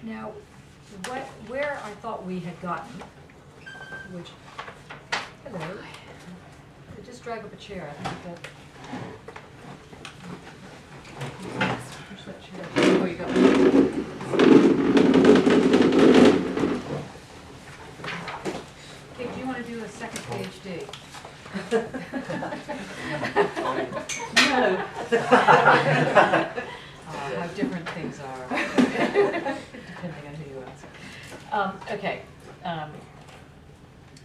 Now, where I thought we had gotten, which, hello, just drag up a chair, I think that. Push that chair. Oh, you got one. Okay, do you want to do a second PhD? No. How different things are, depending on who you ask. Okay,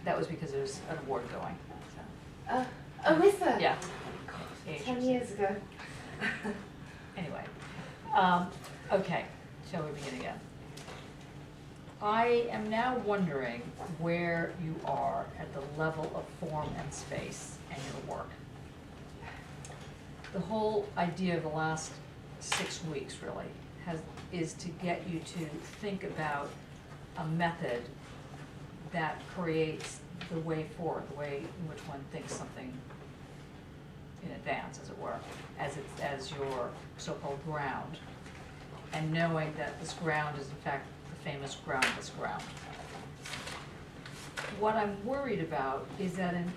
that was because there's an award going. So. Oh, is there? Yeah. God, 10 years ago. Anyway, okay, shall we begin again? I am now wondering where you are at the level of form and space and your work. The whole idea of the last 6 weeks really is to get you to think about a method that creates the way forward, the way in which one thinks something in advance, as it were, as your so-called ground, and knowing that this ground is in fact the famous groundless ground. What I'm worried about is that in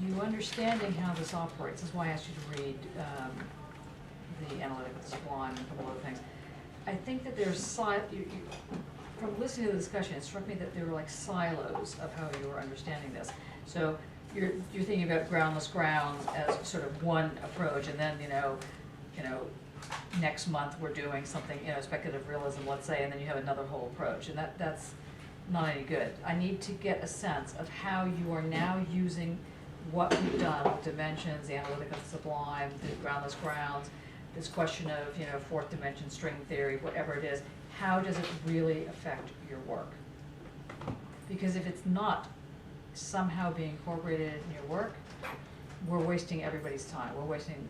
you understanding how this operates, this is why I asked you to read the Analytic of the Sublime and a couple other things. I think that there's from listening to the discussion, it struck me that there were like silos of how you were understanding this. So you're thinking about groundless grounds as sort of one approach, and then you know, next month we're doing something, speculative realism, let's say, and then you have another whole approach, and that's not any good. I need to get a sense of how you are now using what we've done with dimensions, the Analytic of the Sublime, the groundless grounds, this question of fourth dimension string theory, whatever it is. How does it really affect your work? Because if it's not somehow being incorporated in your work, we're wasting everybody's time. We're wasting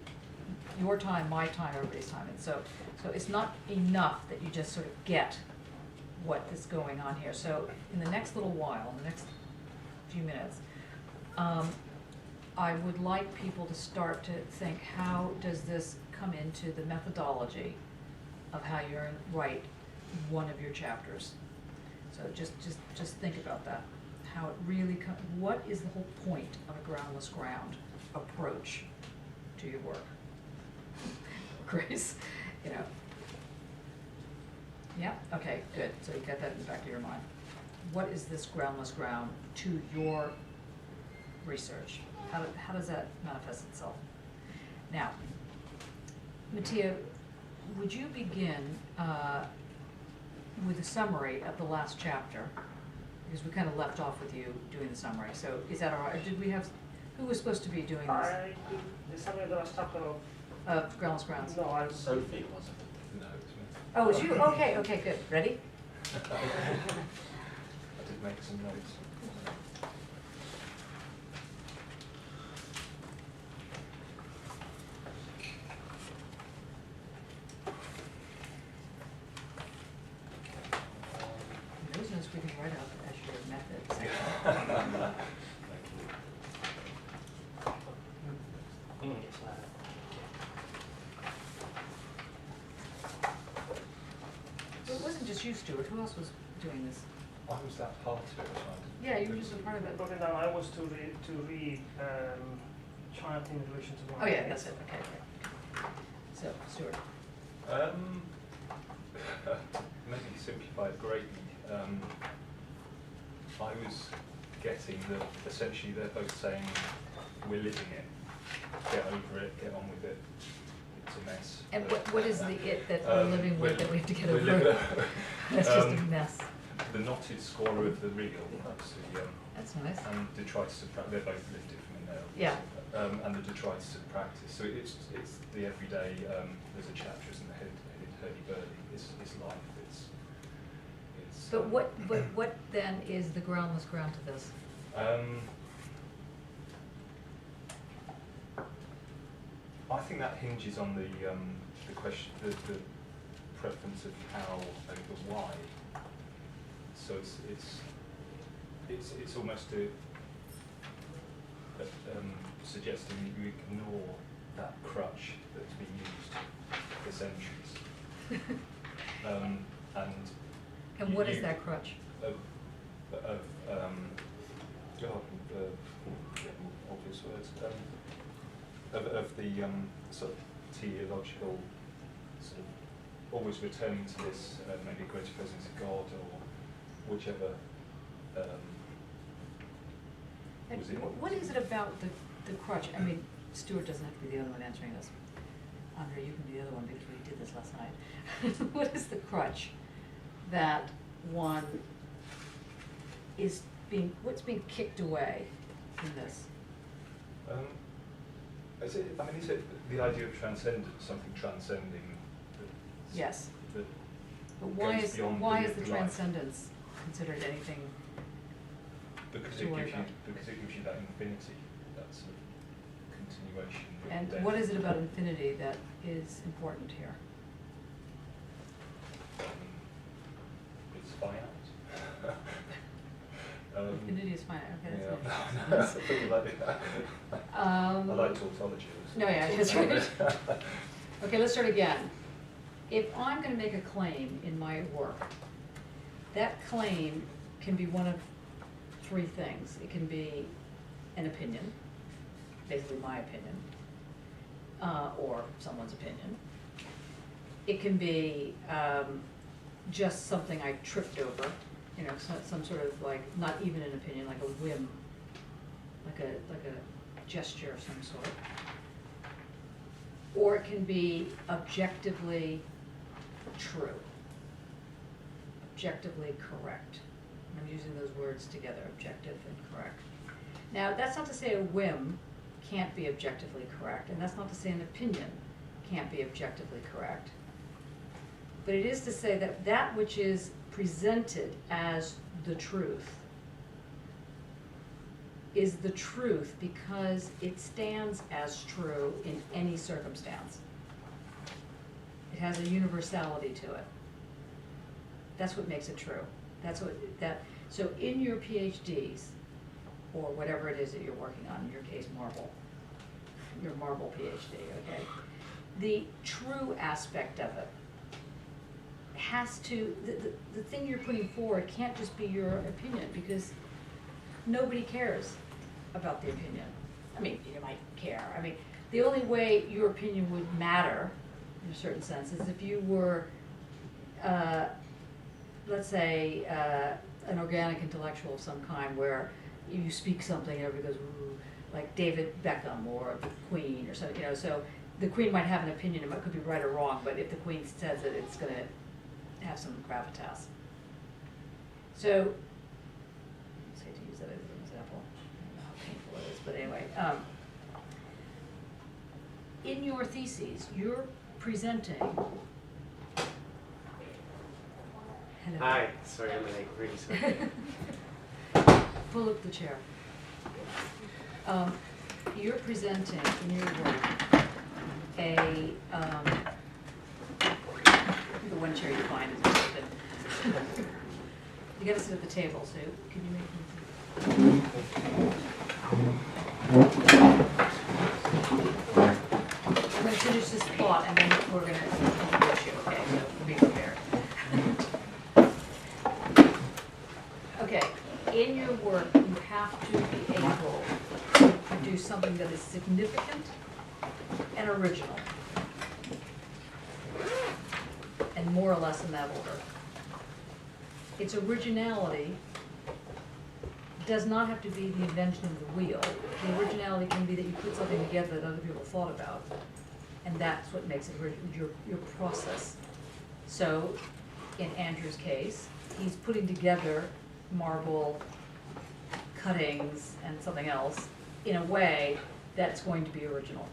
your time, my time, everybody's time. And so it's not enough that you just sort of get what is going on here. So in the next little while, in the next few minutes, I would like people to start to think, how does this come into the methodology of how you're going to write one of your chapters? So just think about that. How it really what is the whole point of a groundless ground approach to your work? Grace, Yeah, okay, good. So you got that in the back of your mind. What is this groundless ground to your research? How does that manifest itself? Now, Mattia, would you begin with a summary of the last chapter? Because we kind of left off with you doing the summary. So is that all right? Or did we have, who was supposed to be doing this? I did the summary of the last chapter of Groundless Grounds? No, I was... Sophie wasn't. No, it was me. Oh, it was you? Okay, good. Ready? I did make some notes. Those notes we can write out as your method. It wasn't just you, Stuart. Who else was doing this? I was that part of it, wasn't I? Yeah, you were just a part of it. Broken down, I was to read China in relation to one. Oh yeah, that's it. Okay. So, Stuart. Maybe simplified greatly. I was getting that essentially they're both saying we're living it, get over it, get on with it. It's a mess. And what is the it that we're living with that we have to get over? That's just a mess. The knotted squalor of the real. That's the. That's nice. And detritus of practice. They're both lifted from in there. Yeah. And the detritus of practice. So it's the everyday. There's a chapter, isn't there? Hurdy-burdy. It's life. But what then is the groundless ground to this? I think that hinges on the question, the preference of how over why. So it's almost suggesting that you ignore that crutch that's been used for centuries, and And what is that crutch? Obvious words. Of the sort of teleological, sort of always returning to this maybe greater presence of God or whichever. And Was it? what is it about the crutch? I mean, Stuart doesn't have to be the only one answering this. Andre, you can be the other one because we did this last night. What is the crutch that one is what's being kicked away in this? Is it the idea of transcendence, something transcending? Yes. That But why goes is beyond the life? transcendence considered anything? Because to it worry gives you about? because it gives you that infinity, that sort of continuation. with And death. what is it about infinity that is important here? It's finite. Infinity is finite. Okay, Yeah. that's interesting. I like tautology. No, yeah, that's right. Okay, let's start again. If I'm going to make a claim in my work, that claim can be one of three things. It can be an opinion, basically my opinion, or someone's opinion. It can be just something I tripped over, you know, some sort of like, not even an opinion, like a whim, like a gesture of some sort. Or it can be objectively true, objectively correct. I'm using those words together, objective and correct. Now, that's not to say a whim can't be objectively correct, and that's not to say an opinion can't be objectively correct. But it is to say that that which is presented as the truth is the truth because it stands as true in any circumstance. It has a universality to it. That's what makes it true. So in your PhDs, or whatever it is that you're working on, in your case, your marble PhD, okay? The true aspect of it has to, the thing you're putting forward can't just be your opinion, because nobody cares about the opinion. I mean, you might care. I mean, the only way your opinion would matter, in a certain sense, is if you were, let's say, an organic intellectual of some kind, where you speak something and everybody goes, ooh, like David Beckham or the Queen or something, you know, so the Queen might have an opinion, it could be right or wrong, but if the Queen says it, it's going to have some gravitas. So, I hate to use that as an example, I don't know how painful it is, but anyway, in your theses, you're presenting. Hello. Hi, sorry, I'm like really sorry. Pull up the chair. You're presenting in your work the one chair you find is open. You gotta sit at the table, so can you make me? I'm gonna finish this thought and then we're gonna introduce you, okay, so be prepared. Okay, in your work, you have to be able to produce something that is significant and original, and more or less in that order. Its originality does not have to be the invention of the wheel. The originality can be that you put something together that other people thought about, and that's what makes it your process. So, in Andrew's case, he's putting together marble cuttings and something else in a way that's going to be original.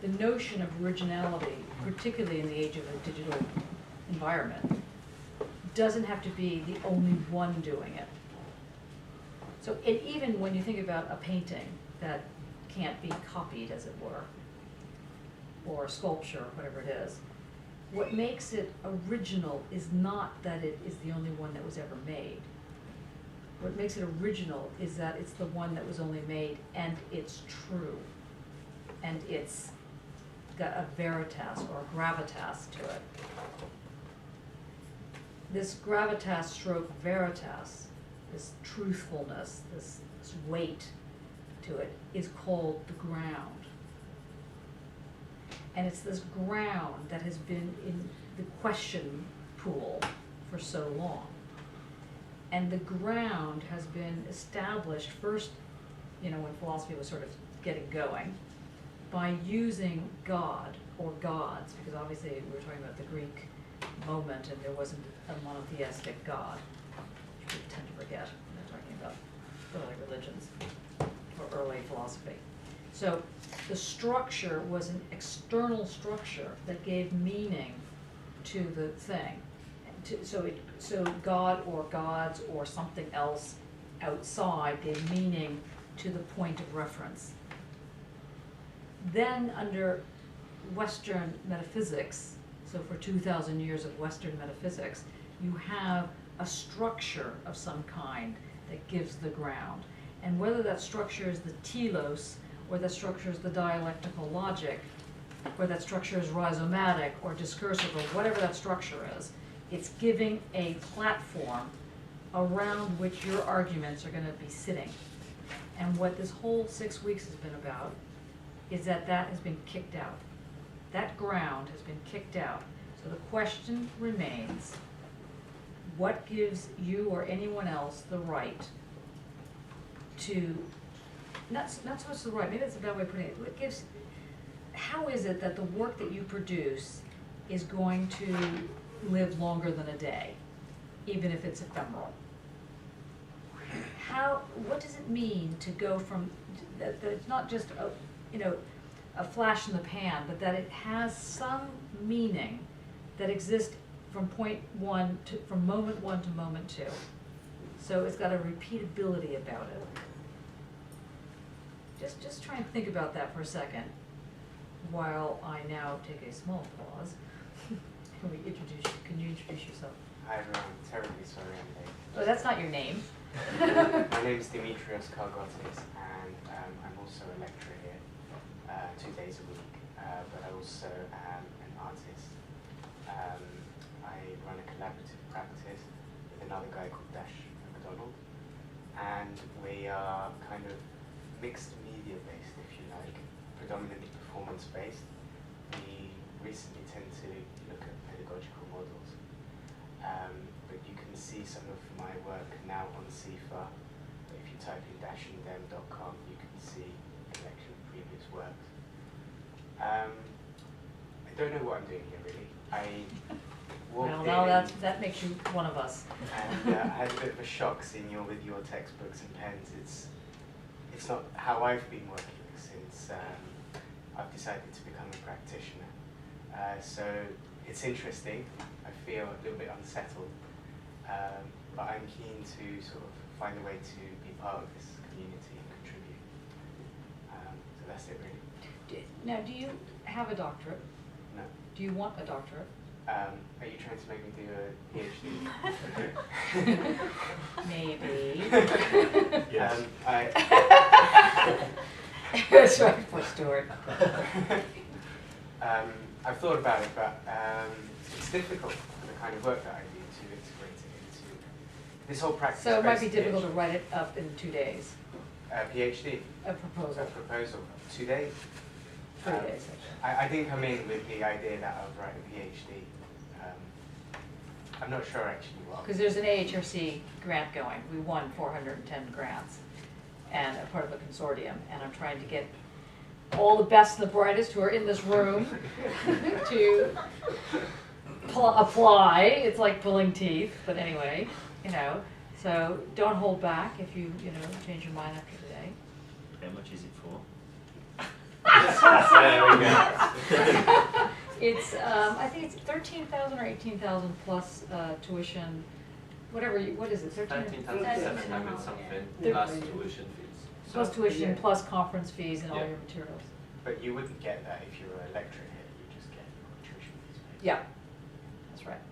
The notion of originality, particularly in the age of a digital environment, doesn't have to be the only one doing it. So even when you think about a painting that can't be copied, as it were, or a sculpture, whatever it is, what makes it original is not that it is the only one that was ever made. What makes it original is that it's the one that was only made and it's true. And it's got a veritas or a gravitas to it. this gravitas stroke veritas, this truthfulness, this weight to it, is called the ground. And it's this ground that has been in the question pool for so long. And the ground has been established first, when philosophy was sort of getting going, by using God or gods, because obviously we were talking about the Greek moment and there wasn't a monotheistic God, which we tend to forget when we're talking about early religions or early philosophy. So the structure was an external structure that gave meaning to the thing. So God or gods or something else outside gave meaning to the point of reference. Then under Western metaphysics, so for 2,000 years of Western metaphysics, you have a structure of some kind that gives the ground. And whether that structure is the telos, or that structure is the dialectical logic, or that structure is rhizomatic or discursive, or whatever that structure is, it's giving a platform around which your arguments are going to be sitting. And what this whole 6 weeks has been about is that has been kicked out. That ground has been kicked out. So the question remains, what gives you or anyone else the right to, not so much the right, maybe that's a bad way of putting it, how is it that the work that you produce is going to live longer than a day, even if it's ephemeral? What does it mean to go from, that it's not just a flash in the pan, but that it has some meaning that exists from from moment one to moment two. So it's got a repeatability about it. Just try and think about that for a second while I now take a small pause. Can you introduce yourself? Hi everyone, I'm terribly sorry I'm late. Oh, that's not your name. My name is Dimitrios Kargotis, and I'm also a lecturer here 2 days a week, but I also am an artist. I run a collaborative practice with another guy called Dash McDonald, and we are kind of mixed media based, if you like, predominantly performance based. We recently tend to look at pedagogical models, but you can see some of my work now on CFAR. If you type in dashandem.com, you can see a collection of previous works. I don't know what I'm doing here really. I walked Well, in that makes you one of us. and I had a bit of a shock seeing you with your textbooks and pens. It's not how I've been working since I've decided to become a practitioner. So it's interesting. I feel a little bit unsettled, but I'm keen to sort of find a way to be part of this community and contribute. So that's it really. Now, do you have a doctorate? No. Do you want a doctorate? Are you trying to make me do a PhD? Maybe. Yes. That's right, poor Stuart. I've thought about it, but it's difficult for the kind of work that I do to integrate it into this whole practice. So it might be difficult to write it up in 2 days. PhD. A proposal. A proposal. 2 days. 3 days, actually. I didn't come in with the idea that I would write a PhD. I'm not sure actually what. Because there's an AHRC grant going. We won 410 grants and a part of a consortium. And I'm trying to get all the best and the brightest who are in this room to apply. It's like pulling teeth, but anyway, so don't hold back if you change your mind after today. How much is it for? There we go. It's I think it's 13,000 or 18,000 plus tuition, what is it? 13,700 something Thir- plus tuition fees. Plus tuition, Yeah. plus conference fees and all Yeah. your materials. But you wouldn't get that if you were a lecturer here. You just get your tuition fees paid. Yeah, that's right.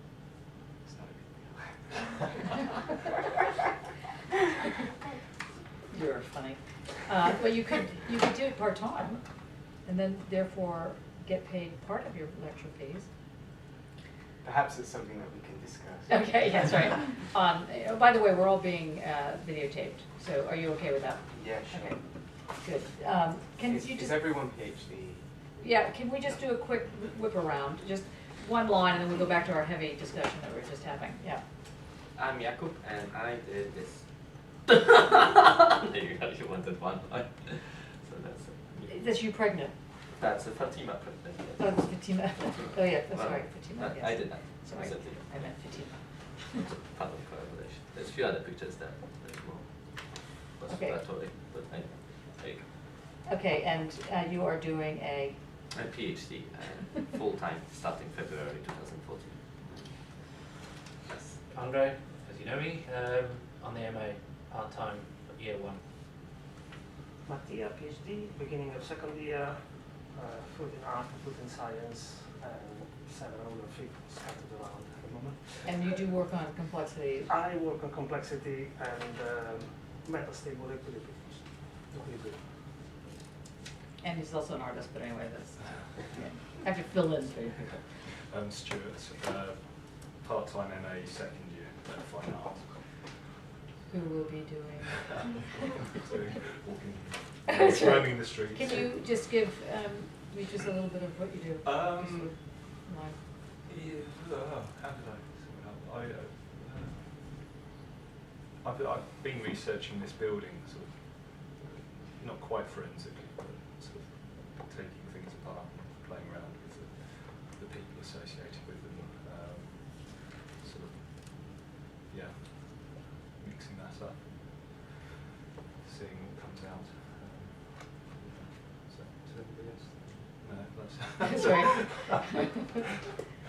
It's not a big deal. You're funny. But you could do it part-time and then therefore get paid part of your lecture fees. Perhaps it's something that we can discuss. Okay, that's right. By the way, we're all being videotaped, so are you okay with that? Yeah, sure. Okay, good. Can Is you just, everyone PhD? yeah, can we just do a quick whip around? Just one line, and then we'll go back to our heavy discussion that we were just having. Yeah. I'm Jakub, and I did this. You actually wanted one line. So That's you pregnant. that's a Fatima pregnant. Oh, it's Fatima. Oh, yeah, that's Well, right, Fatima, yes. I did that. Sorry, Recently. I meant Fatima. It's a part of the collaboration. There's a few other pictures there. There's more Okay. postdoctoral, but there you go. Okay, and you are doing a, I'm PhD, full-time, starting February 2014. Yes. Andre, as you know me, on the MA, part-time, year 1. Mattia, PhD, beginning of second year, food in art, food in science, and several other fields scattered around at the moment. and you do work on complexity. I work on complexity and metastable equilibrium. And he's also an artist, but anyway, that's, yeah. I have to fill in for you people. Stuart, part-time MA, second year, fine art. Who will be doing. So, walking, That's right. roaming the streets. Can you just give me just a little bit of what you do? Um, Just a line. How did I? I've been researching this building, sort of, not quite forensically, but sort of taking things apart, playing around with the people associated with them, sort of, yeah, mixing that up, seeing what comes out. So, to everybody else? No, that's That's right. So,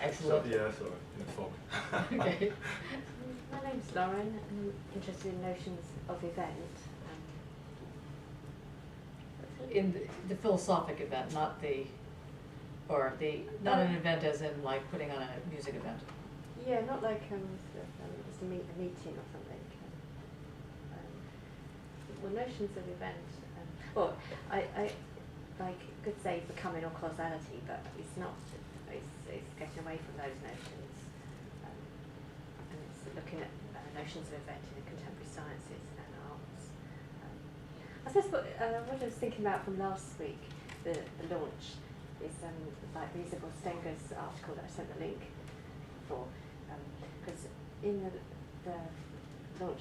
Excellent. yeah, sorry, in a fog. Okay. My name's Lauren, and I'm interested in notions of event. In the philosophic event, not the, or the, not an event as in like putting on a music event. Yeah, not like just a meeting or something. Well, notions of event. Well, I like could say becoming or causality, but it's not. It's getting away from those notions, and it's looking at notions of event in the contemporary sciences and arts. I suppose what I was thinking about from last week, the launch, is like Isabel Stenger's article that I sent the link for, because in the launch,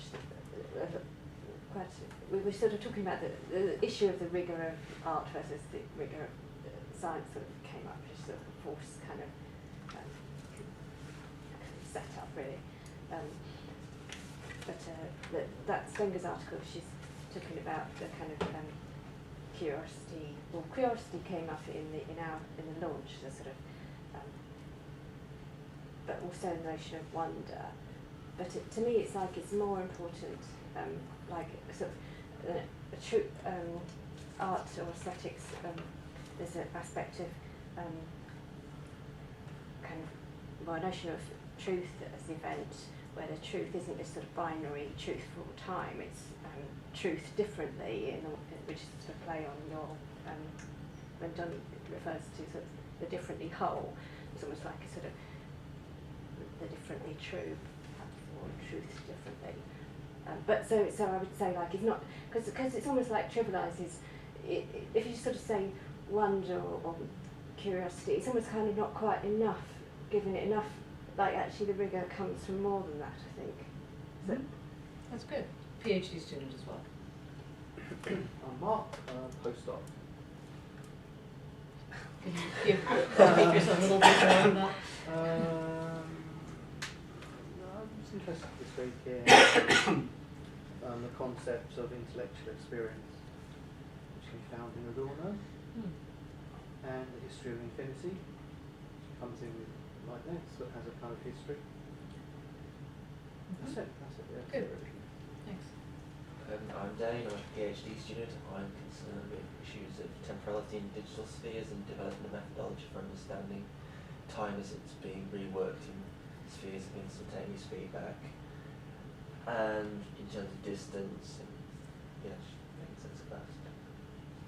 we were sort of talking about the issue of the rigour of art versus the rigour of science sort of came up, just sort of a forced kind of setup really. That Stenger's article, she's talking about the kind of curiosity. Well, curiosity came up in the launch, the sort of, but also the notion of wonder. But to me, it's like it's more important, like sort of a true art or aesthetics. There's an aspect of kind of a notion of truth as the event, where the truth isn't this sort of binary truth for all time. It's truth differently, which is to play on your, when John refers to sort of the differently whole, it's almost like a sort of the differently true, or truth differently. But so I would say like it's not, because it's almost like trivialises, if you sort of say wonder or curiosity, it's almost kind of not quite enough, giving it enough, like actually the rigour comes from more than that, I think. So, That's good. PhD student as well. I'm Mark, postdoc. Can you give speakers a little bit more on that? I'm just interested this week in the concepts of intellectual experience, which can be found in Adorno, and the history of infinity, which comes in with Leibniz, that has a kind of history. That's it. Yeah. Good. Thanks. I'm Dane, I'm a PhD student. I'm concerned with issues of temporality in digital spheres and developing a methodology for understanding time as it's being reworked in spheres of instantaneous feedback. And in terms of distance, and just making sense of that.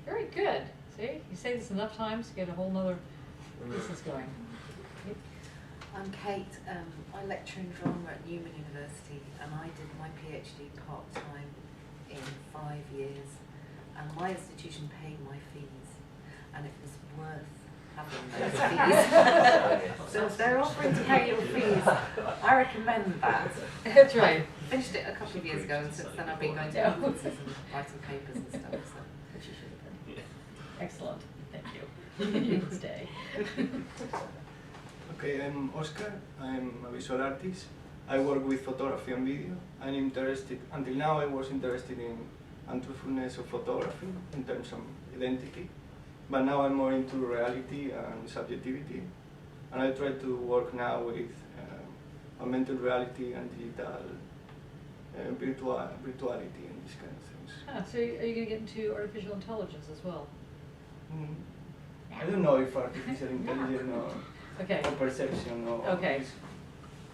Very good. See, you say this enough times to get a whole nother business going. I'm Kate. I lecture in drama at Newman University, and I did my PhD part-time in 5 years, and my institution paid my fees, and it was worth having those fees. So if they're offering to pay your fees, I recommend that. That's right. Finished it a couple of years ago, and since then I've been going to Yeah. conferences and writing papers and stuff. So. Which you should have been. Excellent, thank you. You can stay. Okay, I'm Oscar. I'm a visual artist. I work with photography and video. I'm interested, until now I was interested in untruthfulness of photography in terms of identity. But now I'm more into reality and subjectivity. And I try to work now with augmented reality and digital virtuality and these kind of things. Ah, so are you going to get into artificial intelligence as well? I don't know if artificial intelligence Okay. or perception or Okay. these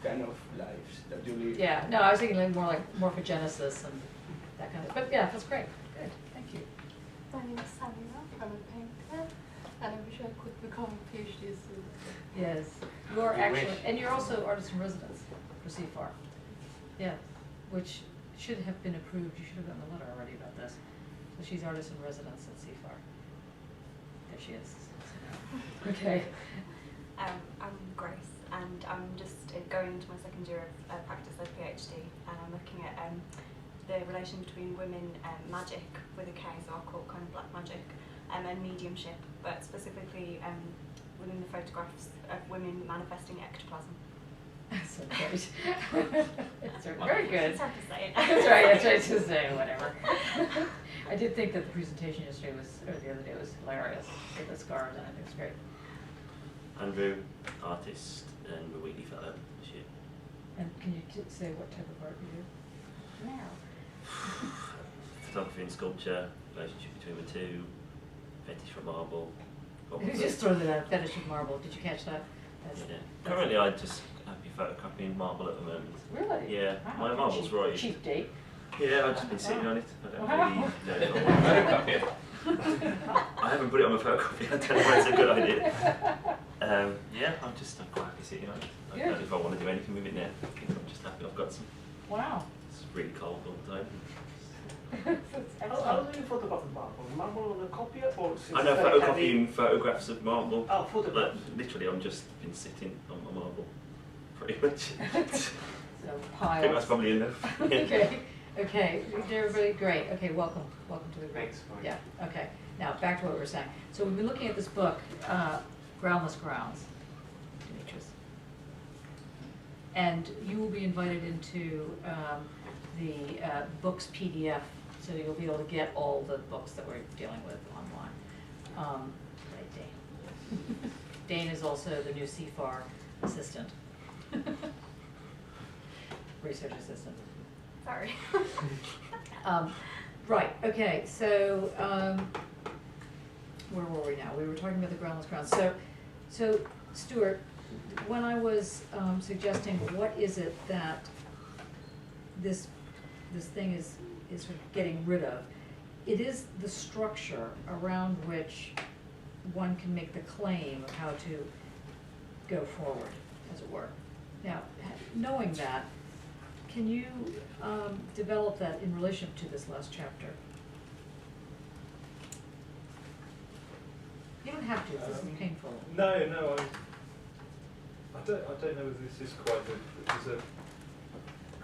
kind of lives that you live. Yeah, no, I was thinking like more like morphogenesis and that kind of, but yeah, that's great. Good, thank you. My name is Samira. I'm a painter, and I wish I could become a PhD student. Yes, you're You actually, wish. and you're also artist in residence for CFAR. Yeah, which should have been approved. You should have gotten a letter already about this. So she's artist in residence at CFAR. There she is. Okay. I'm Grace, and I'm just going into my second year of practice of PhD, and I'm looking at the relation between women magic with a K, so I'll call it kind of black magic, and mediumship, but specifically within the photographs of women manifesting ectoplasm. So great. That's very good. It's hard to say it. That's right, to say, whatever. I did think that the presentation yesterday or the other day was hilarious with the scarves, and I think it's great. Andrew, artist and a weekly fellow this year. And can you say what type of art you do? Wow. Photography and sculpture, relationship between the two, fetish for marble. You just throw that out, fetish with marble. Did you catch that? Yeah. Currently I just happy photocopying marble at the moment. Really? Yeah, Wow, my marble's cheap, right. Cheap date. Yeah, I've just been sitting on it. I don't Wow. really know if I want to photocopy it. I haven't put it on my photocopy, I don't know whether it's a good idea. Yeah, I'm quite happy sitting on it. I don't know if I want to do anything with it now. I'm just happy I've got some. Wow. It's really cold all the time. How do you photograph marble? Marble on a copier or? I know photocopying photographs of marble. Oh, photographs. But literally, I'm just been sitting on my marble, pretty much. So I piles. think that's probably enough. Okay. Okay. Everybody, great. Okay. Welcome. Welcome to the group. Thanks, Mike. Yeah. Okay. Now back to what we were saying. So we've been looking at this book, Groundless Grounds, Demetrius, and you will be invited into the books PDF. So you'll be able to get all the books that we're dealing with online. Right, Dane. Dane is also the new CFAR assistant. Research assistant. Sorry. Right, okay, so where were we now? We were talking about the Groundless Grounds. So Stuart, when I was suggesting what is it that this thing is sort of getting rid of, it is the structure around which one can make the claim of how to go forward, as it were. Now, knowing that, can you develop that in relation to this last chapter? You don't have to, if this is painful. No, I don't know whether this is quite good. There's a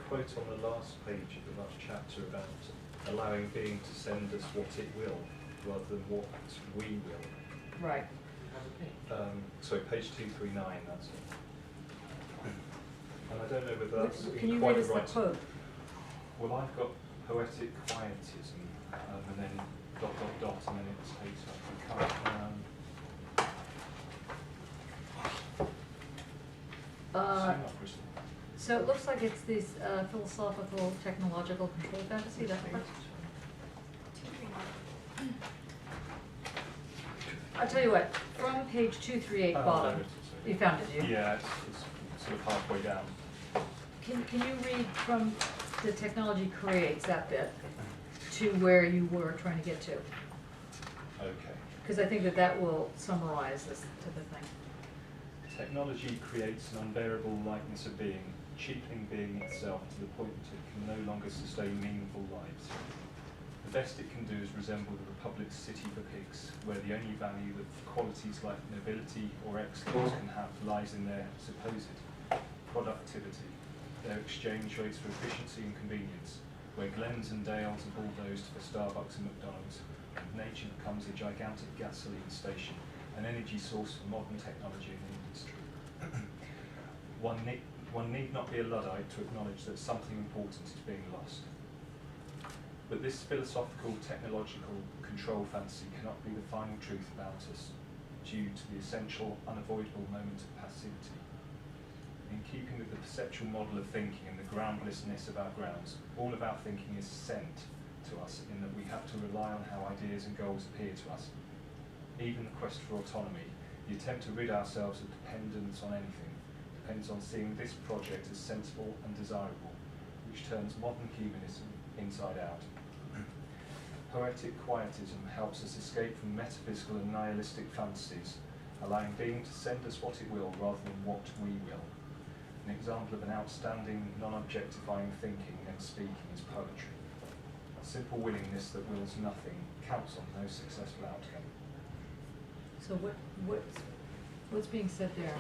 quote on the last page of the last chapter about allowing being to send us what it will, rather than what we will. Right. So page 239, that's it. And I don't know whether that's Can you quite read us the right. quote? Well, I've got poetic quietism, and then ... and then it stays up. I can't. So it looks like it's these philosophical, technological control fantasy, that part? I'll tell you what, from page 238 bottom, you found it, you? Yeah, it's sort of halfway down. Can you read from the technology creates, that bit, to where you were trying to get to? Okay. Because I think that will summarize this type of thing. Technology creates an unbearable likeness of being, cheapening being itself to the point that it can no longer sustain meaningful lives. The best it can do is resemble the Republic's city for pigs, where the only value that qualities like nobility or excellence can have lies in their supposed productivity, their exchange rates for efficiency and convenience, where glens and dales are bulldozed for Starbucks and McDonald's, and nature becomes a gigantic gasoline station, an energy source for modern technology and industry. One need not be a Luddite to acknowledge that something important is being lost. But this philosophical, technological control fantasy cannot be the final truth about us, due to the essential, unavoidable moment of passivity. In keeping with the perceptual model of thinking and the groundlessness of our grounds, all of our thinking is sent to us in that we have to rely on how ideas and goals appear to us. Even the quest for autonomy, the attempt to rid ourselves of dependence on anything, depends on seeing this project as sensible and desirable, which turns modern humanism inside out. Poetic quietism helps us escape from metaphysical and nihilistic fantasies, allowing being to send us what it will rather than what we will. An example of an outstanding, non-objectifying thinking and speaking is poetry. A simple willingness that wills nothing counts on no successful outcome. So what's being said there?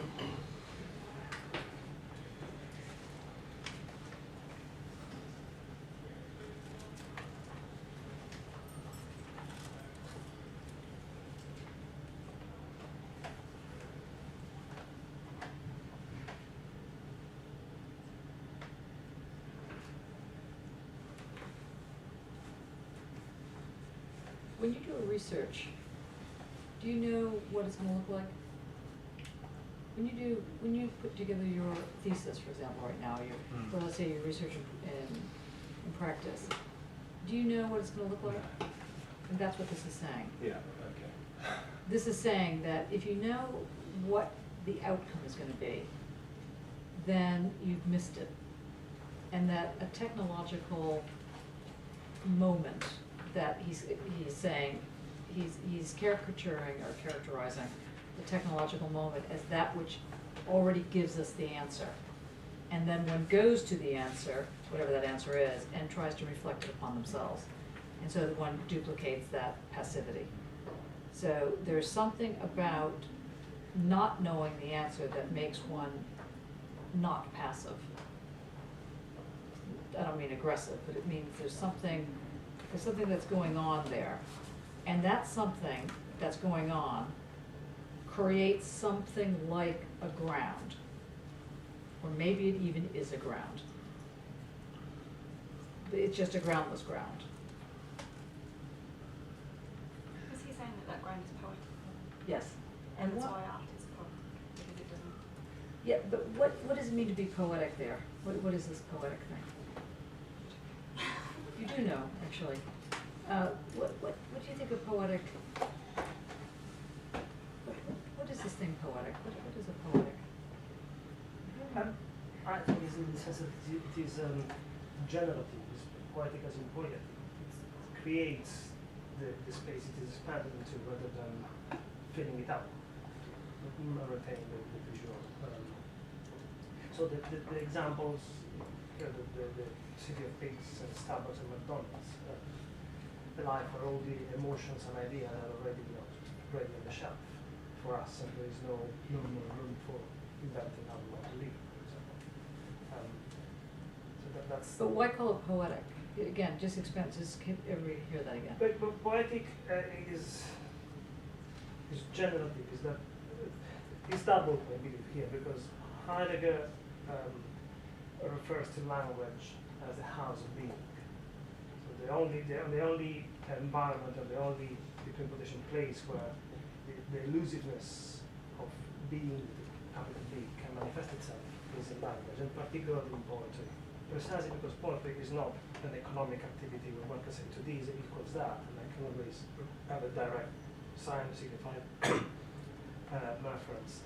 When you do a research, do you know what it's going to look like? When you put together your thesis, for example, right now, well, let's say you're researching in practice, do you know what it's going to look like? And that's what this is saying. Yeah, okay. This is saying that if you know what the outcome is going to be, then you've missed it. And that a technological moment that he's saying, he's caricaturing or characterizing the technological moment as that which already gives us the answer. And then one goes to the answer, whatever that answer is, and tries to reflect it upon themselves. And so that one duplicates that passivity. So there's something about not knowing the answer that makes one not passive. I don't mean aggressive, but it means there's something that's going on there. And that something that's going on creates something like a ground. Or maybe it even is a ground. It's just a groundless ground. Was he saying that ground is poetic? Yes. And that's what, why art is poetic, because it doesn't... Yeah, but what does it mean to be poetic there? What is this poetic thing? You do know, actually. What do you think of poetic? What is this thing poetic? What is a poetic? I think it's in the sense that it is generative, it's poetic as in poetic. It creates the space it is expanded into rather than filling it up, retaining the visual. So the examples, the City of Pigs and Starbucks and McDonald's, rely for all the emotions and ideas that are already ready on the shelf for us, and there is no more room for inventing how we want to live, for example. So that's. But why call it poetic? Again, just expand. Just everybody hear that again. But poetic is generative. Is that it's double, I believe, here, because Heidegger refers to language as the house of being. So the only environment and the only between quotation place where the elusiveness of being, capital B, can manifest itself is in language, and particularly in poetry. Precisely because poetry is not an economic activity where one can say to this equals that, and I can always have a direct signified reference.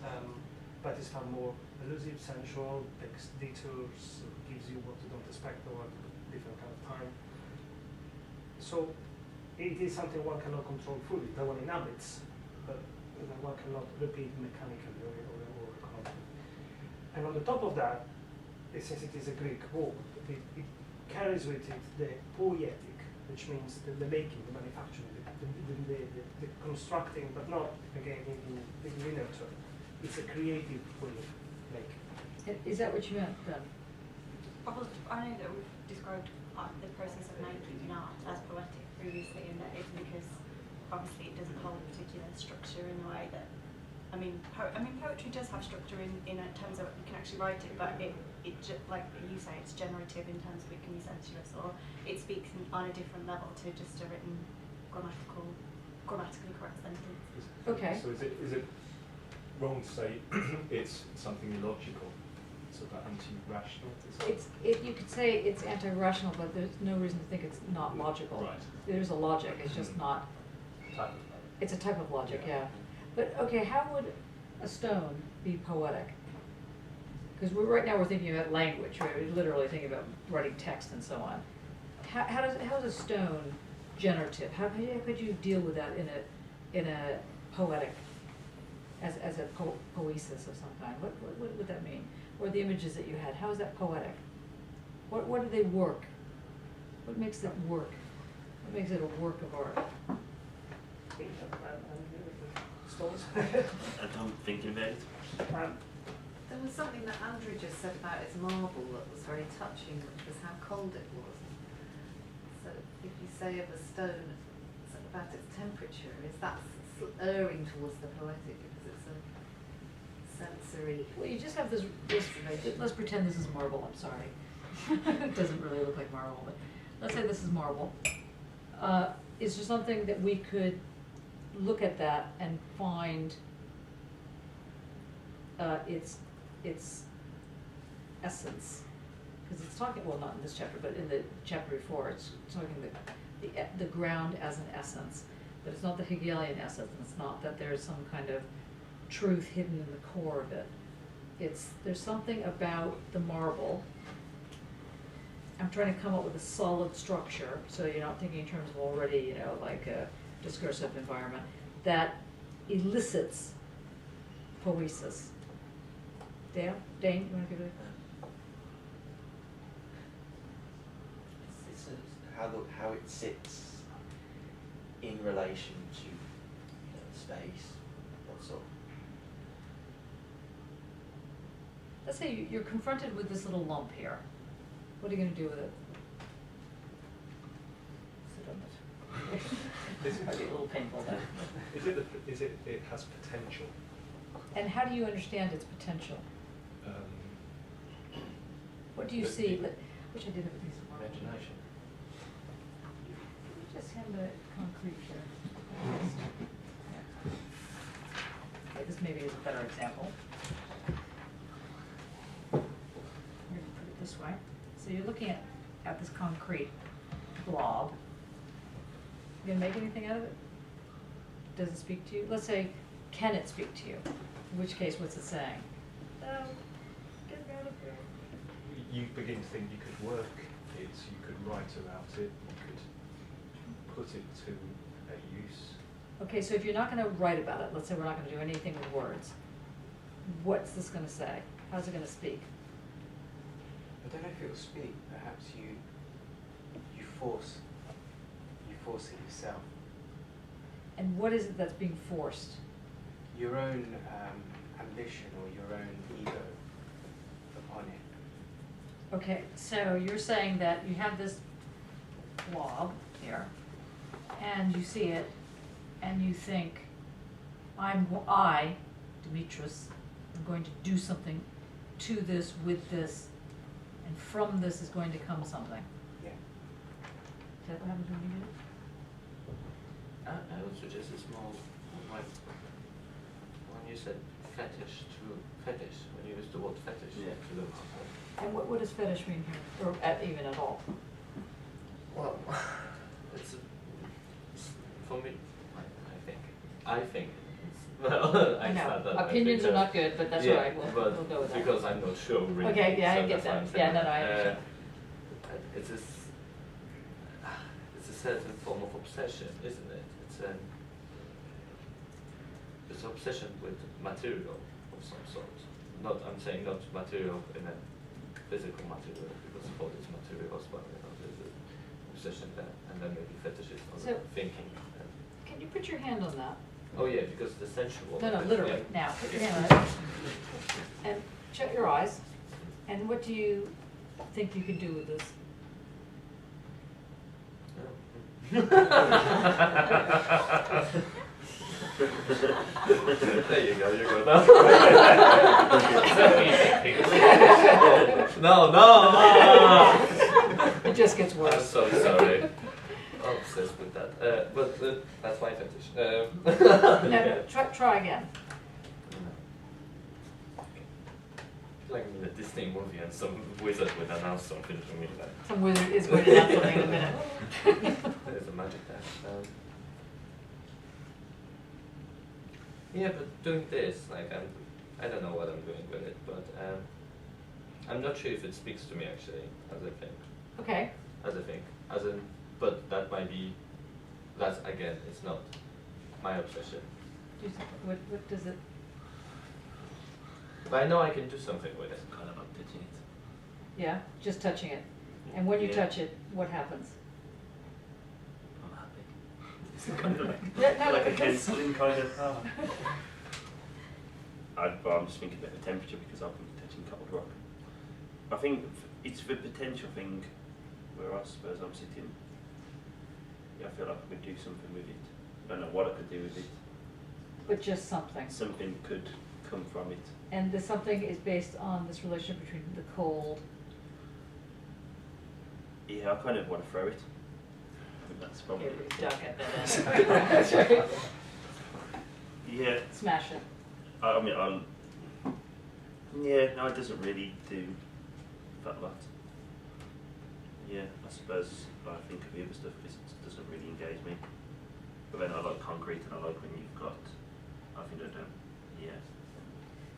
But it's far more elusive, sensual, takes detours, gives you what you don't expect over a different kind of time. So it is something one cannot control fully, that one inhabits, but that one cannot repeat mechanically or economically. on the top of that, since it is a Greek word, it carries with it the poietic, which means the making, the manufacturing, the constructing, but not, again, in linear term. It's a creative way of making. Is that what you meant then? I know that we've described the process of making art as poetic previously, and that it's because obviously it doesn't hold a particular structure in a way that, poetry does have structure in terms of you can actually write it, but like you say, it's generative in terms of it can be sensuous, or it speaks on a different level to just a written grammatically correct sentence. Okay. So is it wrong to say it's something illogical? It's about anti-rational? You could say it's anti-rational, but there's no reason to think it's not logical. Right. There's a logic, it's just not. Type of It's a type of logic, yeah. But okay, how would a stone be poetic? Because right now we're thinking about language, right? We're literally thinking about writing text and so on. How is a stone generative? How could you deal with that in a poetic, as a poesis of some kind? What would that mean? Or the images that you had, how is that poetic? What do they work? What makes it work? What makes it a work of art? I'm thinking about it. There was something that Andrew just said about its marble that was very touching, which was how cold it was. So if you say of a stone about its temperature, is that erring towards the poetic because it's a sensory... Well, you just have this let's pretend this is marble, I'm sorry. It doesn't really look like marble, but let's say this is marble. Is there something that we could look at that and find its essence? Because it's talking, well, not in this chapter, but in the chapter before, it's talking the ground as an essence, but it's not the Hegelian essence. It's not that there's some kind of truth hidden in the core of it. There's something about the marble. I'm trying to come up with a solid structure, so you're not thinking in terms of already, like a discursive environment, that elicits poesis. Dane, you want to give it It's how it sits in relation to space, that's all. Let's say you're confronted with this little lump here. What are you going to do with it? Sit on it. This might be a little painful then. It has potential. And how do you understand its potential? What do you see? Which I did have a piece of marble. Imagination. Just hand the concrete here. Okay, this maybe is a better example. I'm going to put it this way. So you're looking at this concrete blob. You going to make anything out of it? Does it speak to you? Let's say, can it speak to you? In which case, what's it saying? Get me out of here. You begin to think you could work it, you could write about it, you could put it to a use. Okay, so if you're not going to write about it, let's say we're not going to do anything with words, what's this going to say? How's it going to speak? I don't know if it will speak. Perhaps you force it yourself. And what is it that's being forced? Your own ambition or your own ego upon it. Okay, so you're saying that you have this blob here, and you see it, and you think, I, Demetrius, am going to do something to this, with this, and from this is going to come something. Yeah. Is that what happens when you do it? I would suggest it's more like when you said fetish, when you used the word fetish to look. And what does fetish mean here, or even at all? Well, for me, I think, well, I know, start that, opinions are not good, but that's all right, we'll go with that. Because I'm not sure really. Okay, yeah, so I get that's why that. I'm saying Yeah, no, I understand. It's a certain form of obsession, isn't it? It's obsession with material of some sort, not, I'm saying not material in a physical material, because thought is materials, but you know, there's an obsession there, and then maybe fetishes on So- thinking. Can you put your hand on that? Oh yeah, because the sensual. No, no, is- literally, yeah. now, put your hand on it. And shut your eyes. And what do you think you can do with this? There you go, no, no! It just gets I'm worse. so sorry. I'm obsessed with that. But that's my fetish. No, try again. Like in a Disney movie and some wizard would announce something to me like. Some wizard is going to announce something in a minute. There's a magic there. Yeah, but doing this, like I don't know what I'm doing with it, but I'm not sure if it speaks to me actually as a thing. Okay. As a thing, as in, but that might be. That's again, it's not my obsession. What does it? But I know I can do something with it. Kind of like touching it. Yeah, just touching it. And when you Yeah. touch it, what happens? I'm happy. It's kind of like, Yeah, no, like a because- cancelling kind of. I'm just thinking about the temperature because I've been touching cold rock. I think it's the potential thing where I suppose I'm sitting. Yeah, I feel like I could do something with it. I don't know what I could do with it. But just something. Something could come from it. And the something is based on this relationship between the cold. Yeah, I kind of want to throw it. I think that's probably. Duck at that end. Yeah. Smash it. I mean, yeah, no, it doesn't really do that lot. Yeah, I suppose I think of the other stuff because it doesn't really engage me. But then I like concrete and I like when you've got, I think I don't, yeah.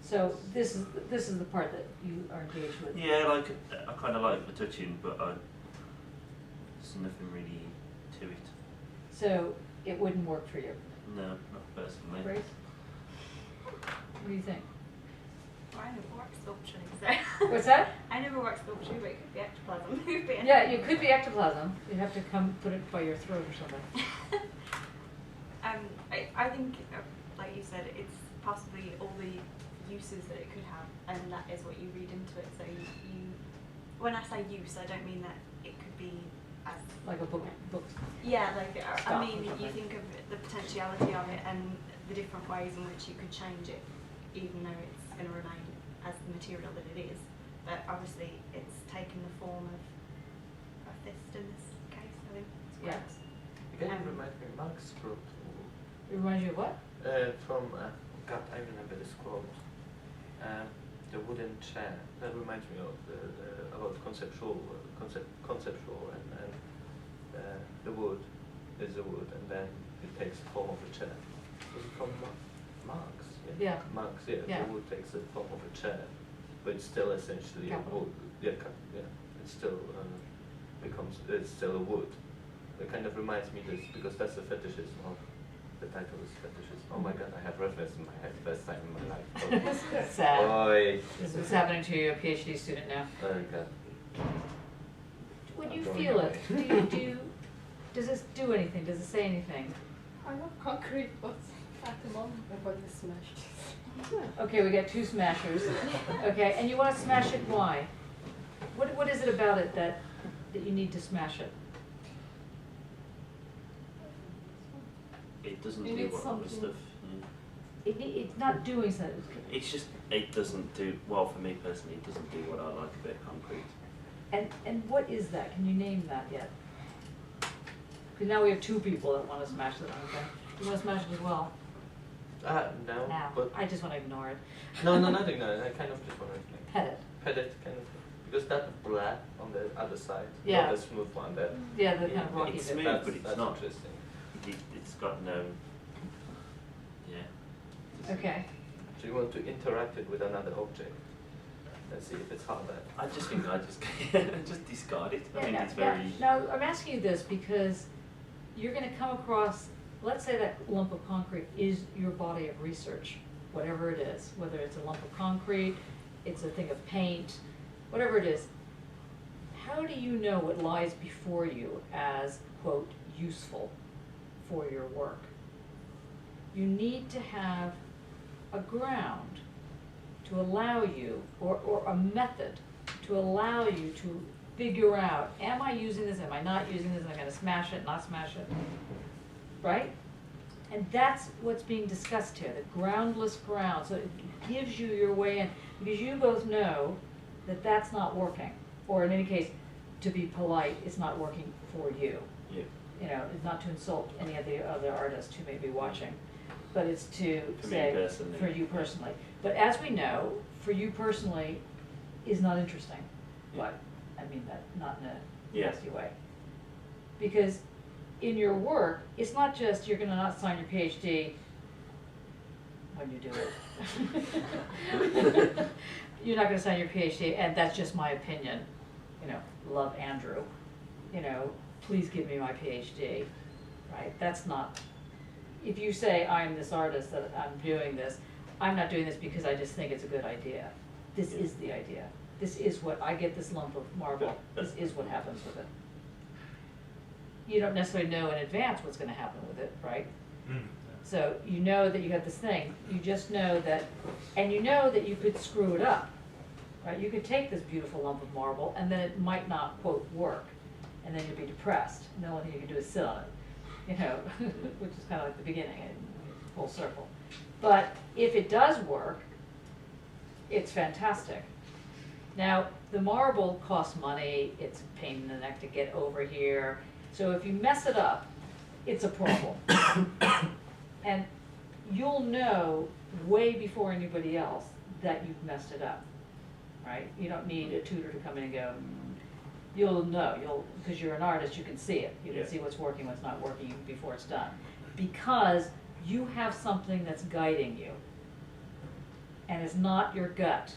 So this is the part that you are engaged with. Yeah, like I kind of like the touching, but there's nothing really to it. So it wouldn't work for you. No, not personally. Grace? What do you think? I never worked sculpture, so. What's that? I never worked sculpture, but it could be ectoplasm. Yeah, you could be ectoplasm. You'd have to come put it by your throat or something. I think, like you said, it's possibly all the uses that it could have, and that is what you read into it. So you when I say use, I don't mean that it could be as like a book. Yeah, like I mean, or you think of the potentiality of it and the different ways in which you could change it, even though it's going to remain as the material that it is. But obviously, it's taken the form of a fist in this case. I think it's gross. Again, it reminds me of Marx group. It reminds you of what? From God, I remember this quote. The wooden chair. That reminds me of about conceptual and the wood is a wood, and then it takes the form of a chair. Was it from Marx? Yeah. Marx. Yeah. Yeah. The wood takes the form of a chair, but it's still essentially Capital. a wood. Yeah. It's still it's still a wood. It kind of reminds me this because that's the fetishism of. The title is fetishism. Oh my God, I have read this in my head. First time in my life. Sad. Oy. This is happening to you, a PhD student now. Oh God. When I'm you going feel away. it, does this do anything? Does it say anything? I love concrete, but at the moment my body is smashed. Okay, we got two smashers. Okay, and you want to smash it? Why? What is it about it that you need to smash it? It doesn't You do need what other something. stuff. It's not doing something. It's just, it doesn't do, well for me personally, it doesn't do what I like about concrete. And what is that? Can you name that yet? Because now we have two people that want to smash it. Okay, you want to smash it as well? No. Now, But I just want to ignore it. no, nothing. No, I kind of just want to Pet it. pet it, kind of, because that black on the other side, Yeah. not the smooth one. That Yeah, the kind of rocky It's bit. smooth, but it's that's not. interesting. It's got no, yeah. Okay. So you want to interact it with another object and see if it's harder. I just think I just just discard it. I think it's very. Now, I'm asking you this because you're going to come across, let's say that lump of concrete is your body of research. whatever it is, whether it's a lump of concrete, it's a thing of paint, whatever it is, how do you know what lies before you as, quote, useful for your work? You need to have a ground to allow you, or a method to allow you to figure out, am I using this, am I not using this, am I gonna smash it, not smash it, right? And that's what's being discussed here, the groundless ground. So it gives you your way in, because you both know that that's not working. Or in any case, to be polite, it's not working for you. Yeah. You know, it's not to insult any of the other artists who may be watching, but it's to For me say, personally. for you personally. But as we know, for you personally is not interesting. But, I mean that, not in a Yeah. nasty way. Because in your work, it's not just you're gonna not sign your PhD when you do it. You're not gonna sign your PhD, and that's just my opinion. You know, love Andrew. You know, please give me my PhD. Right? That's not. If you say I'm this artist that I'm doing this, I'm not doing this because I just think it's a good idea. This is the idea. This is what I get. This lump of marble. This is what happens with it. You don't necessarily know in advance what's going to happen with it, right? So you know that you have this thing. You just know that, and you know that you could screw it up, right? You could take this beautiful lump of marble, and then it might not, quote, work, and then you'll be depressed. And the only thing you can do is sit on it, you know, which is kind of like the beginning, full circle. But if it does work, it's fantastic. Now, the marble costs money. It's a pain in the neck to get over here. So if you mess it up, it's a problem. And you'll know way before anybody else that you've messed it up, right? You don't need a tutor to come in and go, you'll know, because you're an artist, you can see it. You can see what's working, what's not working even before it's done. Because you have something that's guiding you. And it's not your gut,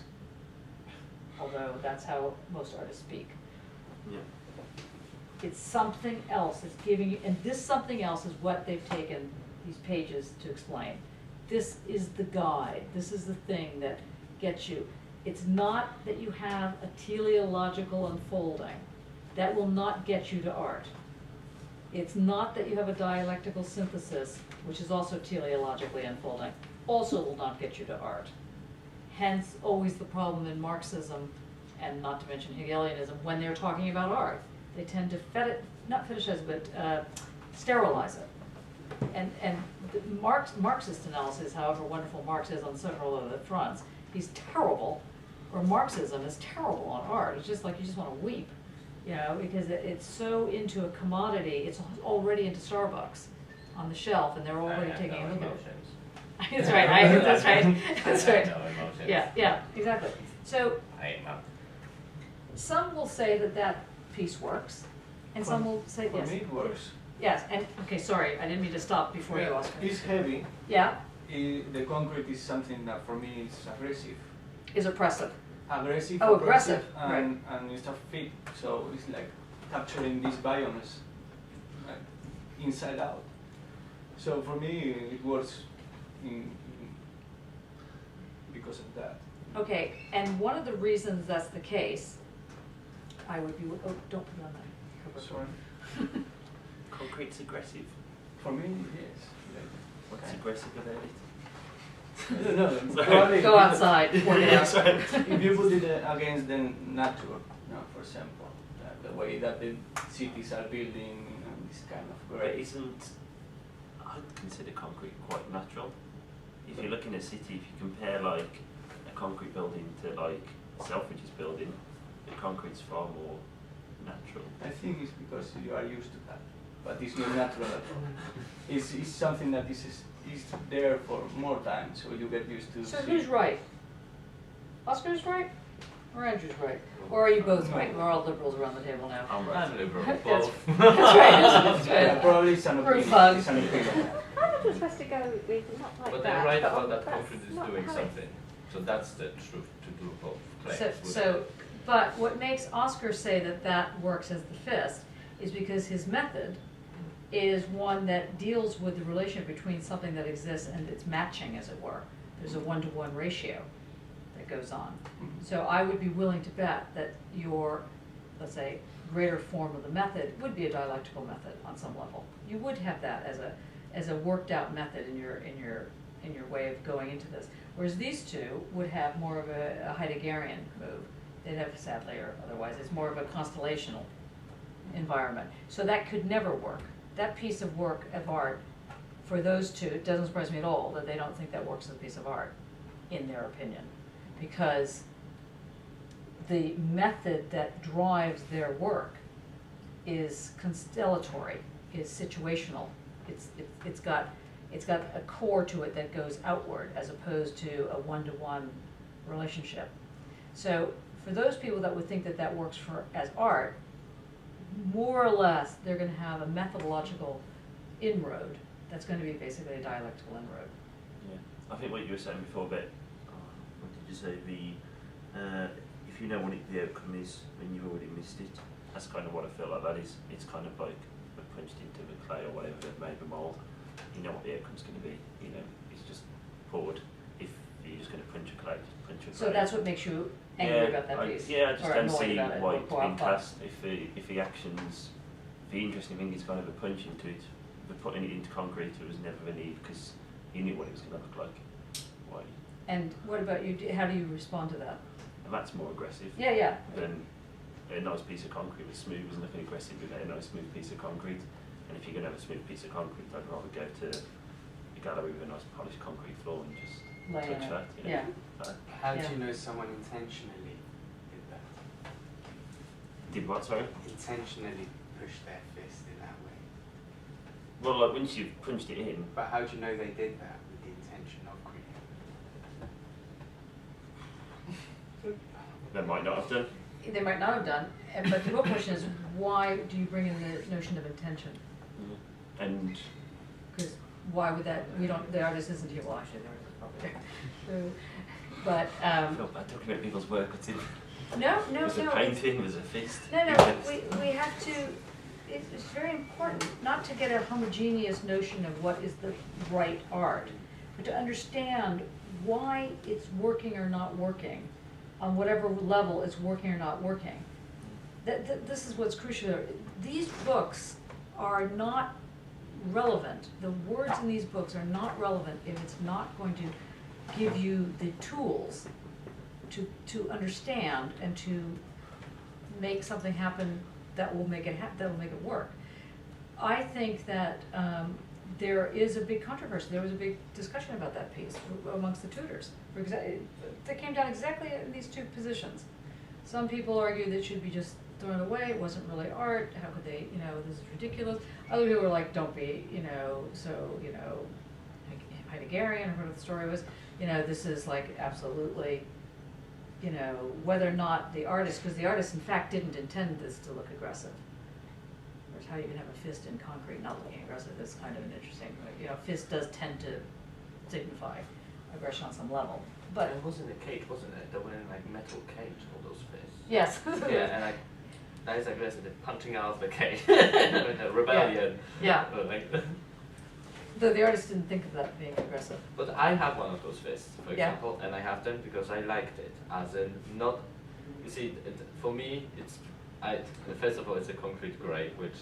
although that's how most artists speak. Yeah. It's something else that's giving you, and this something else is what they've taken these pages to explain. This is the guide. This is the thing that gets you. It's not that you have a teleological unfolding. That will not get you to art. It's not that you have a dialectical synthesis, which is also teleologically unfolding, also will not get you to art. Hence, always the problem in Marxism, and not to mention Hegelianism, when they're talking about art. They tend to not fetishize, but sterilize it. And the Marxist analysis, however wonderful Marx is on several of the fronts, he's terrible, or Marxism is terrible on art. It's just like you just want to weep, you know, because it's so into a commodity. It's already into Starbucks on the shelf, and they're already taking a look at it. That's right. That's right. That's right. Yeah. Exactly. So some will say that piece works, and some will say yes. For me, it works. Yes, and okay, sorry, I didn't mean to stop before you asked me. It's heavy. Yeah. The concrete is something that for me is aggressive. Is oppressive. Aggressive. Oh, aggressive. And it's a fit, so it's like capturing this biomass, like inside out. So for me, it works because of that. Okay, and one of the reasons that's the case, I would be, oh, don't put on that cover. Sorry. Concrete's aggressive. For me, yes. What's aggressive about it? I don't know. Probably Go outside, work it out. If you put it against the nature, for example, the way that the cities are building and this kind of But gray. I'd consider concrete quite natural. If you look in a city, if you compare like a concrete building to like a Selfridges building, the concrete's far more natural. I think it's because you are used to that, but it's not natural at all. It's something that is there for more time, so you get used to. So who's right? Oscar's right? Or Andrew's right? Or are you both right? We're all liberals around the table now. I'm right. I'm liberal. That's Both. that's right. Yeah, probably it's an Proof opinion. hug. It's an opinion. I was supposed to go with not like But that. they're right but about on that press, concrete is not doing how it- something. So that's the truth to do both claims. But what makes Oscar say that works as the fist is because his method is one that deals with the relationship between something that exists and its matching, as it were. There's a 1-to-1 ratio that goes on. So I would be willing to bet that your, let's say, greater form of the method would be a dialectical method on some level. You would have that as a worked out method in your way of going into this. Whereas these two would have more of a Heideggerian move. They'd have, sadly or otherwise, it's more of a constellational environment. So that could never work. That piece of work of art, for those two, it doesn't surprise me at all that they don't think that works as a piece of art, in their opinion. Because the method that drives their work is constellatory, is situational. It's got a core to it that goes outward as opposed to a 1-to-1 relationship. So for those people that would think that that works as art, more or less they're going to have a methodological inroad that's going to be basically a dialectical inroad. Yeah, I think what you were saying before about, what did you say, if you know what the outcome is when you've already missed it, that's kind of what I feel like that is. It's kind of like punched into the clay or whatever, made the mould. You know what the outcome's going to be, you know, it's just poured. If you're just going to punch a clay, just punch a clay. So that's what makes you angry about that piece? Yeah, I just don't see why it's being been cast. If the actions, the interesting thing is kind of a punch into it, but putting it into concrete there was never a need because you knew what it was going to look like. Why? And what about you? How do you respond to that? And that's more aggressive. Yeah. Than a nice piece of concrete was smooth. There's nothing aggressive with a nice smooth piece of concrete. And if you're going to have a smooth piece of concrete, I'd rather go to a gallery with a nice polished concrete floor and just touch that. You know? Yeah. How do you know someone intentionally did that? Did what, sorry? Intentionally pushed their fist in that way. Well, like once you've punched it in. But how do you know they did that with the intention of creating? They might not have done. They might not have done, but the real question is, why do you bring in the notion of intention? And because why would that? The artist isn't here. Well, actually, the artist is probably there. But I feel bad talking about people's work. No. There's a painting. There's a fist. No. We have to. It's very important not to get a homogeneous notion of what is the right art, but to understand why it's working or not working, on whatever level it's working or not working. This is what's crucial. These books are not relevant. The words in these books are not relevant if it's not going to give you the tools to understand and to make something happen that will make it work. I think that there is a big controversy. There was a big discussion about that piece amongst the tutors. They came down exactly in these two positions. Some people argue that it should be just thrown away. It wasn't really art. How could they? This is ridiculous. Other people were like, don't be, Heideggerian, or whatever the story was. This is like absolutely, whether or not the artist, because the artist in fact didn't intend this to look aggressive. There's how you can have a fist in concrete not looking aggressive. That's kind of an interesting, fist does tend to signify aggression on some level. But it was in a cage, wasn't it? They were in like metal cage, all those fists. Yes. Yeah, and like that is aggressive. They're punching out of the cage. Rebellion. Yeah. Like, though the artist didn't think of that being aggressive. but I have one of those fists, for example, and I have them because I liked it. As in, not. You see, for me, first of all, it's a concrete grey, which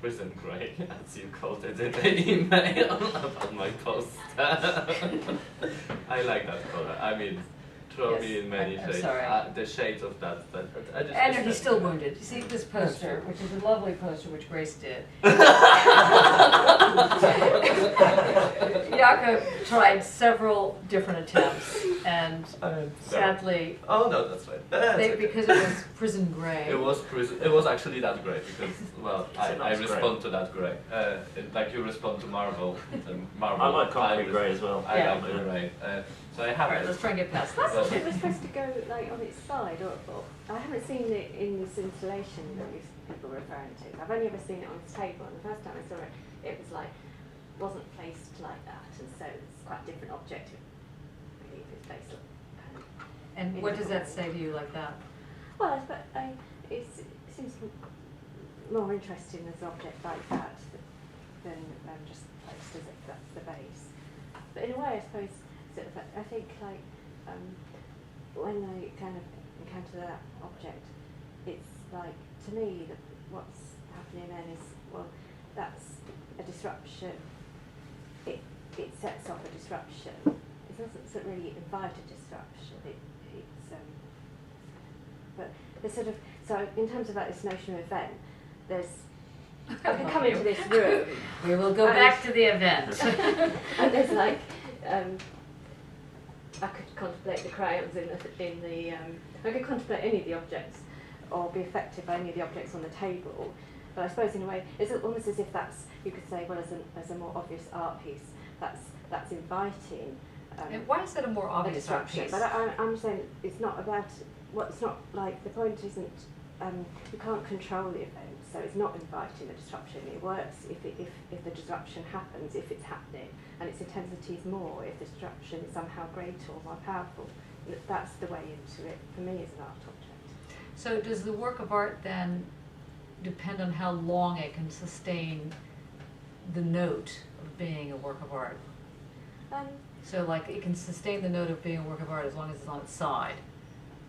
prison grey, as you called it in the email about my poster. I like that color. I mean, throw me in many shades. The shades of that. I just And he's still wounded. You see this poster, which is a lovely poster, which Grace did. Jakob tried several different attempts, and sadly, oh no, that's fine. Because it was prison grey. It was prison. It was actually that grey because, well, I respond to that grey. Like you respond to Marvel. Marvel. I like concrete grey as well. I like the grey. So I have Alright, let's try and get past I this. thought it was supposed to go like on its side, or I haven't seen it in this installation that these people are referring to. I've only ever seen it on its table, and the first time I saw it, it was like, wasn't placed like that, and so it's quite a different object. I believe it's placed. And what does that say to you like that? Well, it seems more interesting as an object like that than just placed as if that's the base. But in a way, I suppose sort of, I think like when I kind of encounter that object, it's like, to me, that what's happening then is, well, that's a disruption. It sets off a disruption. It doesn't really invite a disruption. But there's sort of, so in terms of like this notion of event, there's, I can come into this room. We will go back to the event. And there's like, I could contemplate the crayons I could contemplate any of the objects, or be affected by any of the objects on the table. But I suppose in a way, it's almost as if that's, you could say, well, as a more obvious art piece, that's inviting. And why is that a more obvious art disruption? piece? But I'm saying it's not about, it's not like, the point isn't, you can't control the event, so it's not inviting the disruption. It works if the disruption happens, if it's happening, and its intensity is more if the disruption is somehow greater or more powerful. That's the way into it, for me, as an art object. So does the work of art then depend on how long it can sustain the note of being a work of art? So like it can sustain the note of being a work of art as long as it's on its side.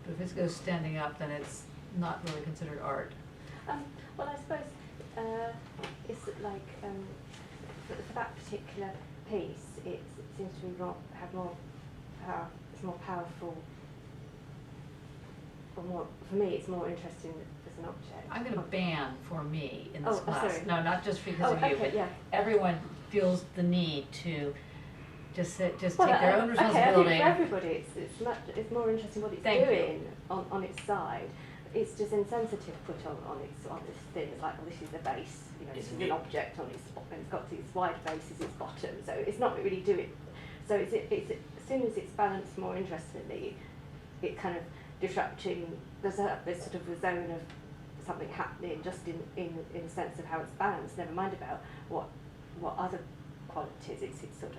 But if it goes standing up, then it's not really considered art. Well, I suppose it's like for that particular piece, it seems to be have more power. It's more powerful. Or more, for me, it's more interesting as an object. I'm going to ban for me in this class. Sorry. No, not just because of you, but yeah. everyone feels the need to just take their own Okay, I responsibility. think for everybody, it's more interesting what it's doing on its side. It's just insensitive put on this thing. It's like, well, this is the base. You know, this is an object on its, and it's got its wide base as its bottom. So it's not really doing. So it's as soon as it's balanced more interestingly, it kind of disrupting. There's sort of a zone of something happening just in the sense of how it's balanced. Never mind about what other qualities it's sort of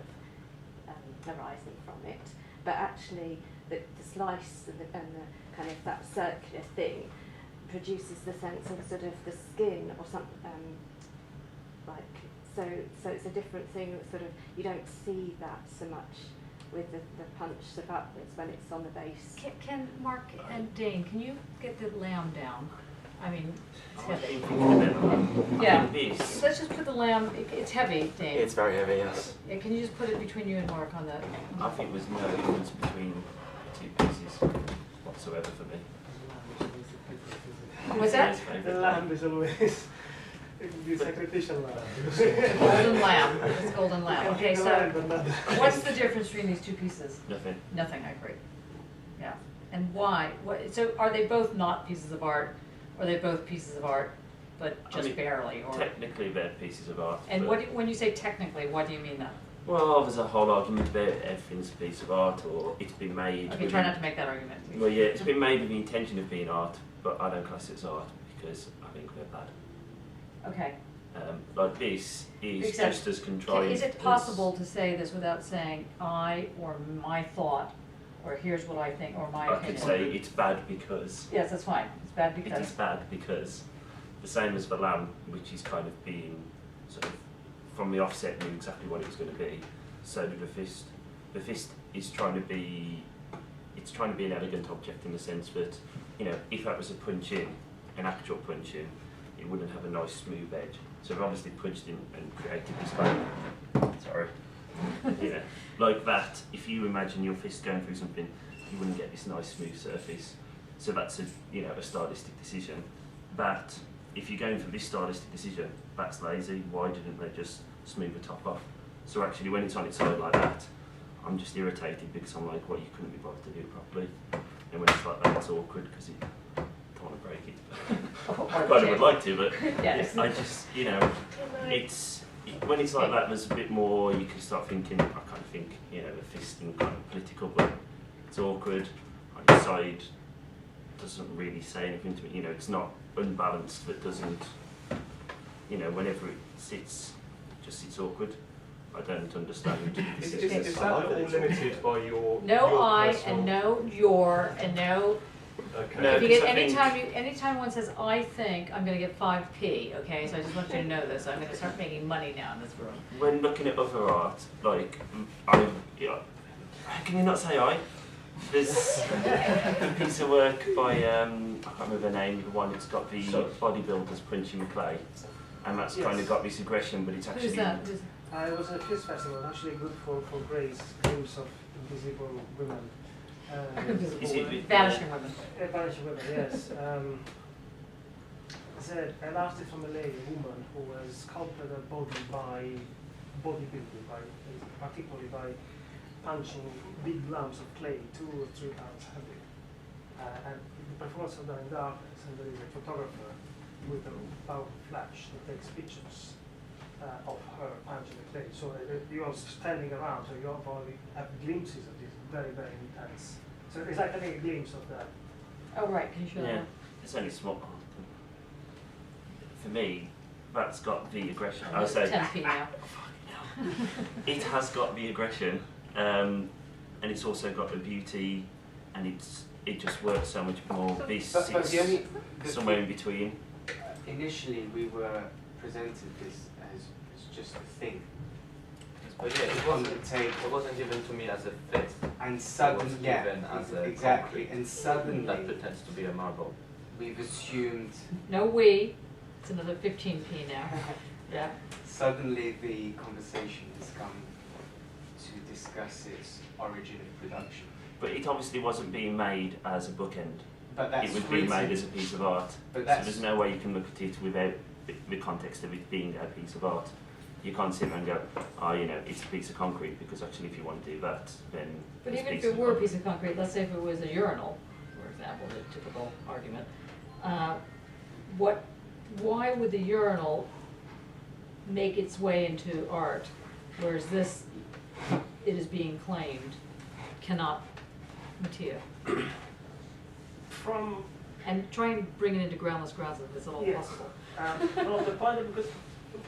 arising from it. But actually, the slice and the kind of that circular thing produces the sense of sort of the skin or something like. So it's a different thing. Sort of you don't see that so much with the punch of upwards when it's on the base. Can Mark and Dane, can you get the lamb down? I mean, it's heavy. Yeah. So let's just put the lamb. It's heavy, Dane. It's very heavy, yes. Yeah, can you just put it between you and Mark on the? I think there's no difference between two pieces whatsoever for me. What's that? The lamb is always the sacrificial lamb. Golden lamb. It's golden lamb. Okay, so what's the the difference between these two pieces? Nothing. Nothing, I agree. Yeah. And why? So are they both not pieces of art? Or are they both pieces of art, but just barely? Or Technically, they're pieces of art. and when you say technically, what do you mean that? Well, there's a whole argument about everything's a piece of art, or it's been made. Okay, try not to make that argument. Well, yeah, it's been made with the intention of being art, but I don't class it as art because I think they're bad. Okay. Like this is Except, just as contrived. Is it possible to say this without saying I or my thought, or here's what I think, or my I opinion? could say it's bad because. Yes, that's fine. It's bad It because. is bad because the same as the lamb, which is kind of being sort of from the offset knew exactly what it was going to be. So did the fist. The fist is trying to be. It's trying to be an elegant object in the sense that, you know, if that was a punch in, an actual punch in, it wouldn't have a nice smooth edge. So they've obviously punched in and created this kind of, sorry, you know, like that. If you imagine your fist going through something, you wouldn't get this nice smooth surface. So that's a, you know, a stylistic decision. But if you're going for this stylistic decision, that's lazy. Why didn't they just smooth the top off? So actually, when it's on its side like that, I'm just irritated because I'm like, well, you couldn't be bothered to do it properly. And when it's like that, it's awkward because you don't want to break it. I kind of would like to, but yes. I just, you know, when it's like that, there's a bit more. You can start thinking. I kind of think, you know, the fisting kind of political, but it's awkward. On its side doesn't really say anything to me. You know, it's not unbalanced, but doesn't. You know, whenever it sits, it just sits awkward. I don't understand. Is that all limited by your? No your I personal... and no your and no. Okay. No, if you get because anytime one says I think, I'm going to get 5p. Okay, so I just want you to know this. I'm going to start making money now in this room. When looking at other art, like Can you not say aye? There's a piece of work by, I can't remember the name, the one that's got the bodybuilders punching clay, and that's kind of got this aggression, but it's actually... Who's that? It was a Fizz festival, actually good for Grace, glimpse of invisible women. Is it Vanishing women. Vanishing women, yes. An artist from LA, a woman who has sculpted her body by bodybuilding, particularly by punching big lumps of clay, 2 or 3 pounds heavy. And the performance is done in darkness, and there is a photographer with a powerful flash that takes pictures of her punching the clay. So you are standing around, so you only have glimpses of this very, very intense. So it's like having a glimpse of that. Oh, right, can you show that? It's only small. For me, that's got the aggression. Oh, I say 10p now. It has got the aggression, and it's also got the beauty, and it just works so much more. This But the somewhere in between. Initially, we were presented this as just a thing. But yeah, it wasn't given to me as a fit. And suddenly, it was given as a exactly. concrete And suddenly, that pretends to be a marble. we've assumed. No we. It's another 15p now. Yeah. Suddenly, the conversation has come to discuss its origin of production. But it obviously wasn't being made as a bookend. But that's it was being made as a piece of art. But so there's no way you can look at it without the context of it being a piece of art. You can't sit there and go, oh, you know, it's a piece of concrete, because actually if you want to do that, then... But even if it were a piece of concrete, let's say if it was a urinal, for example, the typical argument, why would the urinal make its way into art, whereas this, it is being claimed, cannot material? And try and bring it into groundless grounds if it's at all possible. From the point of, because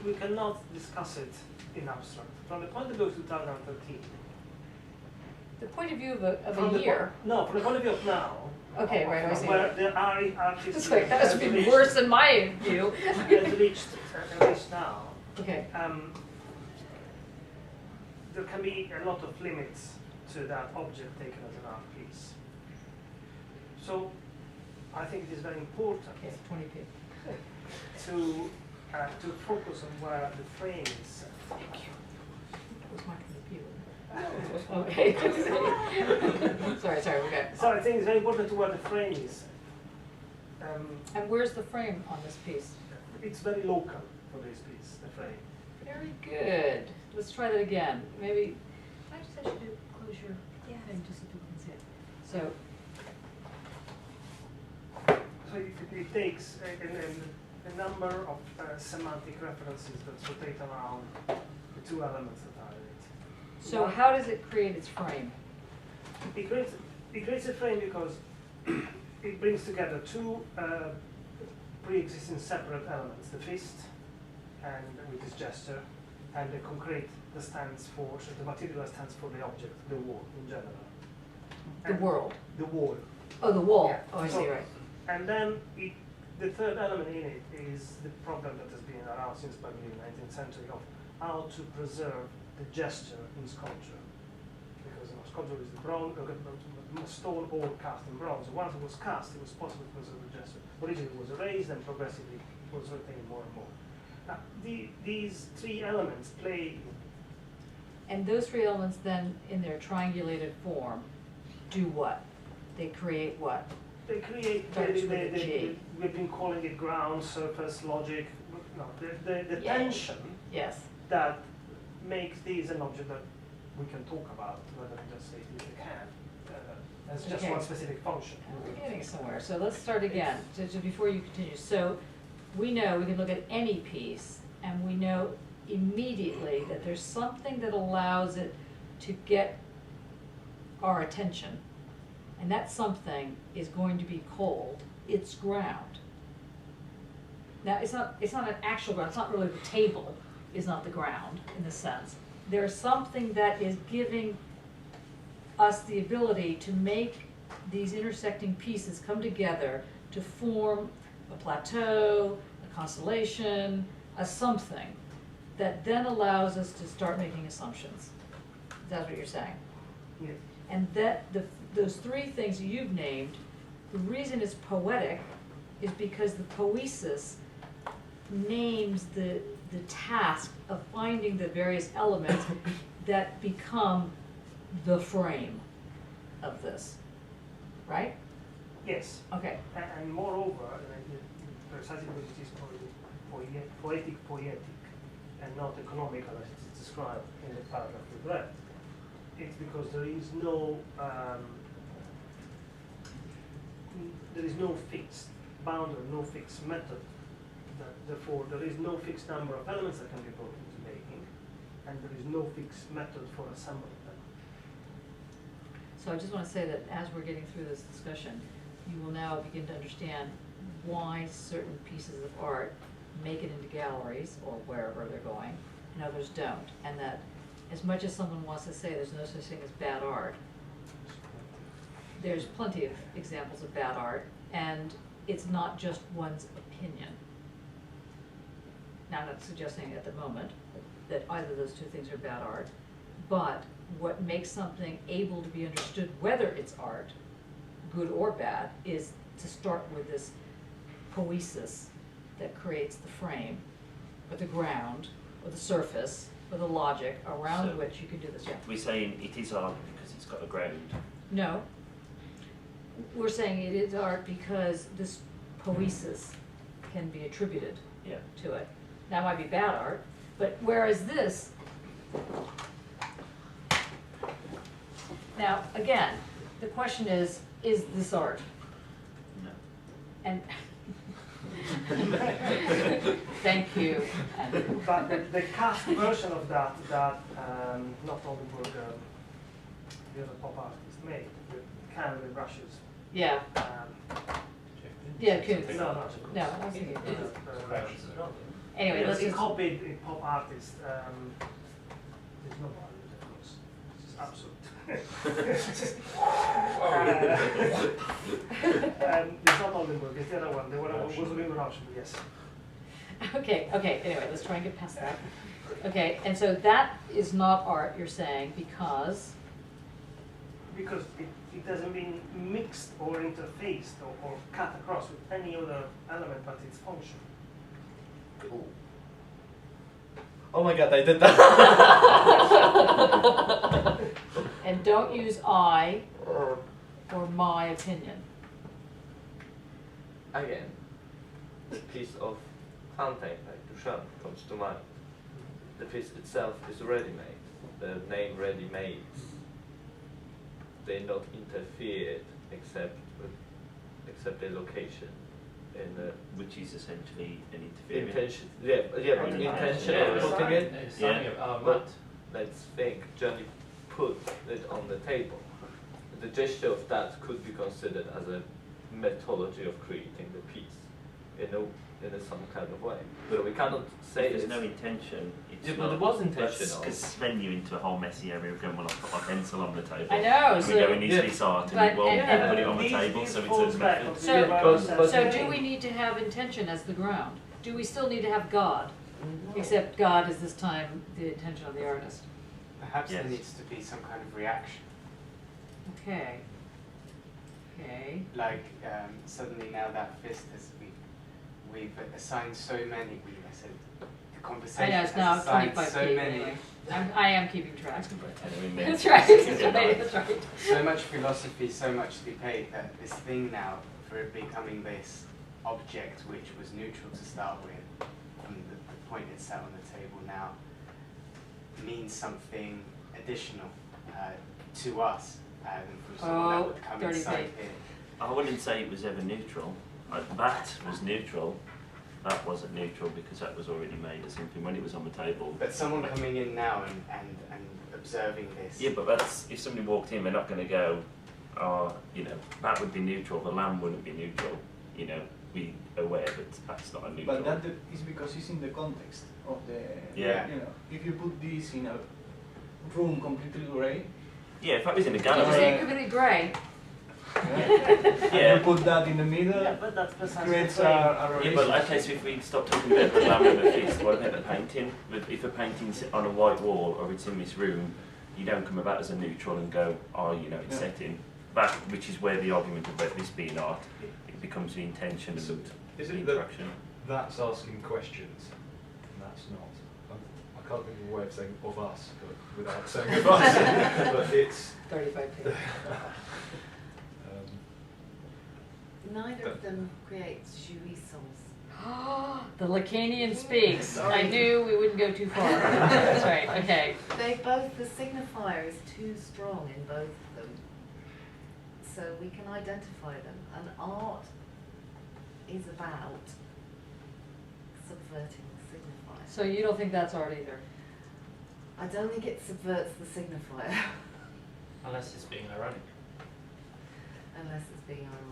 we cannot discuss it in abstract. From the point of view of 2013. The point of view of a year. No, from the point of view of now. Okay, right, I see. Where there are artists. It's like, that's been worse than my view. At least now. Okay. There can be a lot of limits to that object taken as an art piece. So, I think it is very important. Okay, 20p. To focus on where the frame is set. Thank you. That was my computer. Okay. sorry, okay. So I think it's very important to where the frame is. And where's the frame on this piece? It's very local for this piece, the frame. Very good. Let's try that again. Maybe, I just ask you to close your thing just so people can see it. So it takes a number of semantic references that rotate around the 2 elements that are in it. So how does it create its frame? It creates a frame because it brings together 2 pre-existing separate elements, the fist and with its gesture, and the concrete that stands for, so the material that stands for the object, the wall in general. The world? The wall. Oh, the wall. Yeah. Oh, I see, right. And then the third element in it is the problem that has been around since by the 19th century of how to preserve the gesture in sculpture. Because sculpture is the bronze, stone all cast in bronze. Once it was cast, it was possible to preserve the gesture. Originally it was erased and progressively it was retained more and more. Now, these 3 elements play. And those 3 elements then, in their triangulated form, do what? They create what? They create, we've been calling it ground, surface, logic, no, the tension that makes these an object that we can talk about, rather than just say we can, as just one specific function. We're getting somewhere, so let's start again, so before you continue. So we know we can look at any piece, and we know immediately that there's something that allows it to get our attention. And that something is going to be called its ground. Now, it's not an actual ground. It's not really the table is not the ground in the sense. There's something that is giving us the ability to make these intersecting pieces come together to form a plateau, a constellation, a something that then allows us to start making assumptions. That's what you're saying. Yes. And those three things you've named, the reason it's poetic is because the poesis names the task of finding the various elements that become the frame of this, right? Yes. Okay. And moreover, precisely because it is poetic, and not economical as it is described in the paragraph we read, it's because there is no fixed boundary, no fixed method. Therefore, there is no fixed number of elements that can be brought into making, and there is no fixed method for assembling them. So I just want to say that as we're getting through this discussion, you will now begin to understand why certain pieces of art make it into galleries or wherever they're going, and others don't. And that as much as someone wants to say there's no such thing as bad art, there's plenty of examples of bad art, and it's not just one's opinion. Now, I'm not suggesting at the moment that either of those two things are bad art, but what makes something able to be understood, whether it's art, good or bad, is to start with this poesis that creates the frame, or the ground, or the surface, or the logic around So which you can do this. Yeah. We're saying it is art because it's got a ground. No. We're saying it is art because this poesis can be attributed to it. That might be bad art, but whereas this, now again, the question is this art? No. And thank you. But the cast version of that not Oldenburg, the other pop artist made, with canvas brushes. Yeah. Yeah, Kuntz. No, I was thinking Kuntz. Anyway, yes, let's he just. copied a pop artist. There's no value, of course. This is absurd. It's not Oldenburg, it's the other one. The one was doing Rauschenberg, yes. Okay, anyway, let's try and get past that. Okay, and so that is not art, you're saying, because? Because it hasn't been mixed or interfaced or cut across with any other element but its function. Cool. Oh my god, I did that! And don't use I or my opinion. Again, the piece of fountain like Duchamp comes to mind. The piece itself is ready-made. The name ready-made. They not interfered except the location. Which is essentially an interference. Intention, but intention of putting it. But let's think, Johnny put it on the table. The gesture of that could be considered as a methodology of creating the piece in some kind of way. But we cannot say there's no intention. It's but there was intentional. Because Sven you into a whole messy area of going, well, I'll put my pencil on the table. I know. And we go and use this art and we'll put it on the table so it's a method. So do we need to have intention as the ground? Do we still need to have God? No. Except God is this time the intention of the artist. Perhaps there needs to be some kind of reaction. Okay. Like suddenly now that fist has we've assigned so many. I said the conversation I know, it's now has assigned 25 so feet many. anyway. I am keeping track. That's right. That's right. So much philosophy, so much to be paid that this thing now, for it becoming this object which was neutral to start with, from the point it sat on the table now, means something additional to us than from someone that would come inside here. I wouldn't say it was ever neutral. That was neutral. That wasn't neutral because that was already made as something when it was on the table. But someone coming in now and observing this. Yeah, but that's if somebody walked in, they're not going to go, that would be neutral. The lamb wouldn't be neutral. Be aware that that's not a neutral. But that is because it's in the context of the. Yeah. If you put this in a room completely grey. Yeah, if that was in a You gallery. say completely grey. And you put that in the middle. Yeah, but that's precisely creates the a Yeah, but okay, so if we stop talking about the lamb and the feast, what about the painting? If a painting's on a white wall or it's in this room, you don't come about as a neutral and go, oh, you know, it's set in. That, which is where the argument about this being art, it becomes the intention So and is the it that interaction. that's asking questions, and that's not? I can't think of a way of saying of us, but without saying of us. But it's 35p. Neither of them creates jouissance. The Lacanian speaks. Sorry. I knew we wouldn't go too far. That's right, okay. They both, the signifier is too strong in both of them. So we can identify them. And art is about subverting the signifier. So you don't think that's art either? I don't think it subverts the signifier. Unless it's being ironic. Unless it's being ironic.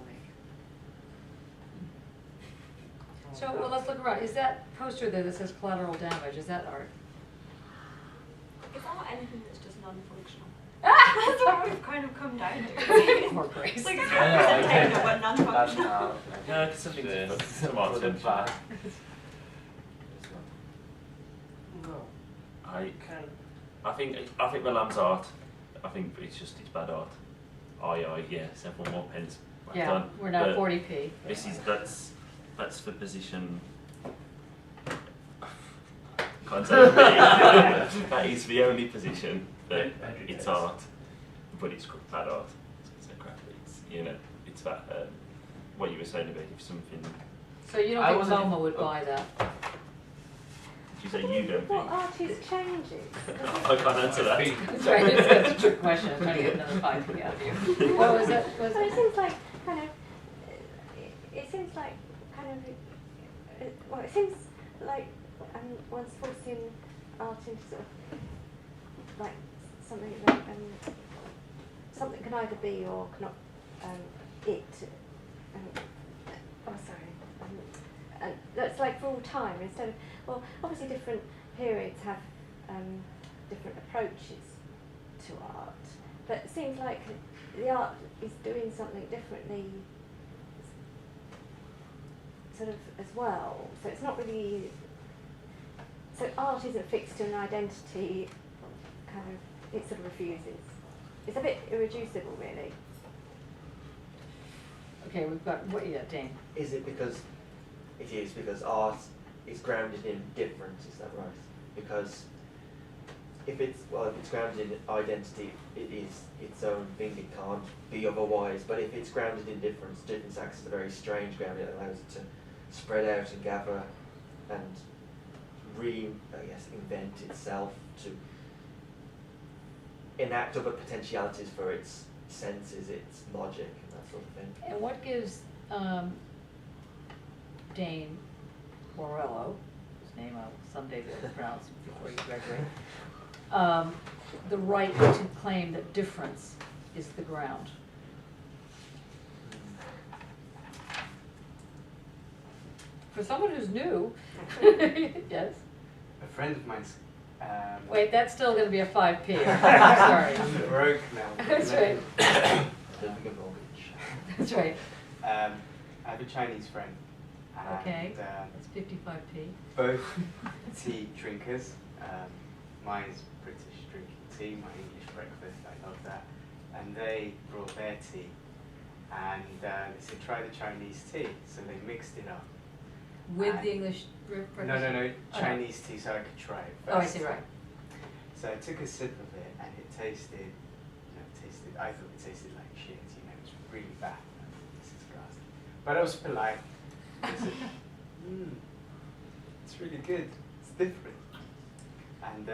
So, well, let's look around. Is that poster there that says collateral damage, is that art? It's not anything that's just non-functional. That's what we've kind of come down to. Poor Grace. It's like it's representation of what non-functional. Yeah, because some art's good and bad. I think Malam's art. I think it's bad art. Yeah, several more pence. Well Yeah, done. we're now But 40p. This is that's for position. Can't say it. That is the only position that it's art, but it's bad art. It's crap. It's, you know, it's that what you were saying about if something. So you don't think MoMA would buy that? Did you say you don't What think? artist changes? I can't answer that. That's right, that's a trick question. I'm trying to get another 5p out of you. What was it? So it seems like kind of. It seems like kind of. Well, it seems like one's forcing art into sort of like something that something can either be or cannot it. And that's like for all time instead of, well, obviously different periods have different approaches to art, but it seems like the art is doing something differently sort of as well. So it's not really, so art isn't fixed to an identity, kind of, it sort of refuses. It's a bit irreducible, really. Okay, we've got, what, yeah, Dane. Is it because it is because art is grounded in difference, is that right? Because if it's grounded in identity, it is its own thing, it can't be otherwise. But if it's grounded in difference acts as a very strange ground. It allows it to spread out and gather and invent itself, to enact other potentialities for its senses, its logic, and that sort of thing. And what gives Dane Morello, whose name I'll someday be able to pronounce before you graduate, the right to claim that difference is the ground? For someone who's new, yes. A friend of mine's. Wait, that's still going to be a 5p. I'm sorry. I'm broke now. That's right. That's right. I have a Chinese friend. And, Okay, that's 55p. Both tea drinkers. Mine's British drinking tea, my English breakfast, I love that. And they brought their tea. And they said, try the Chinese tea. So they mixed it up. With the English breakfast? No, Chinese tea, so I could try it first. Oh, I see, right. So I took a sip of it, and it tasted, I thought it tasted like shit, it was really bad. This is ghastly. But I was polite. I said, it's really good, it's different. And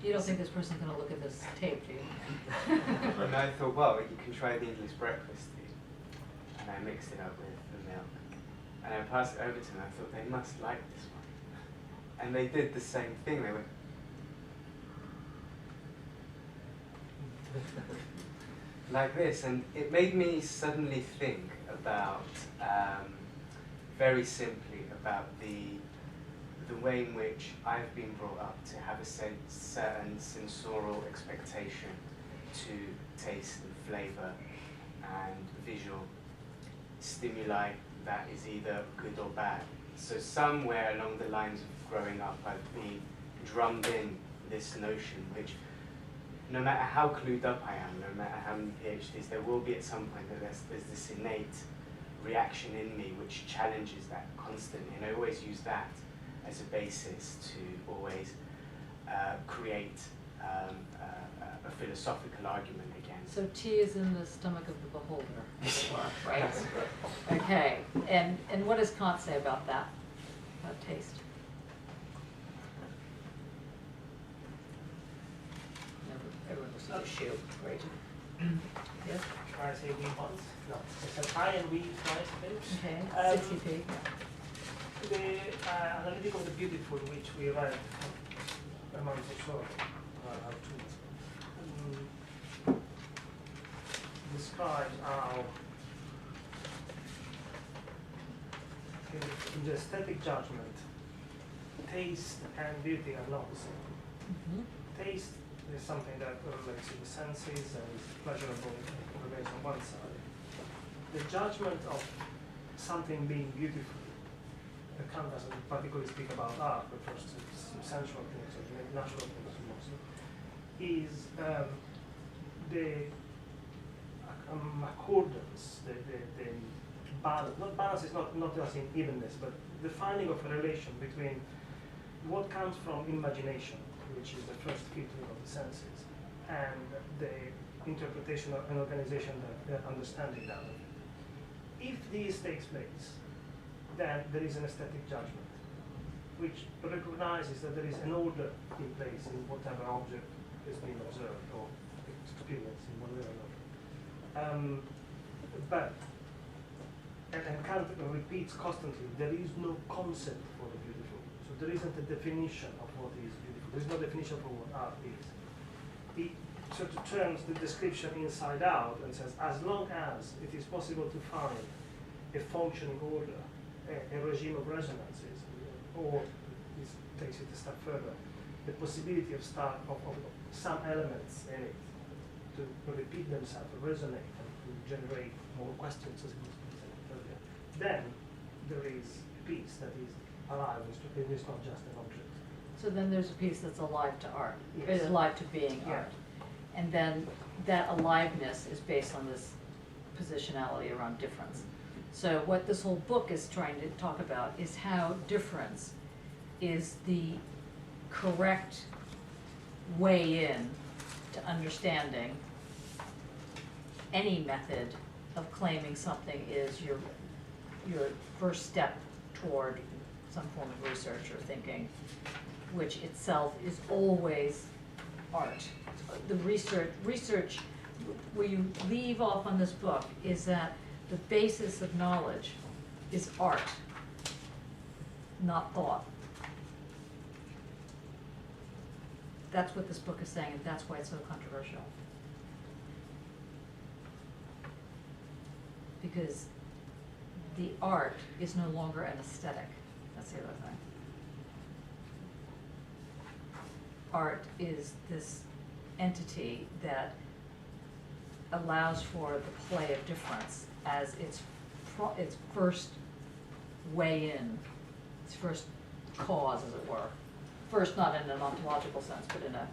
You don't think this person's going to look at this tape, do you? and I thought, well, you can try the English breakfast tea. And I mixed it up with the milk. And I passed it over to them, I thought, they must like this one. And they did the same thing, they went, like this, and it made me suddenly think about, very simply, about the way in which I've been brought up to have a certain sensorial expectation to taste and flavour and visual stimuli that is either good or bad. So somewhere along the lines of growing up, I've been drummed in this notion, which no matter how clued up I am, no matter how many PhDs, there will be at some point that there's this innate reaction in me which challenges that constantly, and I always use that as a basis to always create a philosophical argument against. So tea is in the stomach of the beholder, as it were, right? Okay, and what does Kant say about that, about taste? Everyone was a shoe, great. Yes? Try to say we once? No. It's a I and we twice, maybe. Okay, 60p. The analytic of the beautiful, which we read a month or so, or 2 months ago, describes how in the aesthetic judgment, taste and beauty are not the same. Mm-hmm. Taste is something that relates to the senses and is pleasurable and remains on one side. The judgment of something being beautiful, Kant doesn't particularly speak about art, but refers to some sensual things or natural things mostly, is the accordance, the balance. Not balance is not just in evenness, but the finding of a relation between what comes from imagination, which is the first filtering of the senses, and the interpretation and organization that understanding that. If this takes place, then there is an aesthetic judgment, which recognizes that there is an order in place in whatever object is being observed or experienced in one way or another. And Kant repeats constantly, there is no concept for the beautiful. So there isn't a definition of what is beautiful. There is no definition for what art is. He sort of turns the description inside out and says, as long as it is possible to find a functioning order, a regime of resonances, or this takes it a step further, the possibility of some elements in it to repeat themselves, to resonate, and to generate more questions, as it was said earlier, then there is a piece that is alive, it is not just an object. So then there's a piece that's alive to art, Yes. is alive to being Yeah. art. And then that aliveness is based on this positionality around difference. So what this whole book is trying to talk about is how difference is the correct way in to understanding any method of claiming something is your first step toward some form of research or thinking, which itself is always art. The research where you leave off on this book is that the basis of knowledge is art, not thought. That's what this book is saying, and that's why it's so controversial. Because the art is no longer an aesthetic. That's the other thing. Art is this entity that allows for the play of difference as its first way in, its first cause, as it were. First, not in an ontological sense, but in a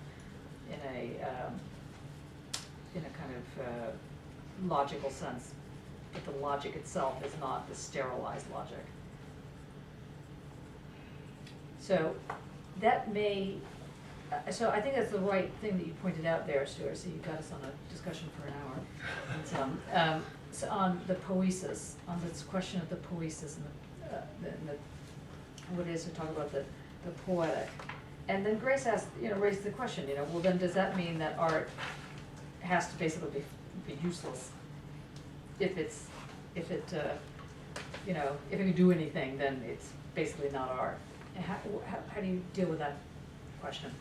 kind of logical sense. But the logic itself is not the sterilized logic. So that may. So I think that's the right thing that you pointed out there, Stuart. So you got us on a discussion for an hour. So on the poiesis, on this question of the poiesis and what it is to talk about the poetic. And then Grace asked, raised the question, well then does that mean that art has to basically be useless? If it can do anything, then it's basically not art. And how do you deal with that question?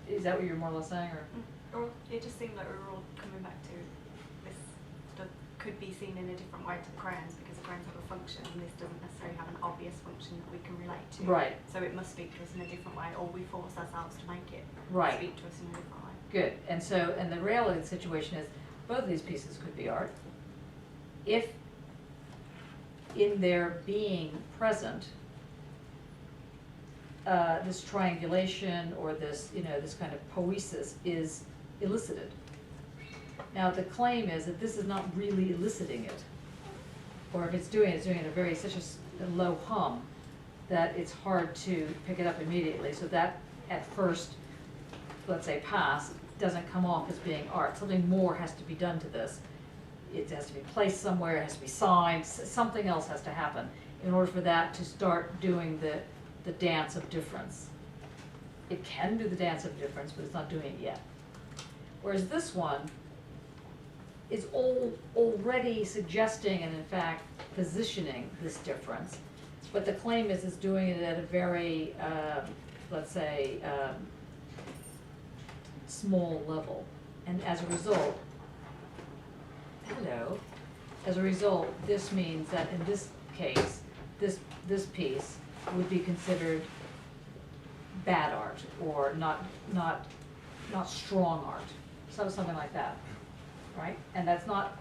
Is that what you're more or less saying, or? Or it just seemed like we were all coming back to this stuff could be seen in a different way to crayons because crayons have a function and this doesn't necessarily have an obvious function that we can relate to. Right. So it must speak to us in a different way, or we force ourselves to make it Right. speak to us in a different way. Good. And the reality of the situation is both of these pieces could be art if in their being present this triangulation or this this kind of poiesis is elicited. Now, the claim is that this is not really eliciting it, or if it's doing it at a very, such a low hum that it's hard to pick it up immediately, so that at first, let's say pass, doesn't come off as being art. Something more has to be done to this. It has to be placed somewhere, it has to be signed, something else has to happen in order for that to start doing the dance of difference. It can do the dance of difference, but it's not doing it yet. Whereas this one is already suggesting and in fact positioning this difference. But the claim is it's doing it at a very, let's say, small level. And as a result, as a result, this means that in this case, this piece would be considered bad art or not strong art, something like that, right? And that's not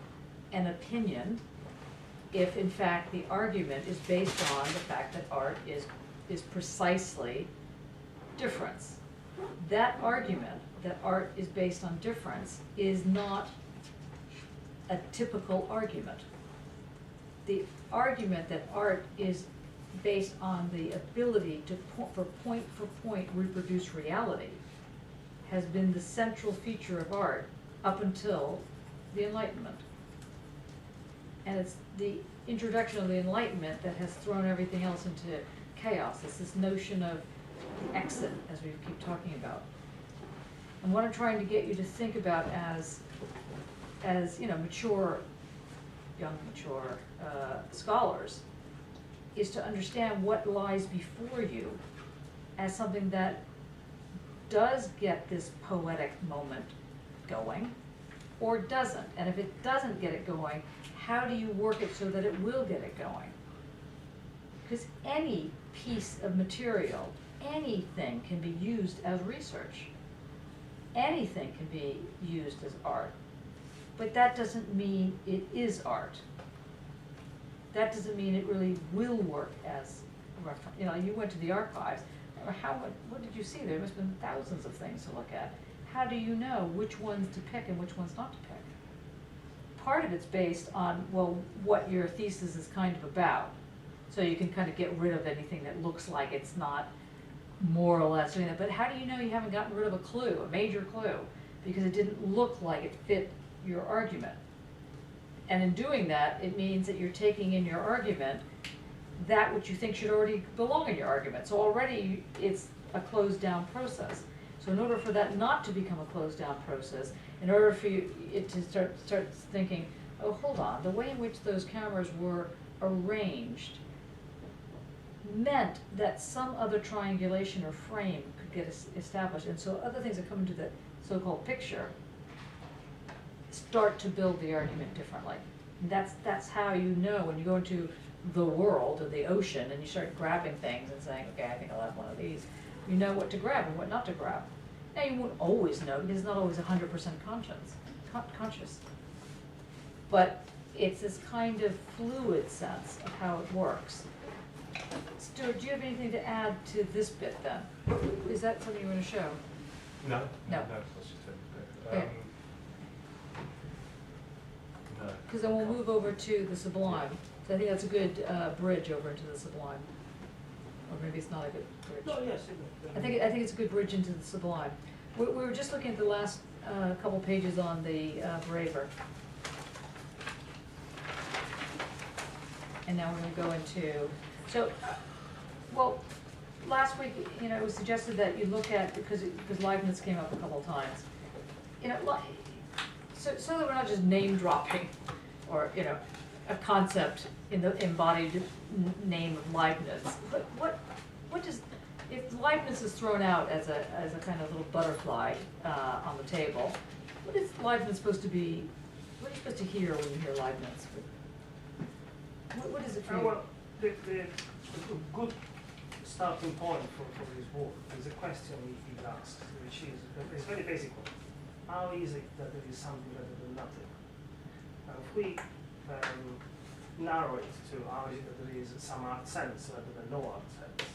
an opinion if in fact the argument is based on the fact that art is precisely difference. That argument that art is based on difference is not a typical argument. The argument that art is based on the ability to point for point reproduce reality has been the central feature of art up until the Enlightenment. And it's the introduction of the Enlightenment that has thrown everything else into chaos. It's this notion of the exit, as we keep talking about. And what I'm trying to get you to think about as you know, young mature scholars, is to understand what lies before you as something that does get this poetic moment going, or doesn't. And if it doesn't get it going, how do you work it so that it will get it going? Because any piece of material, anything can be used as research. Anything can be used as art. But that doesn't mean it is art. That doesn't mean it really will work as reference. You know, you went to the archives. What did you see? There must have been thousands of things to look at. How do you know which ones to pick and which ones not to pick? Part of it's based on, well, what your thesis is kind of about. So you can kind of get rid of anything that looks like it's not more or less doing that. But how do you know you haven't gotten rid of a clue, a major clue, because it didn't look like it fit your argument? And in doing that, it means that you're taking in your argument that which you think should already belong in your argument. So already it's a closed down process. So in order for that not to become a closed down process, in order for it to start thinking, oh, hold on, the way in which those cameras were arranged meant that some other triangulation or frame could get established. And so other things that come into the so-called picture start to build the argument differently. And that's how you know when you go into the world or the ocean and you start grabbing things and saying, okay, I think I'll have one of these. You know what to grab and what not to grab. Now you won't always know because it's not always 100% conscious. But it's this kind of fluid sense of how it works. Stuart, do you have anything to add to this bit then? Is that something you want to show? No. No. Okay. No. Because then we'll move over to the Sublime. So I think that's a good bridge over into the Sublime. Or maybe it's not a good bridge. No, yes. I think it's a good bridge into the Sublime. We were just looking at the last couple pages on the Braver. And now we're going to go into, so, well, last week, you know, it was suggested that you look at, because Leibniz came up a couple of times, you know, so that we're not just name dropping, or, you know, a concept in the embodied name of Leibniz. But what does, if Leibniz is thrown out as a kind of little butterfly on the table, what is Leibniz supposed to be, what are you supposed to hear when you hear Leibniz? What is it for you? Well, the good starting point for this work is a question he asked, which is, it's a very basic one. How is it that there is something rather than nothing? And if we narrow it to how is it that there is some art sense rather than no art sense?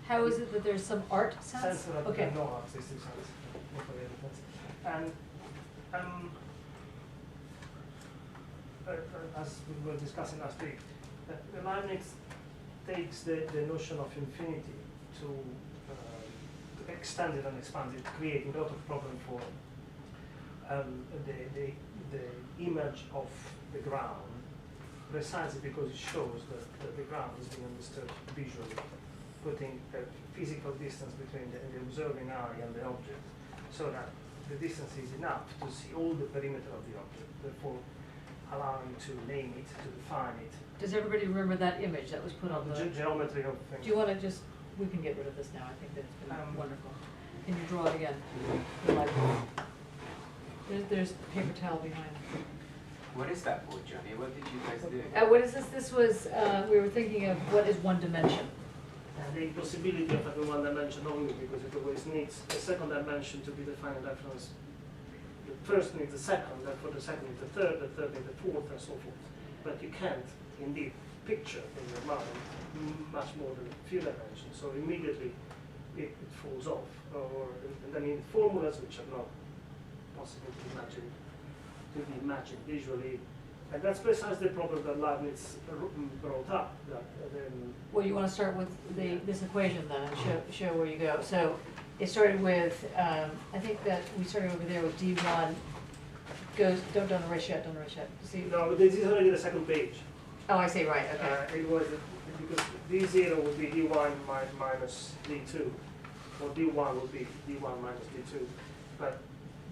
How is it that there's some art sense? Sense rather Okay. than no artistic sense. proper evidence. And as we were discussing last week, Leibniz takes the notion of infinity to extend it and expand it, creating a lot of problem for the image of the ground, precisely because it shows that the ground is being understood visually, putting a physical distance between the observing eye and the object, so that the distance is enough to see all the perimeter of the object, therefore allowing to name it, to define it. Does everybody remember that image that was put on the? Geometry of things. Do you want to just, we can get rid of this now, I think that's been wonderful. Can you draw it again? The library. There's paper towel behind. What is that board, Johnny? What did you guys do? What is this? This was, we were thinking of what is one dimension. The possibility of having one dimension only, because it always needs a second dimension to be defined in reference. The first needs a second, therefore the second needs a third needs a fourth, and so forth. But you can't indeed picture in your mind much more than a few dimensions, so immediately it falls off. And then in formulas which are not possible to be imagined visually. And that's precisely the problem that Leibniz brought up. Well, you want to start with this equation then and show where you go. So it started with, I think that we started over there with D1 goes, don't erase yet, don't erase yet. See? No, but this is already the second page. Oh, I see, right, okay. It was, because D0 would be D1 minus D2, or D1 would be D1 minus D2. But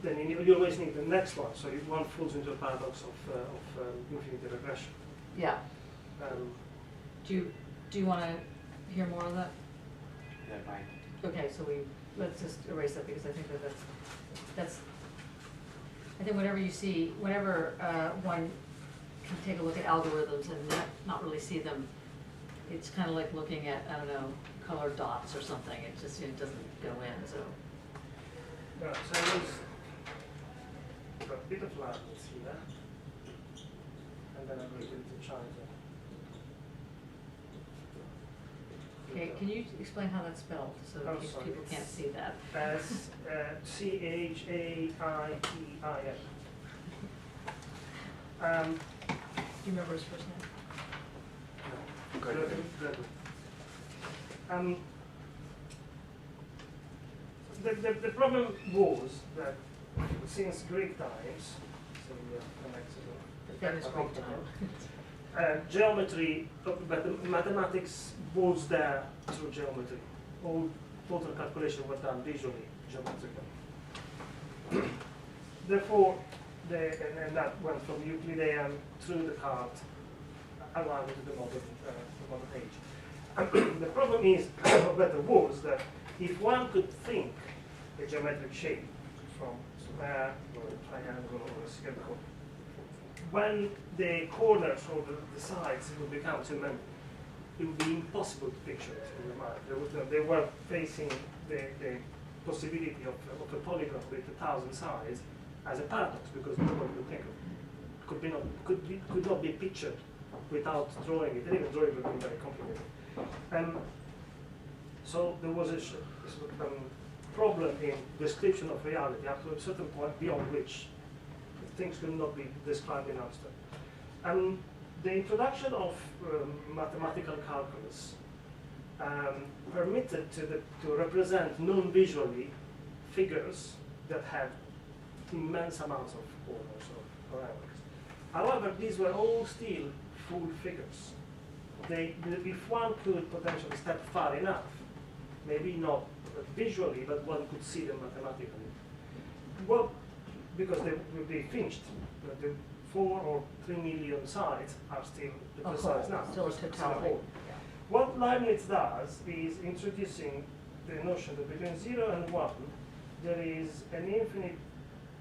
then you always need the next one, so one falls into a paradox of infinity regression. Yeah. Do you want to hear more of that? Yeah, fine. Okay, so let's just erase that, because I think that's I think whenever you see, whenever one can take a look at algorithms and not really see them, it's kind of like looking at, I don't know, colored dots or something. It just it doesn't go in. So. Yeah, so there's a bit of Leibniz here, and then I'm going to try to. Okay, can you explain how that's spelled so that people can't see that? As CHAITIN. Do you remember his first name? The problem was that since Greek times, so we are connected. The famous Greek time. Geometry, but mathematics was there through geometry. All total calculations were done visually, geometrically. Therefore, and that went from Euclidean through Descartes around to the modern age. The problem is, or better was, that if one could think a geometric shape from square or a triangle or a circle, when the corners or the sides would become too many, it would be impossible to picture it in the mind. They were facing the possibility of a polygon with 1,000 sides as a paradox, because nobody would think of it. Could not be pictured without drawing it, and even drawing would be very complicated. So there was a problem in description of reality up to a certain point beyond which things could not be described in abstract. The introduction of mathematical calculus permitted to represent non-visually figures that had immense amounts of corners or angles. However, these were all still full figures. If one could potentially step far enough, maybe not visually, but one could see them mathematically. Well, because they would be finished. The 4 or 3 million sides are still the precise number. Still a totality. What Leibniz does is introducing the notion that between 0 and 1, there is an infinite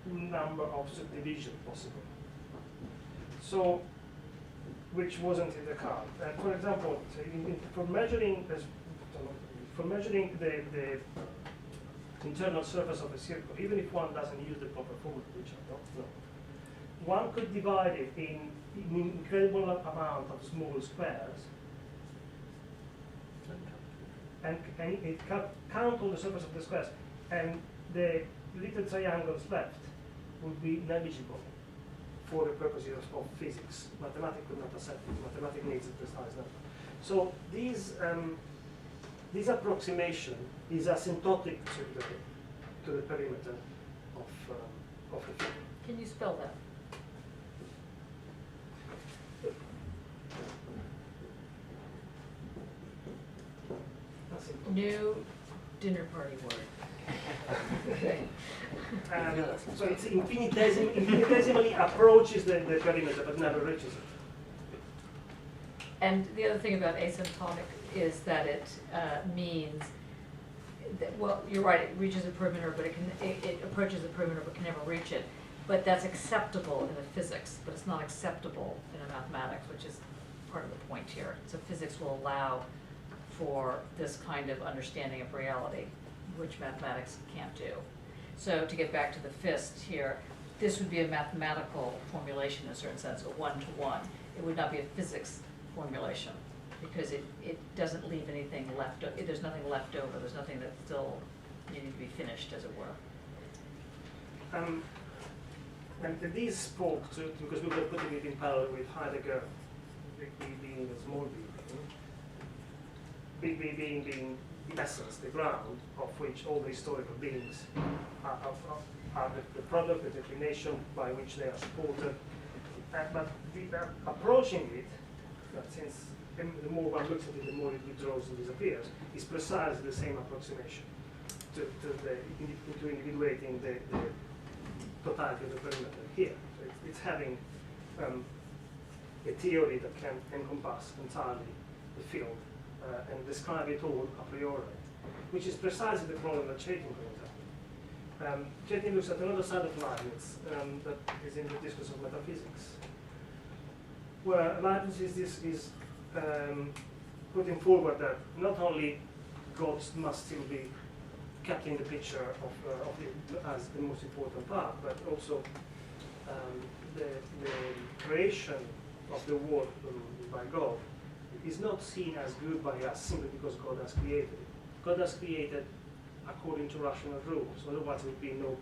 number of subdivisions possible. So, which wasn't in the card. And for example, for measuring the internal surface of a circle, even if one doesn't use the proper formula, which I don't know, one could divide it in an incredible amount of small squares, and it count on the surface of the squares, and the little triangles left would be negligible for the purposes of physics. Mathematics could not accept it. Mathematics needs a precise number. So this approximation is asymptotic to the perimeter of the field. Can you spell that? New dinner party word. Okay. So it's infinitesimally approaches the perimeter but never reaches it. And the other thing about asymptotic is that it means that, well, you're right, it reaches a perimeter, but it approaches the perimeter but can never reach it. But that's acceptable in the physics, but it's not acceptable in the mathematics, which is part of the point here. So physics will allow for this kind of understanding of reality, which mathematics can't do. So to get back to the fist here, this would be a mathematical formulation in a certain sense, a one-to-one. It would not be a physics formulation, because it doesn't leave anything left, there's nothing left over, there's nothing that's still needing to be finished, as it were. And these spoke to, because we were putting it in parallel with Heidegger, big B being the small b, big B being in essence the ground of which all the historical beings are the product, the declination by which they are supported. But approaching it, since the more one looks at it, the more it withdraws and disappears, is precisely the same approximation to individuating the totality of the perimeter here. So it's having a theory that can encompass entirely the field and describe it all a priori, which is precisely the problem that Chaitin brings up. Chaitin looks at another side of Leibniz that is in the discourse of metaphysics, where Leibniz is putting forward that not only God must still be kept in the picture as the most important part, but also the creation of the world by God is not seen as good by us simply because God has created it. God has created according to rational rules, otherwise there would be no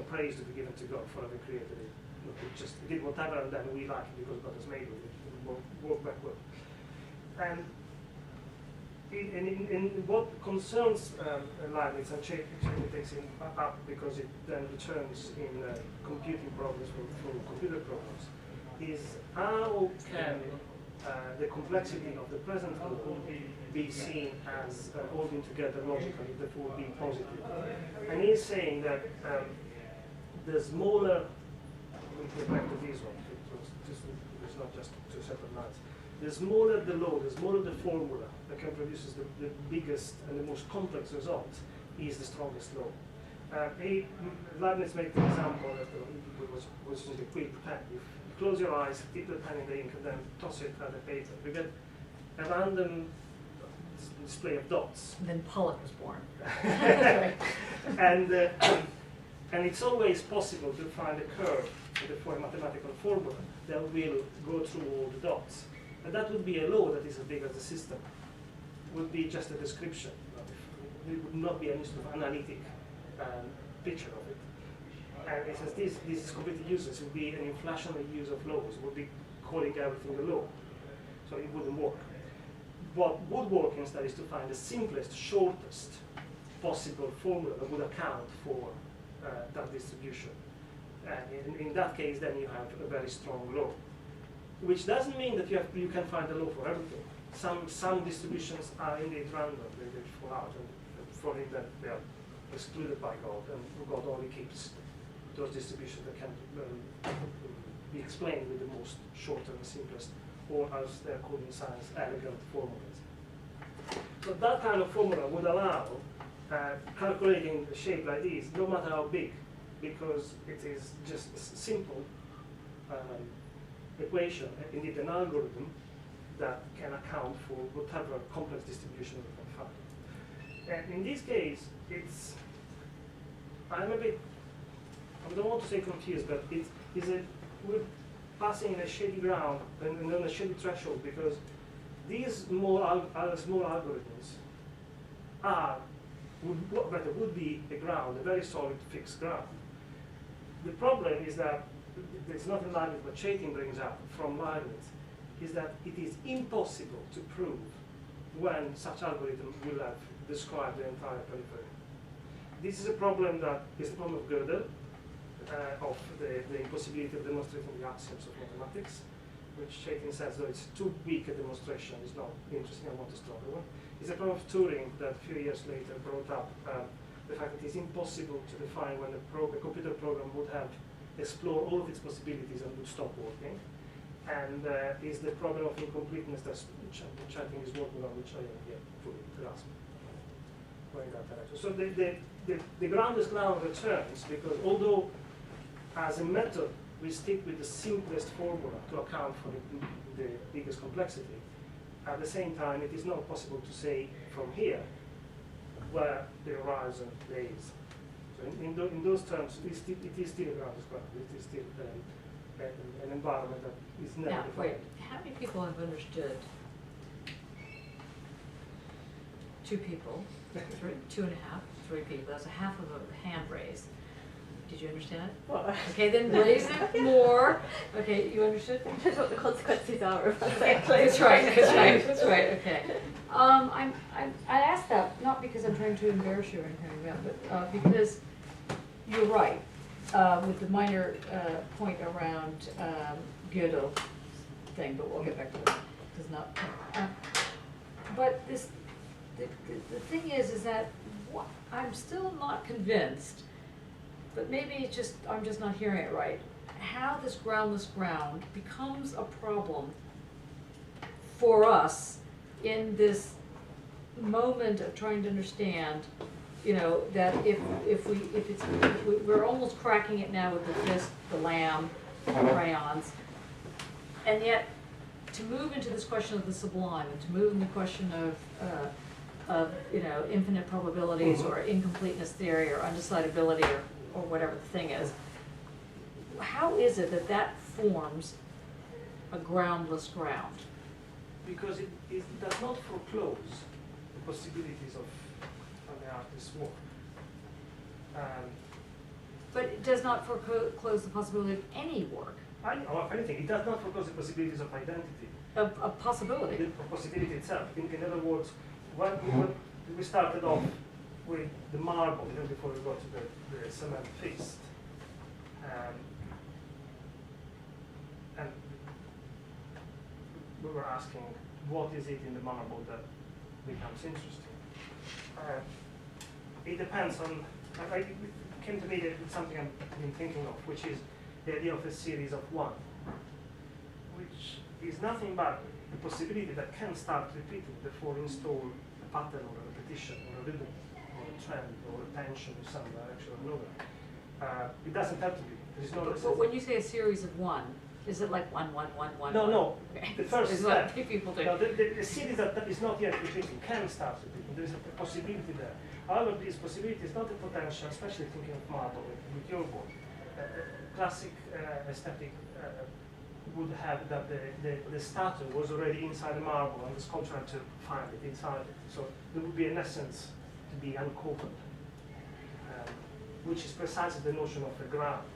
praise to be given to God for having created it. It just did whatever and then we like it because God has made it. It will work backward. And in what concerns Leibniz, and Chaitin takes him up because it then returns in computing problems for computer programs, is how can the complexity of the present world be seen as holding together logically, therefore being positive. And he's saying that the smaller, we'll get back to this one, it's not just two separate lines. The smaller the law, the smaller the formula that can produce the biggest and the most complex result is the strongest law. Leibniz made the example that was just a quick pen. If you close your eyes, dip the pen in the ink, and then toss it at the paper, you get a random display of dots. And then Pollock was born. And it's always possible to find a curve for a mathematical formula that will go through all the dots. And that would be a law that is as big as the system. It would be just a description. It would not be any sort of analytic picture of it. And it says this is completely useless. It would be an inflationary use of laws. It would be calling everything a law. So it wouldn't work. What would work instead is to find the simplest, shortest possible formula that would account for that distribution. And in that case, then you have a very strong law. Which doesn't mean that you can find a law for everything. Some distributions are indeed random, they fall out, and for it that they are excluded by God, and God only keeps those distributions that can be explained with the most shorter and simplest, or as they're called in science, elegant formulas. So that kind of formula would allow calculating a shape like this, no matter how big, because it is just a simple equation, indeed an algorithm that can account for whatever complex distribution we can find. And in this case, I don't want to say confused, but we're passing in a shady ground and on a shady threshold, because these small algorithms are would be a ground, a very solid fixed ground. The problem is that there's nothing Leibniz, but Chaitin brings up from Leibniz, is that it is impossible to prove when such algorithm will have described the entire periphery. This is a problem that is the problem of Gödel, of the impossibility of demonstrating the axioms of mathematics, which Chaitin says, though it's too weak a demonstration, is not interesting, I want a stronger one. It's a problem of Turing that a few years later brought up the fact that it's impossible to define when a computer program would have explored all of its possibilities and would stop working. And is the problem of incompleteness which I think is working on, which I am yet fully grasp. Going that direction. So the groundless ground returns because although as a method we stick with the simplest formula to account for the biggest complexity, at the same time it is not possible to say from here where the horizon lays. So in those terms, it is still a groundless ground. It is still an environment that is never defined. Wait, how many people have understood? 2 people, 3, 2.5, 3 people. That's a half of a hand raised. Did you understand it? What? Okay, then raise it more. Okay, you understood? That's what the consequences are of That's right, okay. I asked that, not because I'm trying to embarrass you or anything like that, but because you're right, with the minor point around Gödel thing, but we'll get back to that. Does not. But this, the thing is that I'm still not convinced, but maybe it's just I'm just not hearing it right, how this groundless ground becomes a problem for us in this moment of trying to understand, you know, that if we're almost cracking it now with the fist, the lamb, the crayons, and yet to move into this question of the sublime and to move in the question of you know, infinite probabilities or incompleteness theory or undecidability or whatever the thing is, how is it that that forms a groundless ground? Because it does not foreclose the possibilities of the artist's work. But it does not foreclose the possibility of any work. Or if anything, it does not foreclose the possibilities of identity. A possibility. The possibility itself. In other words, when we started off with the marble, even before we got to the cement fist, and we were asking, what is it in the marble that becomes interesting? It depends on, it came to me that it's something I've been thinking of, which is the idea of a series of one, which is nothing but the possibility that can start repeating before install a pattern or a repetition or a rhythm or a trend or a tension in some direction or another. It doesn't have to be. There is no necessity. But when you say a series of one, is it like one? No. Okay. The first is step. what people do. No, the series that is not yet repeating can start repeating. There is a possibility there. However, this possibility is not a potential, especially thinking of marble with your board. Classic aesthetic would have that the statue was already inside the marble and the sculptor had to find it inside it. So there would be an essence to be uncovered, which is precisely the notion of a ground.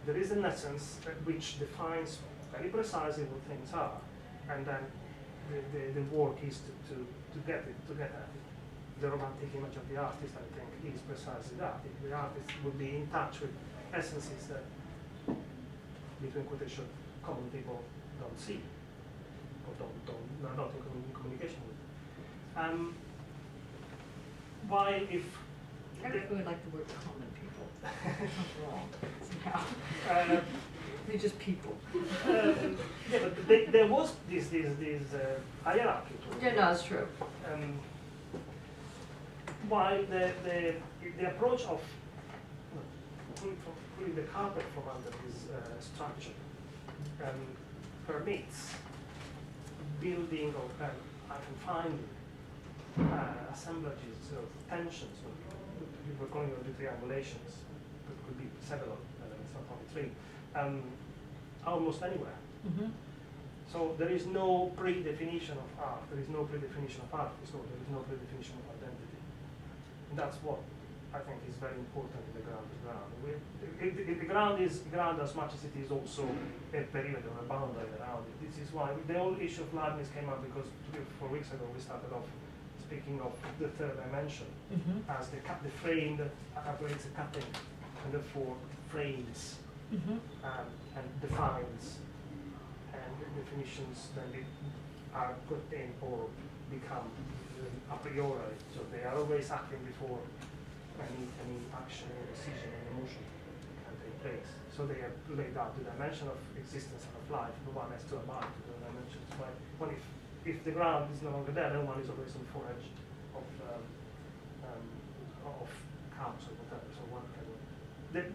There is an essence which defines very precisely what things are, and then the work is to get it, to get at it. The romantic image of the artist, I think, is precisely that. If the artist would be in touch with essences that, between quotation, common people don't see, or are not in communication with. Why, if... I don't really like the word common people. It sounds wrong, somehow. They're just people. Yeah, but there was this hierarchy. Yeah, no, it's true. While the approach of pulling the carpet from under this structure permits building of finding assemblages of tensions, or we're calling them the triangulations. It could be several elements, not only 3, almost anywhere. Mm-hmm. So there is no predefinition of art. There is no predefinition of art. So there is no predefinition of identity. And that's what I think is very important in the ground. The ground is ground as much as it is also a period or a boundary around it. This is why the whole issue of Leibniz came up, because 3 or 4 weeks ago we started off speaking of the third dimension as the frame that operates a cutting and therefore frames and defines, and the definitions then are put in or become a priori, so they are always acting before any action or decision or emotion can take place. So they have laid out the dimension of existence and of life, the one has to abide to the dimensions. But if the ground is no longer there, then one is always on the foredge of counts or whatever. So one can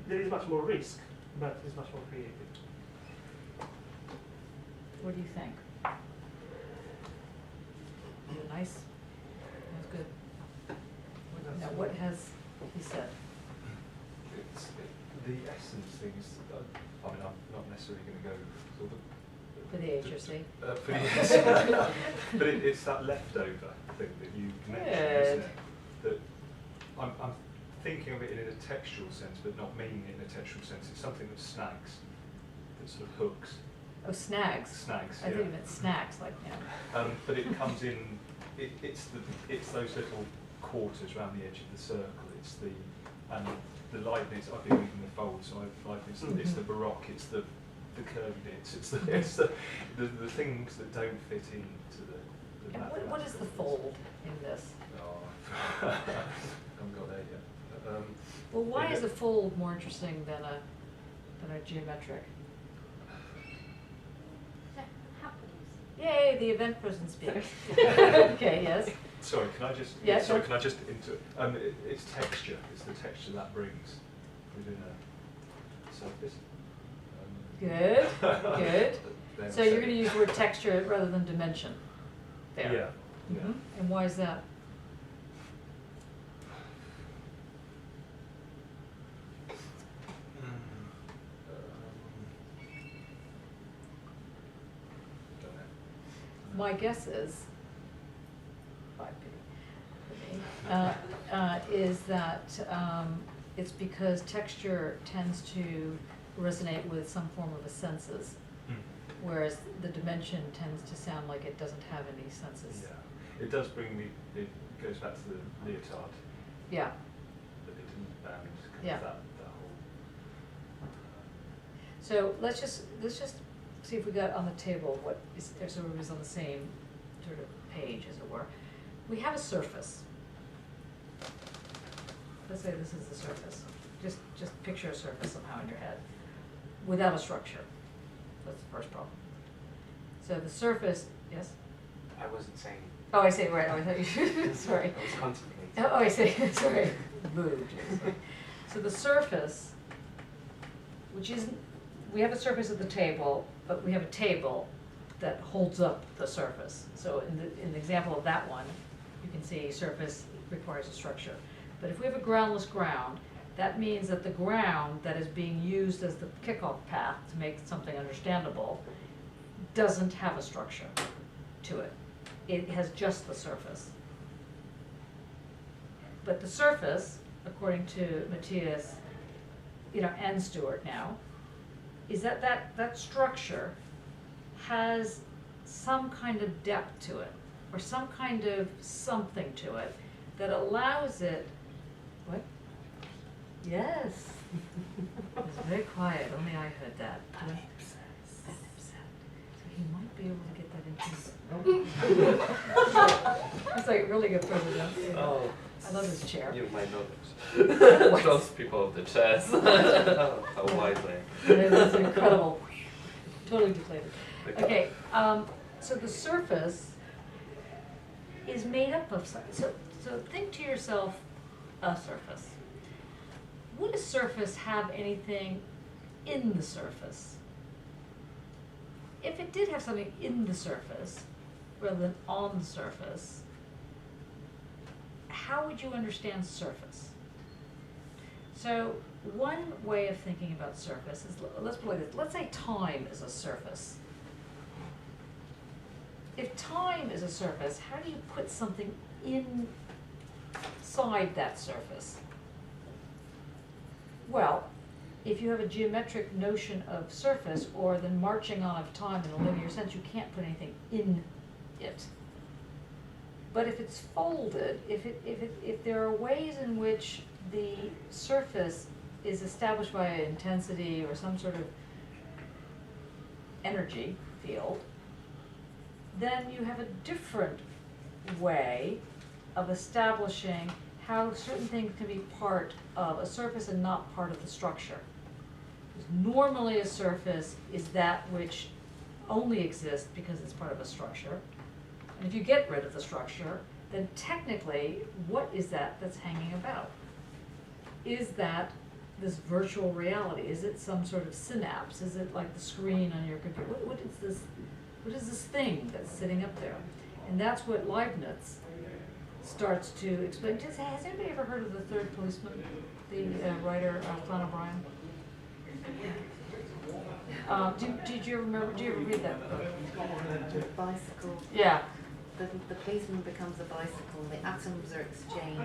there is much more risk, but it's much more creative. What do you think? Nice. That's good. Now, what has he said? The essence thing is, I mean, I'm not necessarily going to go sort of For the HSC? For the but it's that leftover thing that you mentioned, isn't it? That I'm thinking of it in a textual sense, but not meaning it in a textual sense. It's something that snags, that sort of hooks. Oh, snags. Snags. I think you meant snacks, like but it comes in. It's those little quarters around the edge of the circle. It's the Leibniz. I've been reading the folds, so Leibniz. It's the Baroque. It's the curvy bits. It's the things that don't fit into the and what is the fold in this? Oh, I haven't got there yet. Well, why is a fold more interesting than a geometric? Yay, the event person speaks. Okay, yes. Sorry, can I just? Yeah, sorry, can I just it's texture. It's the texture that brings within a surface. Good. Good. So you're going to use the word texture rather than dimension. There. Yeah. Yeah. And why is that? My guess is, 5p for me, is that it's because texture tends to resonate with some form of a senses, whereas the dimension tends to sound like it doesn't have any senses. Yeah, it does bring me. It goes back to the leotard. Yeah. The bitten band. Yeah. That whole. So let's just see if we got on the table what is there, so everybody's on the same sort of page, as it were. We have a surface. Let's say this is the surface. Just picture a surface somehow in your head, without a structure. That's the first problem. So the surface, yes? I wasn't saying. Oh, I see, right, oh, I thought you, sorry. I was contemplating. Oh, I see, sorry, moved. So the surface, which isn't, we have a surface at the table, but we have a table that holds up the surface. So in the example of that one, you can see surface requires a structure. But if we have a groundless ground, that means that the ground that is being used as the kickoff path to make something understandable doesn't have a structure to it. It has just the surface. But the surface, according to Matthias, and Stewart now, is that structure has some kind of depth to it, or some kind of something to it that allows it, what? Yes. It was very quiet, only I heard that. So he might be able to get that into It's like really good president. Oh. I love his chair. You might know this. Trust people of the chairs. How wisely. That's incredible. Totally deflated. Okay, so the surface is made up of something. So think to yourself, a surface. Would a surface have anything in the surface? If it did have something in the surface, rather than on the surface, how would you understand surface? So one way of thinking about surface is, let's put it like this. Let's say time is a surface. If time is a surface, how do you put something in inside that surface? Well, if you have a geometric notion of surface or the marching on of time in a linear sense, you can't put anything in it. But if it's folded, if there are ways in which the surface is established by an intensity or some sort of energy field, then you have a different way of establishing how certain things can be part of a surface and not part of the structure. Because normally a surface is that which only exists because it's part of a structure. And if you get rid of the structure, then technically, what is that that's hanging about? Is that this virtual reality? Is it some sort of synapse? Is it like the screen on your computer? What is this thing that's sitting up there? And that's what Leibniz starts to explain. Has anybody ever heard of The Third Policeman? The writer Flann O'Brien? Did you remember? Do you ever read that book? The bicycle. Yeah. The policeman becomes a bicycle. The atoms are exchanged.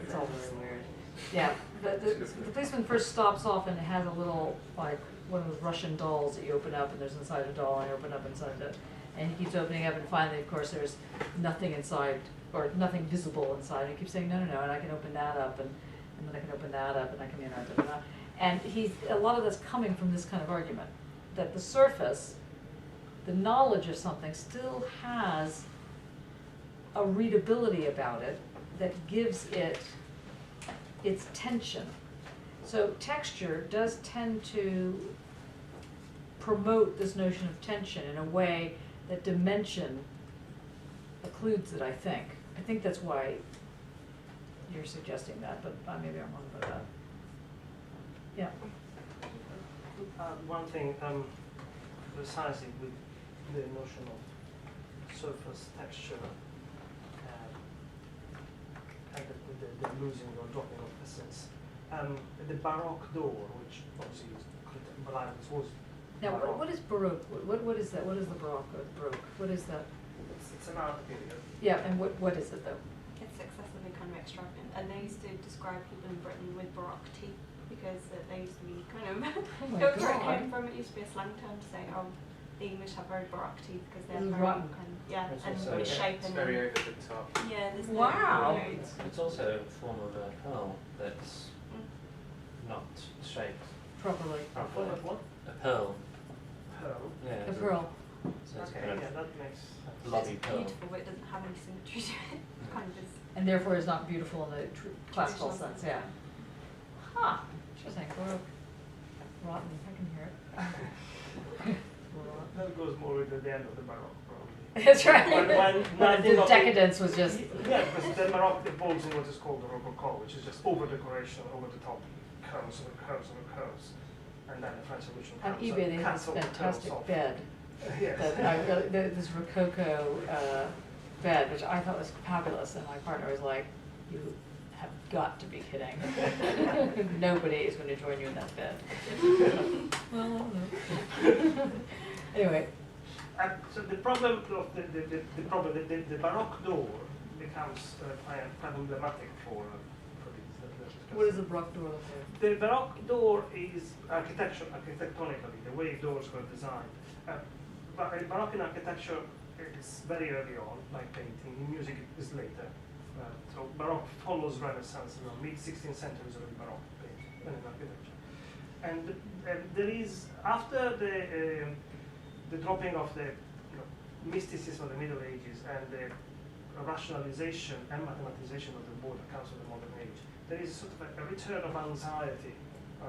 It's all very weird. Yeah. The policeman first stops off and it has a little, like, one of those Russian dolls that you open up and there's inside a doll and you open up inside the, and he keeps opening up and finally, of course, there's nothing inside or nothing visible inside. And he keeps saying, no, and I can open that up and then I can open that up and I can, and a lot of that's coming from this kind of argument, that the surface, the knowledge of something still has a readability about it that gives it its tension. So texture does tend to promote this notion of tension in a way that dimension occludes it, I think. I think that's why you're suggesting that, but maybe I'm wrong about that. Yeah. One thing, precisely with the notion of surface texture and the losing or dropping of essence. The Baroque door, which obviously is Leibniz was. Now, what is Baroque? What is that? What is the Baroque or the Baroque? What is that? It's an art period. Yeah, and what is it though? It's excessively kind of extravagant, and they used to describe people in Britain with Baroque teeth because they used to be kind of Oh where it God. came from. It used to be a slang term to say, oh, the English have very Baroque teeth because they're This is very rotten. kind of, yeah, It's and also- misshapen. It's very over the top. Yeah, there's Wow. no, It's also a form of a pearl that's not shaped Properly. properly. What? A pearl. Pearl. Yeah. The pearl. So it's Okay, kind yeah, of that makes. a blobby it's pearl. beautiful, but it doesn't have any symmetry to it. It kind of is. And therefore is not beautiful in the classical Traditional sense, yeah. Huh, interesting, Baroque. Rotten, I can hear it. That goes more with the end of the Baroque, probably. That's right. When I The think of decadence was just, Yeah, because the Baroque evolves in what is called the Rococo, which is just over decoration, over the top, curves and curves and curves. And then the French Revolution on comes eBay and they have this cuts all the curves fantastic off. bed. Yes. That I really, this Rococo bed, which I thought was fabulous, and my partner was like, you have got to be kidding. Nobody is going to join you in that bed. Well, I don't know. Anyway. So the problem of the Baroque door becomes quite emblematic for this. What is the Baroque door look like? The Baroque door is architectonically, the way doors were designed. But Baroque in architecture is very early on, like painting. In music, it is later. So Baroque follows Renaissance. Mid-16th century is already Baroque painting and in architecture. And there is, after the dropping of the mysticism of the Middle Ages and the rationalization and mathematization of the world that comes with the modern age, there is sort of a return of anxiety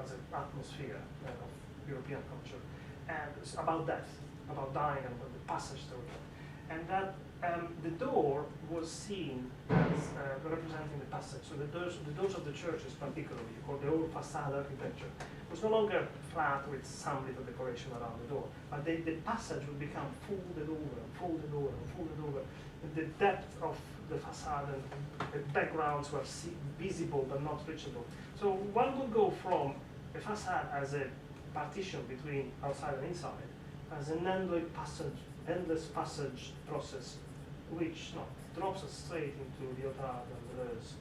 as an atmosphere of European culture, and it's about death, about dying, and about the passage through it. And that the door was seen as representing the passage. So the doors of the churches, particularly, or the old facade architecture, was no longer flat with some little decoration around the door, but the passage would become folded over and folded over and folded over. And the depth of the facade and the backgrounds were visible but not reachable. So one would go from a facade as a partition between outside and inside, as an endless passage process which drops us straight into the otard and the rose.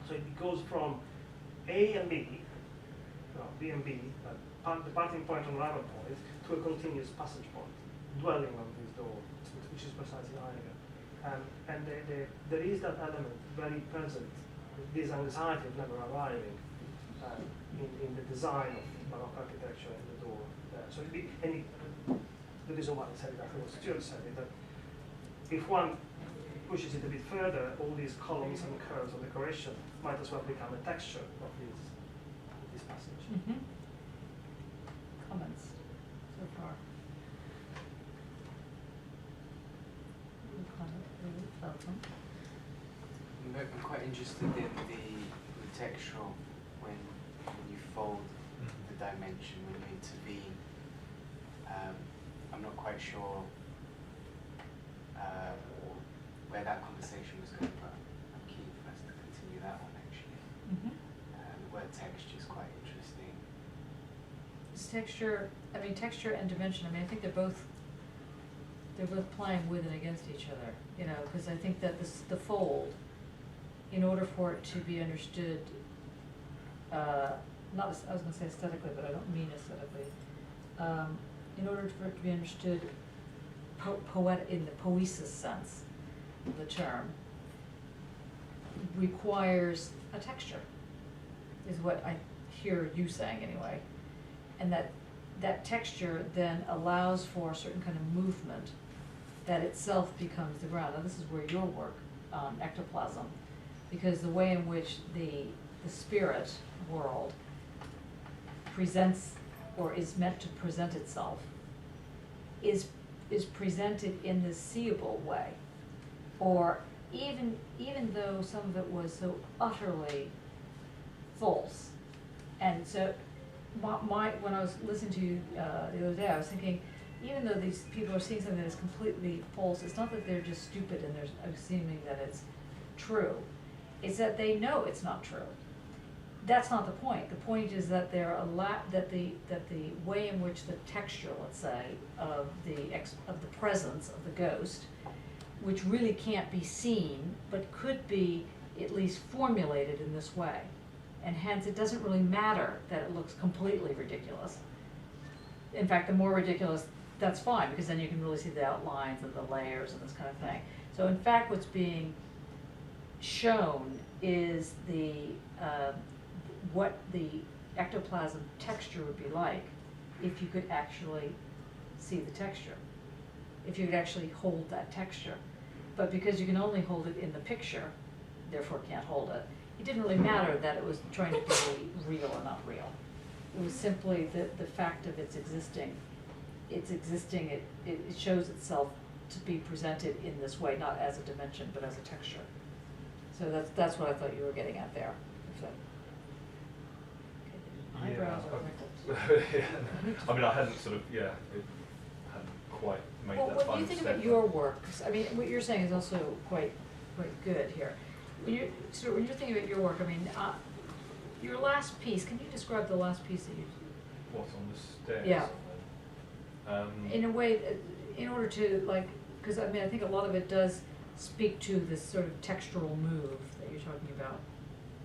So it goes from A and B, B and B, the parting point and arrival point, to a continuous passage point, dwelling on this door, which is precisely Heidegger. And there is that element very present, this anxiety of never arriving in the design of Baroque architecture and the door. The reason why I said it, I think Stuart said it, that if one pushes it a bit further, all these columns and curves of decoration might as well become a texture of this passage. Mm-hmm. Comments so far? I'm quite interested in the textual when you fold the dimension, when you intervene. I'm not quite sure where that conversation was going, but I'm keen for us to continue that one actually. Mm-hmm. The word texture is quite interesting. Is texture, I mean, texture and dimension, I mean, I think they're both playing with and against each other, you know, because I think that the fold, in order for it to be understood, I was going to say aesthetically, but I don't mean aesthetically, in order for it to be understood in the poesis sense of the term, requires a texture, is what I hear you saying anyway. And that texture then allows for a certain kind of movement that itself becomes the ground. Now this is where your work on ectoplasm, because the way in which the spirit world presents or is meant to present itself is presented in this seeable way, or even though some of it was so utterly false. And so when I was listening to you the other day, I was thinking, even though these people are seeing something that is completely false, it's not that they're just stupid and they're assuming that it's true. It's that they know it's not true. That's not the point. The point is that that the way in which the texture, let's say, of the presence of the ghost, which really can't be seen but could be at least formulated in this way, and hence it doesn't really matter that it looks completely ridiculous. In fact, the more ridiculous, that's fine, because then you can really see the outlines and the layers and this kind of thing. So in fact, what's being shown is what the ectoplasm texture would be like if you could actually see the texture, if you could actually hold that texture. But because you can only hold it in the picture, therefore can't hold it, it didn't really matter that it was trying to be real or not real. It was simply the fact of its existing. It's existing, it shows itself to be presented in this way, not as a dimension, but as a texture. So that's what I thought you were getting at there. Okay. Eyebrows or wrinkles? I mean, I hadn't hadn't quite made that final step. Well, when you think about your work, I mean, what you're saying is also quite good here. When you're thinking about your work, I mean, your last piece, can you describe the last piece that you did? What's on the stairs? Yeah. In a way, in order to, because I mean, I think a lot of it does speak to this sort of textural move that you're talking about.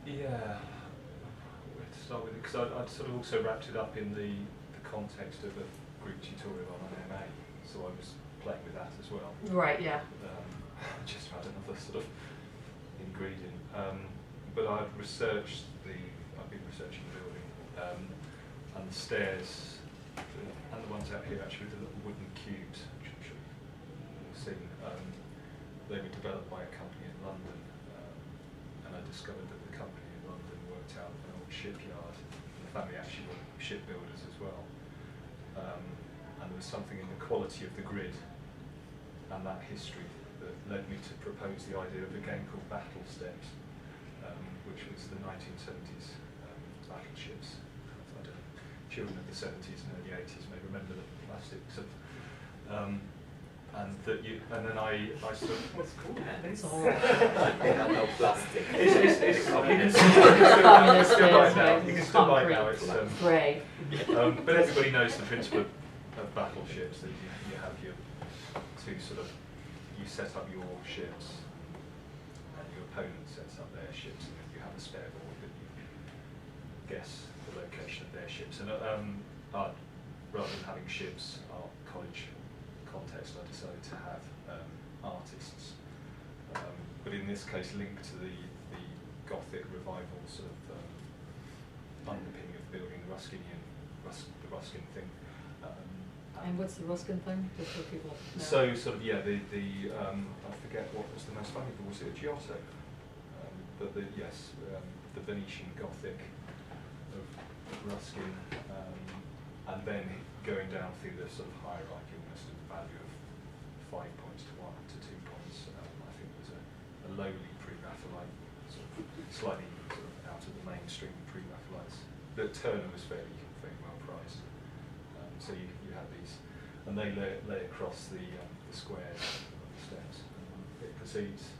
Yeah. Where to start with it? Because I'd sort of also wrapped it up in the context of a group tutorial on MA, so I was playing with that as well. Right, yeah. Just to add another sort of ingredient. But I've been researching the building and the stairs, and the ones out here actually with the little wooden cubes, which I'm sure you've seen. They were developed by a company in London, and I discovered that the company in London worked out of an old shipyard. The family actually were shipbuilders as well. And there was something in the quality of the grid and that history that led me to propose the idea of a game called Battle Steps, which was the 1970s battleships. I don't know, children of the 70s and early 80s may remember the plastics of. And then I sort of. What's cool? It's all. They have no plastic. You can still buy it now. It's great. But everybody knows the principle of battleships, that you have your two sort of you set up your ships, and your opponent sets up their ships, and you have a spare board that you guess the location of their ships. And rather than having ships, our college context, I decided to have artists. But in this case, linked to the Gothic revival sort of underpinning of building the Ruskin thing. And what's the Ruskin thing, just so people know? So sort of, yeah, I forget what was the most valuable, was it a Giotto? But the Venetian Gothic of Ruskin, and then going down through the sort of hierarchy almost of the value of 5 points to 1 to 2 points. I think there's a lowly pre-Raphaelite, sort of slightly sort of out of the mainstream pre-Raphaelites. But Turner was very well prized. So you have these, and they lay across the squares of the steps. It proceeds.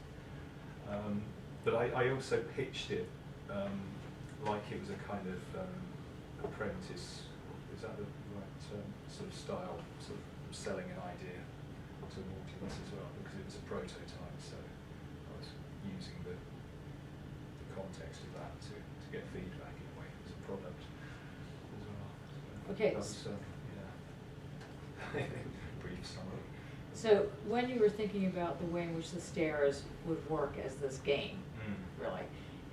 But I also pitched it like it was a kind of apprentice. Is that the right sort of style? Sort of selling an idea to an audience as well, because it was a prototype. So I was using the context of that to get feedback in a way as a product as well. So Okay. that was, brief summary. So when you were thinking about the way in which the stairs would work as this game, really,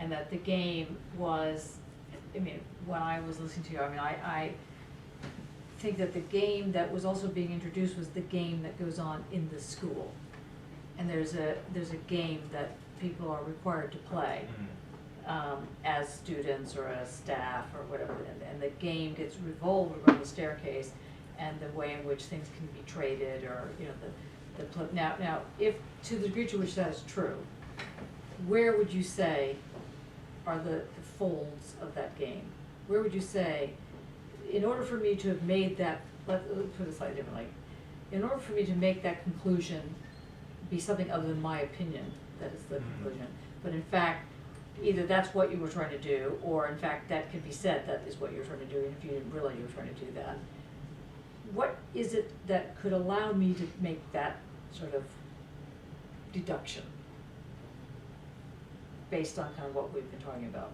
and that the game was, I mean, when I was listening to you, I mean, I think that the game that was also being introduced was the game that goes on in the school. And there's a game that people are required to play as students or as staff or whatever, and the game gets revolved around the staircase and the way in which things can be traded, or now if to the degree to which that is true, where would you say are the folds of that game? Where would you say, in order for me to have made that, let's put it slightly differently, in order for me to make that conclusion be something other than my opinion, that is the conclusion, but in fact, either that's what you were trying to do, or in fact that could be said that is what you're trying to do, and if you didn't realize you were trying to do that, what is it that could allow me to make that sort of deduction based on kind of what we've been talking about?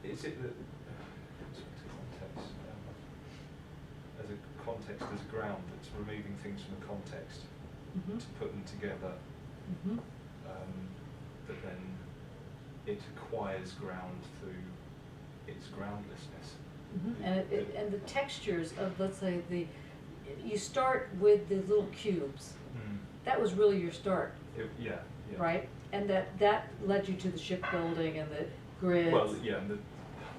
Is it that as a context, as a ground that's removing things from the context to put them together, but then it acquires ground through its groundlessness? And the textures of, let's say, you start with the little cubes. That was really your start. Yeah. Right? And that led you to the shipbuilding and the grids. Well, yeah, and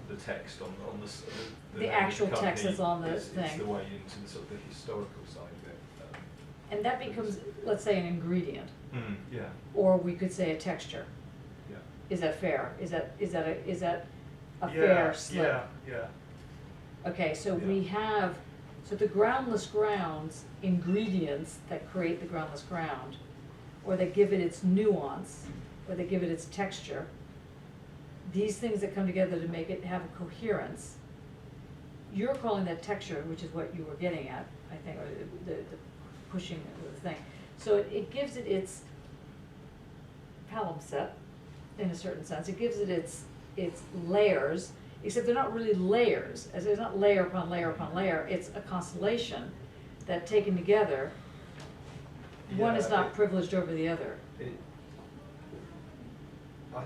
the text on the actual text that's on the thing. It's the way into the sort of the historical side of it. And that becomes, let's say, an ingredient. Yeah. Or we could say a texture. Yeah. Is that fair? Is that a fair slip? Yeah. Okay, so we have, so the groundless grounds, ingredients that create the groundless ground, or that give it its nuance, or they give it its texture, these things that come together to make it have a coherence, you're calling that texture, which is what you were getting at, I think, or the pushing of the thing. So it gives it its palimpsest, in a certain sense. It gives it its layers, except they're not really layers, as it's not layer upon layer upon layer. It's a constellation that, taken together, one is not privileged over the other. I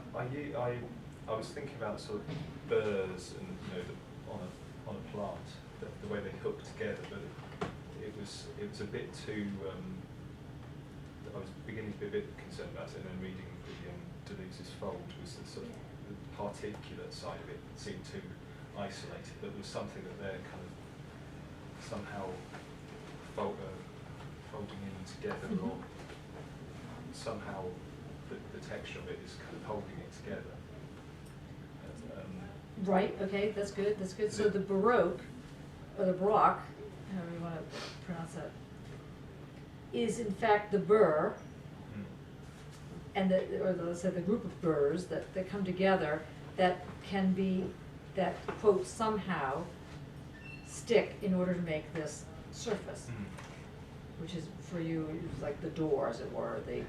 was thinking about sort of burrs and on a plant, the way they hook together, but it was a bit too. I was beginning to be a bit concerned about it, and then reading the Deleuze's Fold was the sort of the particulate side of it seemed too isolated. There was something that they're kind of somehow folding in together, or somehow the texture of it is kind of holding it together. Right, okay, that's good, that's good. So the Baroque, or the Baroque, however you want to pronounce that, is in fact the burr, and let's say the group of burrs that come together that can be that quote somehow stick in order to make this surface, which is for you is like the door, as it were, the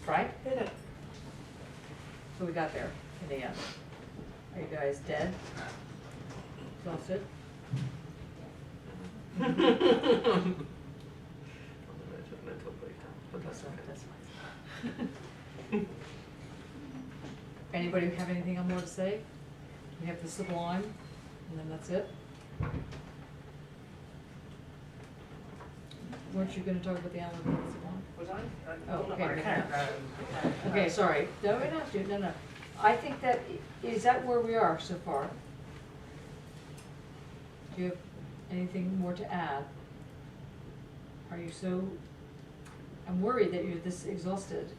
right? So we got there in the end. Are you guys dead? Exhausted? Mental breakdown, but that's okay. Anybody have anything more to say? We have the sublime, and then that's it. Weren't you going to talk about the analytical sublime? Was I? Oh, I'm not okay, my no, account. Okay, sorry. No, we don't have to. No, no. I think that, is that where we are so far? Do you have anything more to add? Are you so, I'm worried that you're this exhausted.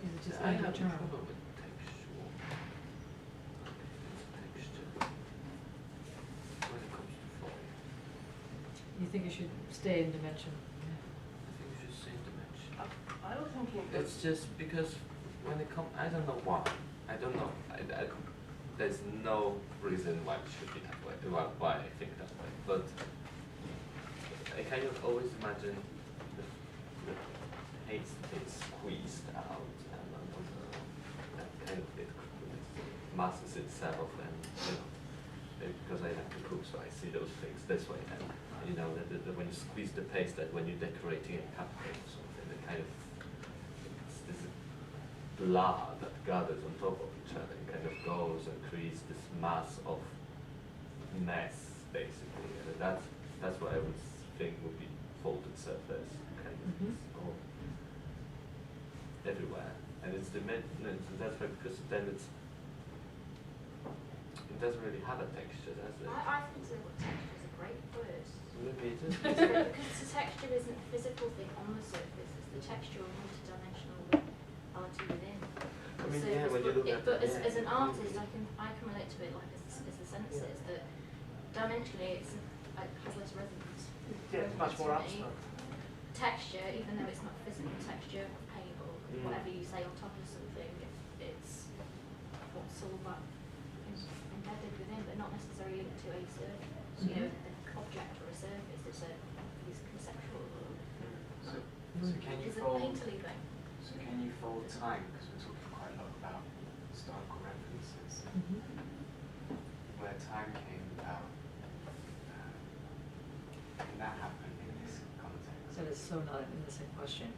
Is it just I have internal? trouble with textual. Texture. When it comes to form. You think you should stay in dimension? I think you should say dimension. I was thinking It's just because when it comes, I don't know why. I don't know. There's no reason why it should be that way. Why I think that way. But I kind of always imagine the paste being squeezed out and that kind of it masses itself and because I like to cook, so I see those things this way. And that when you squeeze the paste, that when you're decorating a cupcake or something, it kind of this blood that gathers on top of each other and kind of goes and creates this mass of mess, basically. And that's what I would think would be folded surface, kind of all everywhere. And it's that's why, because then it doesn't really have a texture, does it? I think so. Texture is a great word. Maybe it is. Because the texture isn't a physical thing on the surface, it's the texture of multi-dimensional reality within. I mean, yeah, when you look at but as an artist, I can relate to it like as the senses that dimensionally it's has less resonance. Yeah, it's much more To me, abstract. Texture, even though it's not physical texture of paint or whatever you say on top of something, it's what's all that is embedded within, but not necessarily linked to a surface. You know, an object or a surface. It's conceptual. So can you It's a fold? painterly thing. So can you fold time? Because we're talking quite a lot about historical references, where time came about. Can that happen in this context? That is so not an innocent question.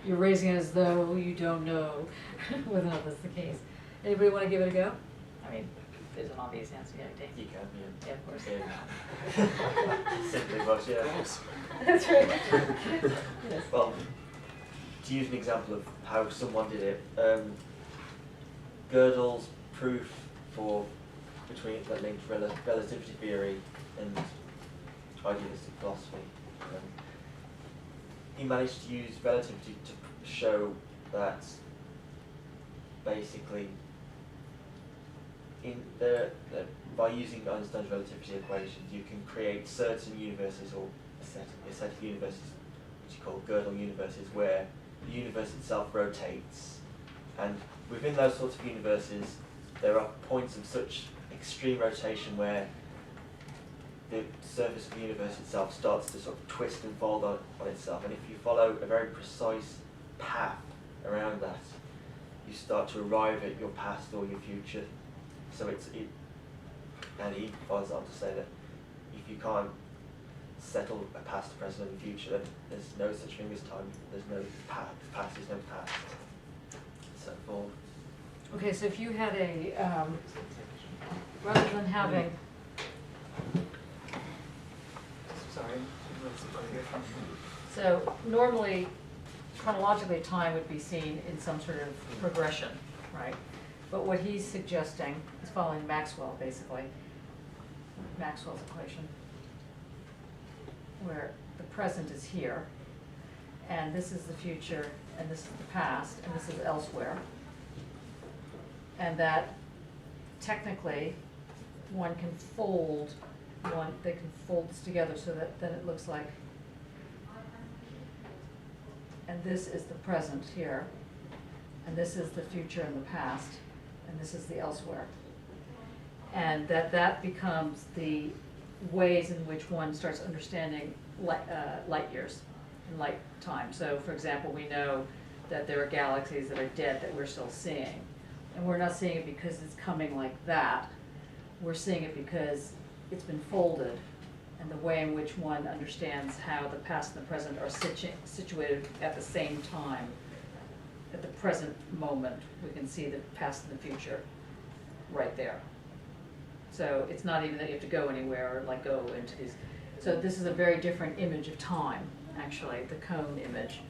You're raising it as though you don't know whether or not that's the case. Anybody want to give it a go? I mean, there's an obvious answer. Yeah, Dave. You can, yeah. Yeah, of course. Yeah. Simply, but yeah. That's right. Yes. Well, to use an example of how someone did it, Gödel's proof between that linked relativity theory and idealistic philosophy. He managed to use relativity to show that basically by using Einstein's relativity equations you can create certain universes or a set of universes which you call Gödel universes where the universe itself rotates, and within those sorts of universes there are points of such extreme rotation where the surface of the universe itself starts to sort of twist and fold on itself, and if you follow a very precise path around that, you start to arrive at your past or your future. So and he follows on to say that if you can't settle a past, present, and future, then there's no such thing as time. There's no past. Past is no past. So forth. Okay, so if you had a rather than having. Sorry. So normally, chronologically, time would be seen in some sort of progression, right? But what he's suggesting is following Maxwell, basically, Maxwell's equation, where the present is here, and this is the future, and this is the past, and this is elsewhere. And that technically, one can fold they can fold this together so that then it looks like, and this is the present here, and this is the future and the past, and this is the elsewhere. And that becomes the ways in which one starts understanding light years and light time. So for example, we know that there are galaxies that are dead that we're still seeing. And we're not seeing it because it's coming like that. We're seeing it because it's been folded, and the way in which one understands how the past and the present are situated at the same time. At the present moment, we can see the past and the future right there. So it's not even that you have to go anywhere or like go into these. So this is a very different image of time, actually, the cone image.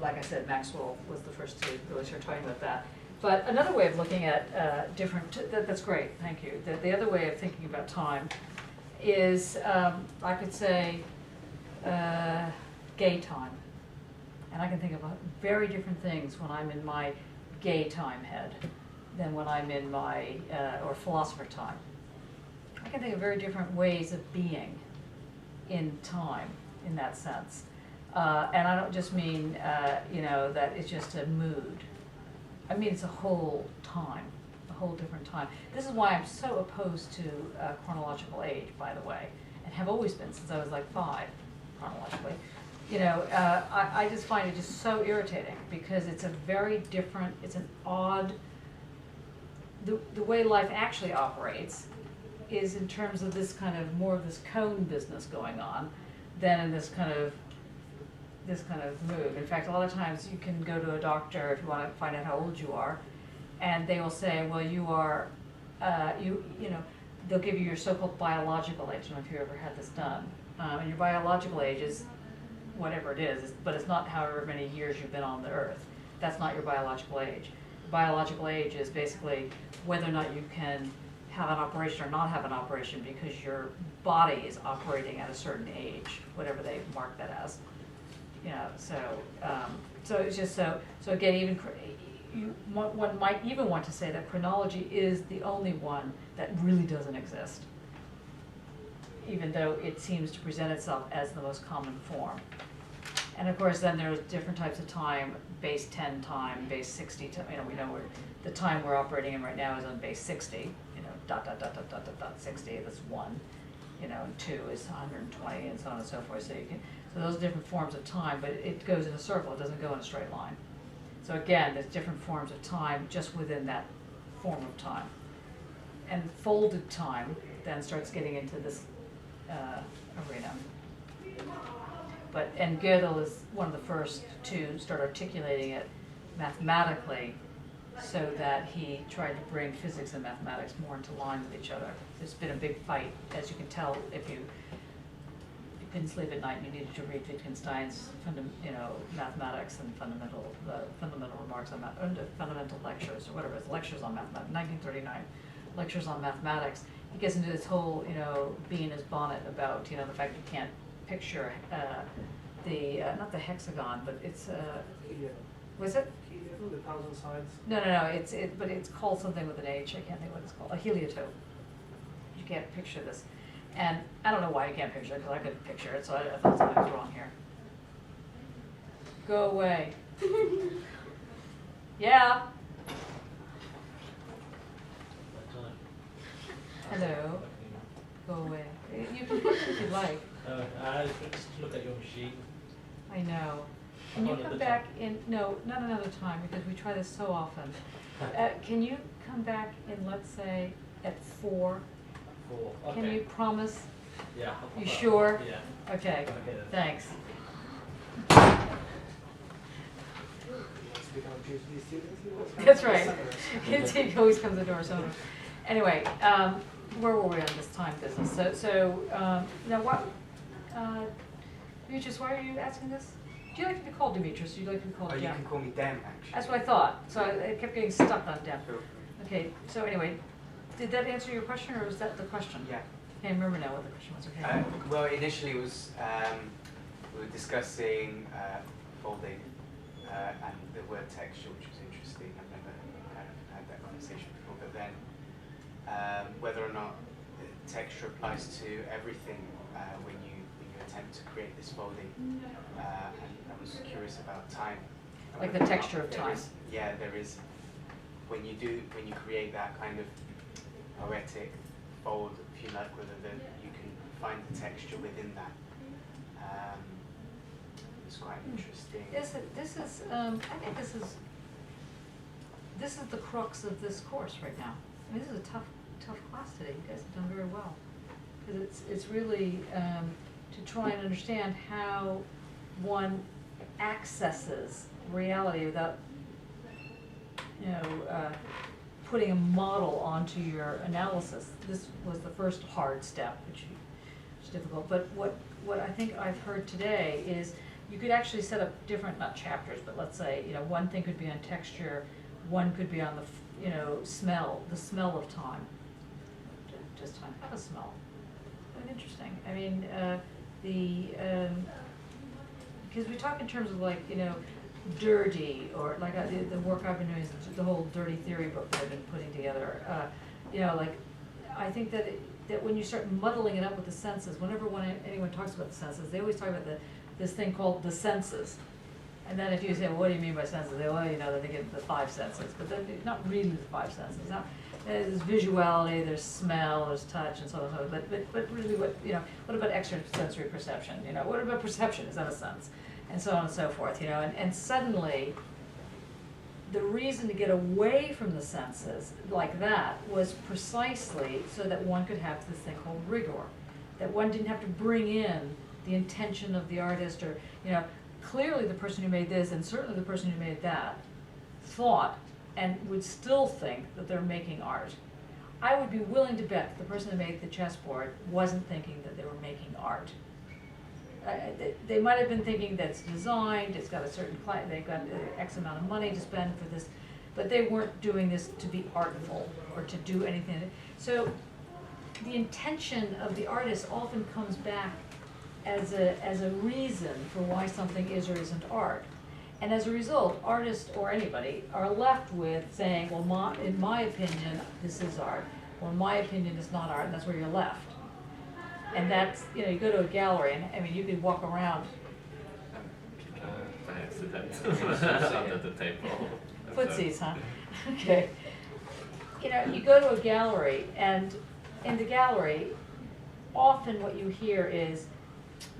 Like I said, Maxwell was the first to really start talking about that. But another way of looking at that's great, thank you. The other way of thinking about time is, I could say, gay time. And I can think of very different things when I'm in my gay time head than when I'm in my, or philosopher time. I can think of very different ways of being in time, in that sense. And I don't just mean, you know, that it's just a mood. I mean it's a whole time, a whole different time. This is why I'm so opposed to chronological age, by the way, and have always been since I was like 5, chronologically. You know, I just find it just so irritating because it's a very different, it's an odd, the way life actually operates is in terms of this kind of, more of this cone business going on than in this kind of move. In fact, a lot of times you can go to a doctor if you want to find out how old you are, and they will say, well, you are, you know, they'll give you your so-called biological age. I don't know if you ever had this done. And your biological age is whatever it is, but it's not however many years you've been on the earth. That's not your biological age. Biological age is basically whether or not you can have an operation or not have an operation because your body is operating at a certain age, whatever they mark that as. You know, so it's just so again, even one might even want to say that chronology is the only one that really doesn't exist, even though it seems to present itself as the most common form. And of course, then there's different types of time: base 10 time, base 60 time. You know, we know the time we're operating in right now is on base 60. You know, dot 60. That's 1. You know, and 2 is 120, and so on and so forth. So you can. So those are different forms of time, but it goes in a circle. It doesn't go in a straight line. So again, there's different forms of time just within that form of time. And folded time then starts getting into this arena. And Gödel is one of the first to start articulating it mathematically so that he tried to bring physics and mathematics more into line with each other. There's been a big fight, as you can tell if you couldn't sleep at night and you needed to read Wittgenstein's mathematics and fundamental remarks on fundamental lectures or whatever, it's lectures on mathematics, 1939 lectures on mathematics. He gets into this whole, bee in his bonnet about, the fact you can't picture not the hexagon, but it's, was it? The 1,000 sides? No, but it's called something with an H, I can't think what it's called, a heliotrope. You can't picture this. And I don't know why you can't picture it, because I couldn't picture it, so I thought something was wrong here. Go away. Yeah. Hello. Go away. You can picture if you like. I just look at your machine. I know. Can you come back in, no, not another time, because we try this so often. Can you come back in, let's say, at 4? 4. Okay. Can you promise? Yeah. You sure? Yeah. Okay. Thanks. That's right. He always comes to the door. So anyway, where were we on this time business? So now what? Demetrius, why are you asking this? Do you like to be called Demetrius? Or do you like to be called Dem? You can call me Dem, actually. That's what I thought. So I kept getting stuck on Dem. Okay. So anyway, did that answer your question, or was that the question? Yeah. I can't remember now what the question was. Okay. Well, initially it was we were discussing folding and the word texture, which was interesting. I've never kind of had that conversation before. But then whether or not texture applies to everything when you attempt to create this folding, and I was curious about time. And Like the texture of There time. is- yeah, there is. When you create that kind of poetic fold, if you like, whether you can find the texture within that. It's quite interesting. I think this is the crux of this course right now. I mean, this is a tough class today. You guys have done very well. Because it's really to try and understand how one accesses reality without, putting a model onto your analysis. This was the first hard step, which is difficult. But what I think I've heard today is you could actually set up different, not chapters, but let's say, one thing could be on texture, one could be on the, smell, the smell of time. Does time have a smell? That's interesting. I mean, because we talk in terms of like, dirty, or like the work I've been doing is the whole dirty theory book that I've been putting together. Like I think that when you start muddling it up with the senses, whenever anyone talks about the senses, they always talk about this thing called the senses. And then if you say, well, what do you mean by senses? They they get the five senses, but then not really the five senses. Now, there's visuality, there's smell, there's touch, and so on and so on. But really, what about extrasensory perception? What about perception? Is that a sense? And so on and so forth. And suddenly, the reason to get away from the senses like that was precisely so that one could have this thing called rigor, that one didn't have to bring in the intention of the artist, or clearly the person who made this and certainly the person who made that thought and would still think that they're making art. I would be willing to bet that the person who made the chessboard wasn't thinking that they were making art. They might have been thinking that it's designed, it's got a certain client, they've got X amount of money to spend for this, but they weren't doing this to be artful or to do anything. So the intention of the artist often comes back as a reason for why something is or isn't art. And as a result, artists or anybody are left with saying, well, in my opinion, this is art, or in my opinion, it's not art, and that's where you're left. And that's, you go to a gallery, and I mean, you could walk around. By accident, under the table. Footsies, huh? Okay. You go to a gallery, and in the gallery, often what you hear is,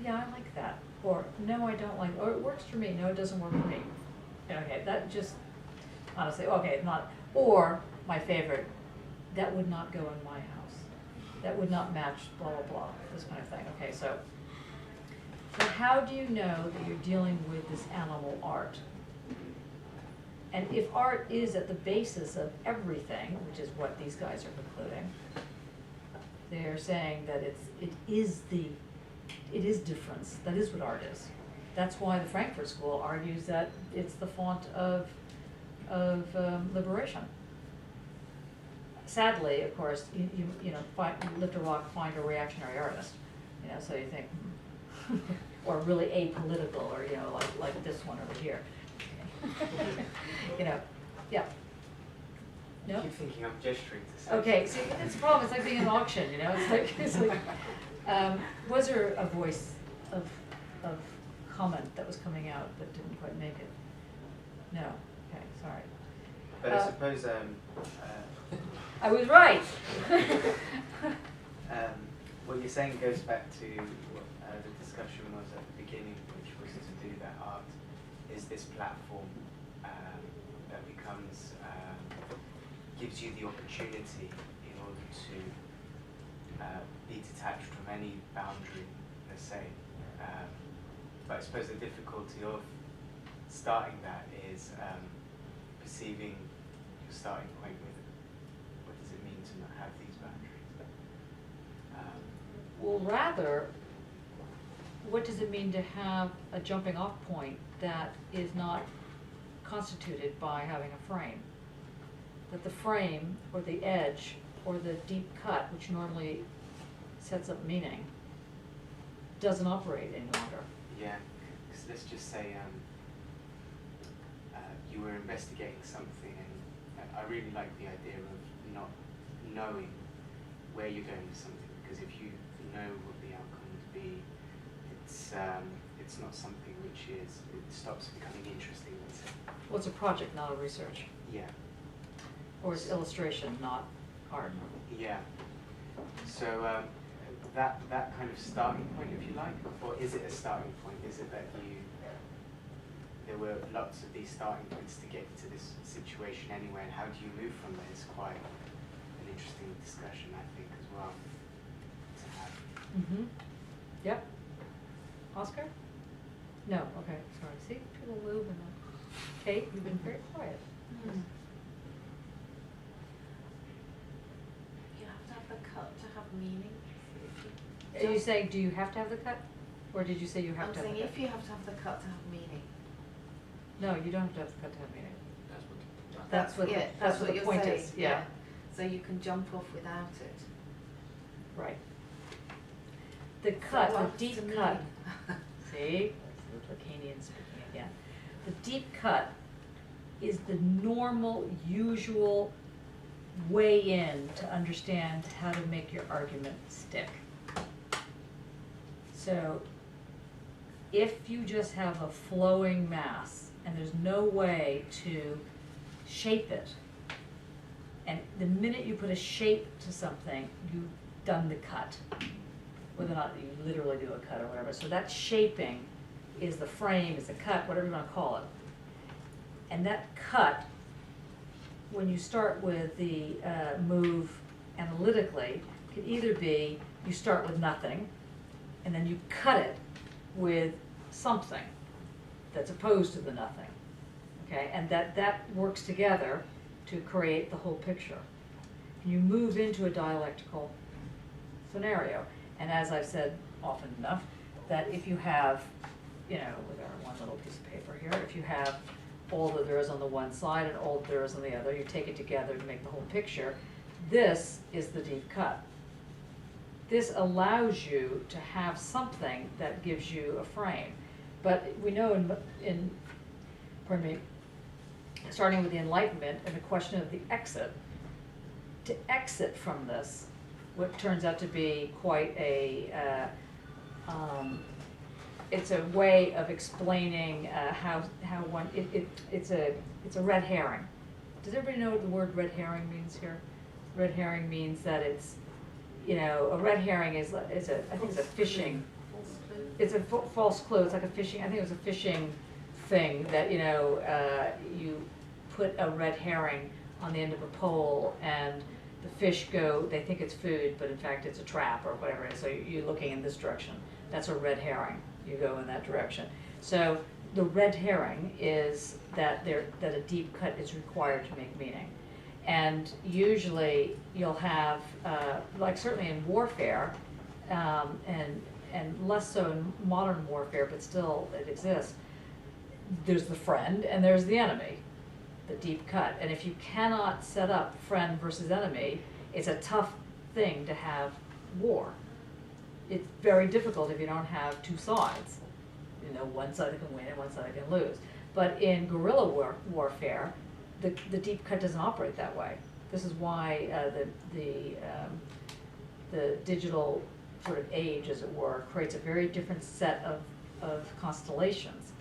yeah, I like that, or no, I don't like, or it works for me, no, it doesn't work for me. Okay, that just, honestly, okay, not, or my favorite, that would not go in my house. That would not match blah, blah, blah, this kind of thing. Okay, so how do you know that you're dealing with this animal art? And if art is at the basis of everything, which is what these guys are concluding, they're saying that it is difference. That is what art is. That's why the Frankfurt School argues that it's the font of liberation. Sadly, of course, you lift a rock, find a reactionary artist. So you think, or really apolitical, or like this one over here. Yeah. No? I keep thinking I'm gesturing to say. Okay, see, it's a problem. It's like being in an auction. It's like. Was there a voice of comment that was coming out but didn't quite make it? No. Okay, sorry. But I suppose I was right. what you're saying goes back to what the discussion was at the beginning, which was to do that art is this platform that becomes gives you the opportunity in order to be detached from any boundary per se. But I suppose the difficulty of starting that is perceiving your starting point with what does it mean to not have these boundaries. Well, rather, what does it mean to have a jumping off point that is not constituted by having a frame? That the frame, or the edge, or the deep cut, which normally sets up meaning, doesn't operate any longer. Yeah, because let's just say you were investigating something, and I really like the idea of not knowing where you're going with something, because if you know what the outcome would be, it it's not something which it stops becoming interesting. Let's say. Well, it's a project, not a research. Yeah. Or it's illustration, not art. Yeah. So that kind of starting point, if you like, or is it a starting point? Is it that there were lots of these starting points to get to this situation anyway, and how do you move from there? It's quite an interesting discussion, I think, as well to have. Mm-hmm. Yep. Oscar? No. Okay. Sorry. See, people move and then. Kate, you've been very quiet. Mm. You have to have the cut to have meaning. Are you saying, do you have to have the cut? Or did you say you have I'm to have saying the cut? if you have to have the cut to have meaning. No, you don't have to have the cut to have meaning. That's what Yeah, that's what the you're point saying, is. Yeah. So you can jump off without it. Right. The So cut, what's the deep the cut. meaning? See, Lacanian speaking again. The deep cut is the normal, usual way in to understand how to make your argument stick. So if you just have a flowing mass and there's no way to shape it, and the minute you put a shape to something, you've done the cut. Whether or not you literally do a cut or whatever. So that shaping is the frame, is the cut, whatever you want to call it. And that cut, when you start with the move analytically, could either be you start with nothing, and then you cut it with something that's opposed to the nothing. Okay, and that works together to create the whole picture. And you move into a dialectical scenario. And as I've said often enough, that if you have, you know, with our one little piece of paper here, if you have all that there is on the one side and all that there is on the other, you take it together to make the whole picture. This is the deep cut. This allows you to have something that gives you a frame. But we know in pardon me, starting with the Enlightenment and the question of the exit, to exit from this, what turns out to be quite it's a way of explaining how one, it's a red herring. Does everybody know what the word red herring means here? Red herring means that it's, you know, a red herring is I think it's a fishing, it's a false clue, it's like a fishing, I think it was a fishing thing that, you know, you put a red herring on the end of a pole and the fish go, they think it's food, but in fact it's a trap or whatever it is, so you're looking in this direction. That's a red herring, you go in that direction. So the red herring is that a deep cut is required to make meaning. And usually you'll have, like certainly in warfare, and less so in modern warfare, but still it exists, there's the friend and there's the enemy, the deep cut. And if you cannot set up friend versus enemy, it's a tough thing to have war. It's very difficult if you don't have two sides. You know, one side can win and one side can lose. But in guerrilla warfare, the deep cut doesn't operate that way. This is why the digital sort of age, as it were, creates a very different set of constellations.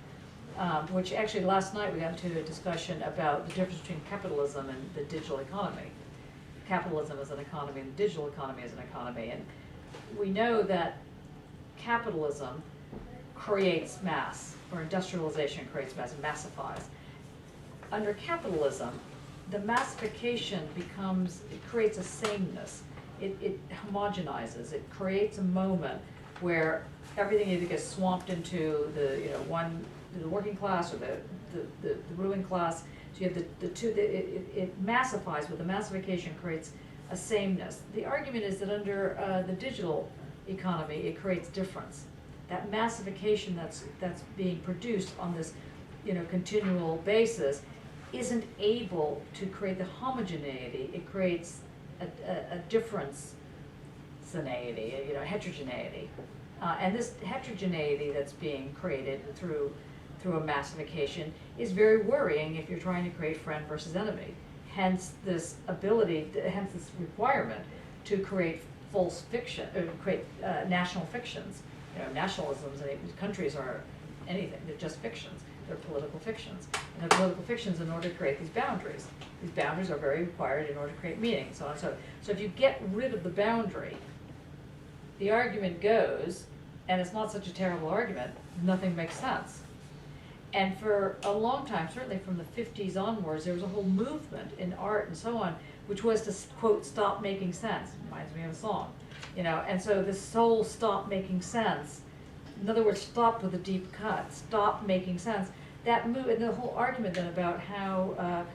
Which actually last night we got into a discussion about the difference between capitalism and the digital economy. Capitalism is an economy and the digital economy is an economy. And we know that capitalism creates mass, or industrialization creates mass, and massifies. Under capitalism, the massification it creates a sameness. It homogenizes, it creates a moment where everything either gets swamped into the working class or the ruling class. So you have the two, it massifies, but the massification creates a sameness. The argument is that under the digital economy, it creates difference. That massification that's being produced on this, continual basis isn't able to create the homogeneity. It creates a difference, heterogeneity. And this heterogeneity that's being created through a massification is very worrying if you're trying to create friend versus enemy. Hence this requirement to create false fiction, or create national fictions, nationalisms and countries are anything, they're just fictions, they're political fictions. And they're political fictions in order to create these boundaries. These boundaries are very required in order to create meaning, so on and so on. So if you get rid of the boundary, the argument goes, and it's not such a terrible argument, nothing makes sense. And for a long time, certainly from the 50s onwards, there was a whole movement in art and so on, which was to, quote, stop making sense. Reminds me of a song, and so this whole stop making sense, in other words, stop with a deep cut, stop making sense. That move, and the whole argument then about how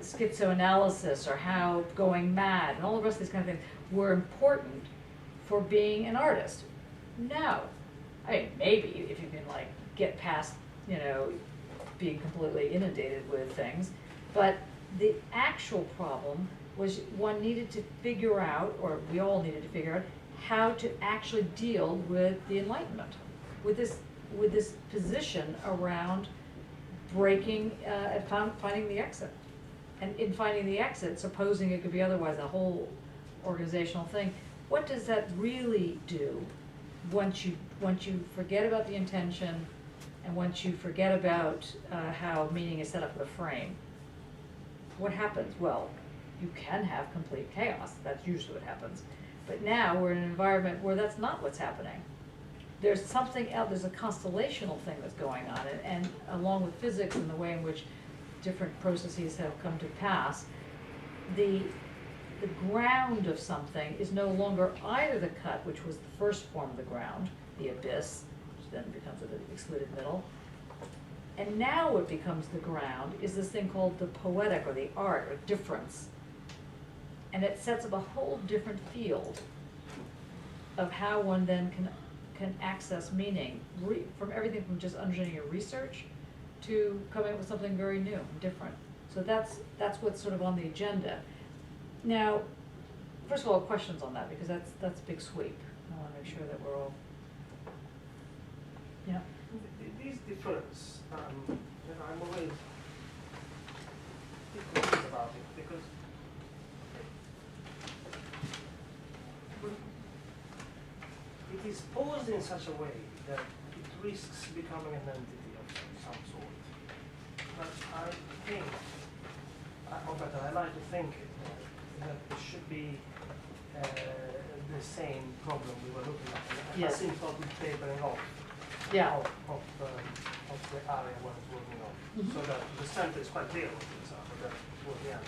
schizoanalysis or how going mad and all the rest of these kind of things were important for being an artist. No. I mean, maybe if you can get past, being completely inundated with things, but the actual problem was one needed to figure out, or we all needed to figure out, how to actually deal with the Enlightenment, with this position around breaking, finding the exit. And in finding the exit, supposing it could be otherwise, a whole organizational thing, what does that really do once you forget about the intention and once you forget about how meaning is set up in a frame? What happens? Well, you can have complete chaos. That's usually what happens. But now we're in an environment where that's not what's happening. There's something else, there's a constellational thing that's going on, and along with physics and the way in which different processes have come to pass, the ground of something is no longer either the cut, which was the first form of the ground, the abyss, which then becomes the excluded middle, and now what becomes the ground is this thing called the poetic or the art or difference. And it sets up a whole different field of how one then can access meaning, from everything from just understanding your research to coming up with something very new and different. So that's what's sort of on the agenda. Now, first of all, questions on that, because that's a big sweep. I want to make sure that we're all, yeah. This difference, I'm always confused about it, because it is posed in such a way that it risks becoming an entity of some sort. But I think, or better, I like to think that it should be the same problem we were looking at. Yes. I seem to be tapering off Yeah. of the area one is working on. Mhm. So that the center is quite clear, for example, that toward the end.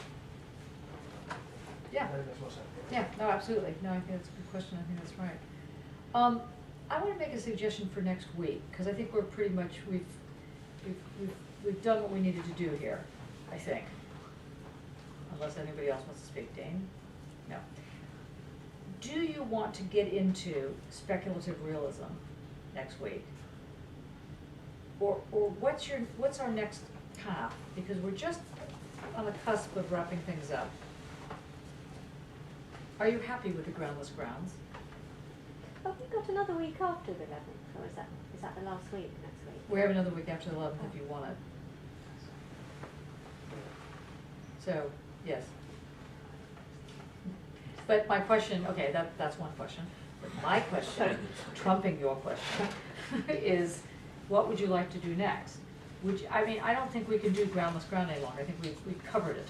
Yeah. That makes more sense. Yeah, no, absolutely. No, I think that's a good question. I think that's right. I want to make a suggestion for next week, because I think we're pretty much, we've done what we needed to do here, I think. Unless anybody else wants to speak. Dane? No. Do you want to get into speculative realism next week? Or what's our next path? Because we're just on the cusp of wrapping things up. Are you happy with the groundless grounds? Have we got another week after the 11th, or is that the last week next week? We have another week after the 11th if you want it. So, yes. But my question, okay, that's one question. But my question, trumping your question, is what would you like to do next? I don't think we can do groundless ground any longer. I think we've covered it.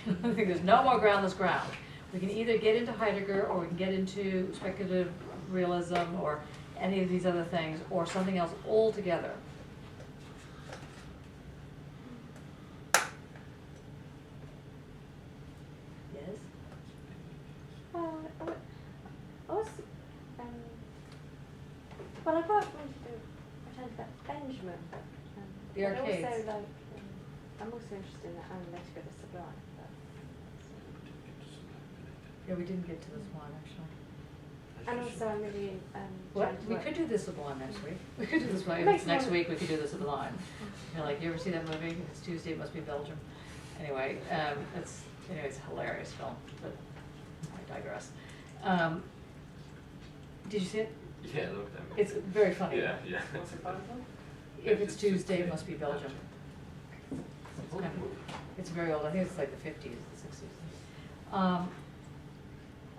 I think there's no more groundless ground. We can either get into Heidegger, or we can get into speculative realism, or any of these other things, or something else altogether. Yes? Well, I quite wanted to return to that Benjamin, but The arcades. also I'm also interested in the analytic of the sublime. Yeah, we didn't get to this one, actually. And also I'm really We could do the Sublime next week. We could do this one. If Makes it's next sense. week, we could do the Sublime. You ever see that movie? If it's Tuesday, it must be Belgium. Anyway, it's a hilarious film, but I digress. Did you see it? Yeah, look at them. It's very funny. Yeah. What's it called? If it's Tuesday, it must be Belgium. It's very old. I think it's like the 50s, the 60s.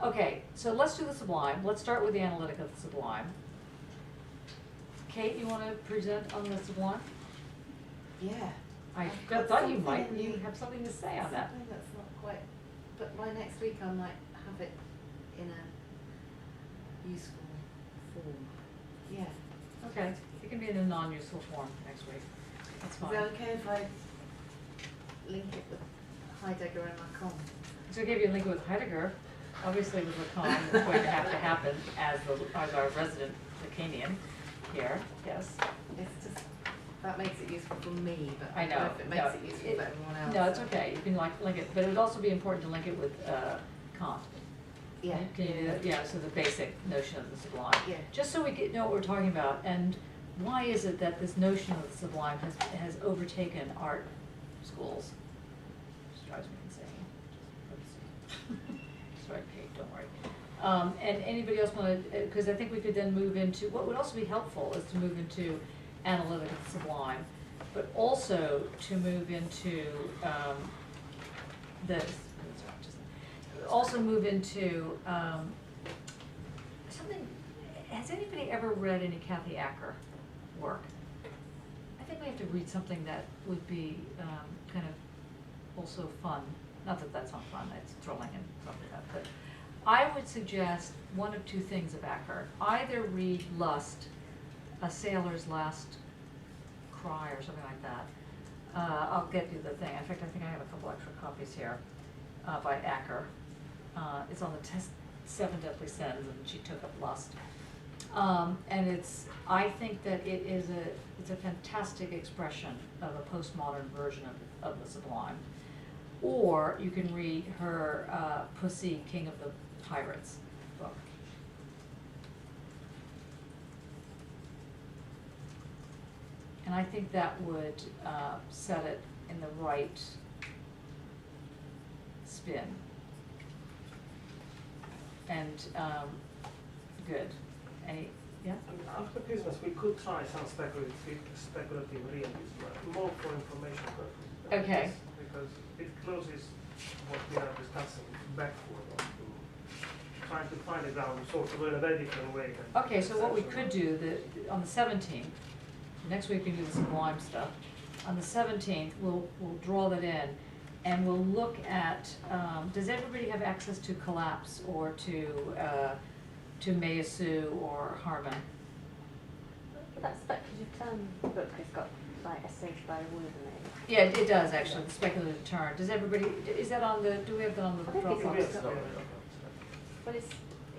Okay, so let's do the Sublime. Let's start with the analytic of the Sublime. Kate, you wanna present on the sublime? Yeah. I I've got thought you something might, in you the- have something to say on that. Something that's not quite, but by next week I might have it in a useful form. Yeah. Okay, it can be in a non-useful form next week, that's Is fine. that okay if I link it with Heidegger and Lacan? So I gave you a link with Heidegger, obviously with Lacan, it's going to have to happen as our resident Lacanian here, yes. It's just, that makes it useful for me, but I I don't know know, if it makes no, it useful for everyone else. No, it's okay, you can link it, but it would also be important to link it with Kant. Yeah. Can you do that? Yeah, so the basic notion of the sublime. Yeah. Just so we know what we're talking about, and why is it that this notion of the sublime has overtaken art schools? Just drives me insane. Sorry, Kate, don't worry. And anybody else want to, because I think we could then move into, what would also be helpful is to move into analytic of the sublime, but also to move into also move into something. Has anybody ever read any Kathy Acker work? I think we have to read something that would be kind of also fun. Not that that's not fun, it's thrilling and stuff like that, but I would suggest one of two things of Acker. Either read Lust, A Sailor's Last Cry or something like that. I'll get you the thing. In fact, I think I have a couple extra copies here by Acker. It's on the 7 Deadly Sins, and she took up Lust. And I think that it's a fantastic expression of a postmodern version of the sublime. Or you can read her Pussy, King of the Pirates book. And I think that would set it in the right spin. And good. Yeah? After Christmas, we could try some speculative realism, more for information purposes. Okay. Because it closes what we are discussing backward to trying to find a ground sort of in a very different way. Okay, so what we could do, on the 17th, next week we can do the sublime stuff. On the 17th, we'll draw that in, and we'll look at, does everybody have access to Collapse or to Meyasu or Harman? That speculative turn book has got like essays by Wood in it. Yeah, it does actually, the speculative turn. Does everybody, is that on the, do we have that on the I think it's on Dropbox? the But it's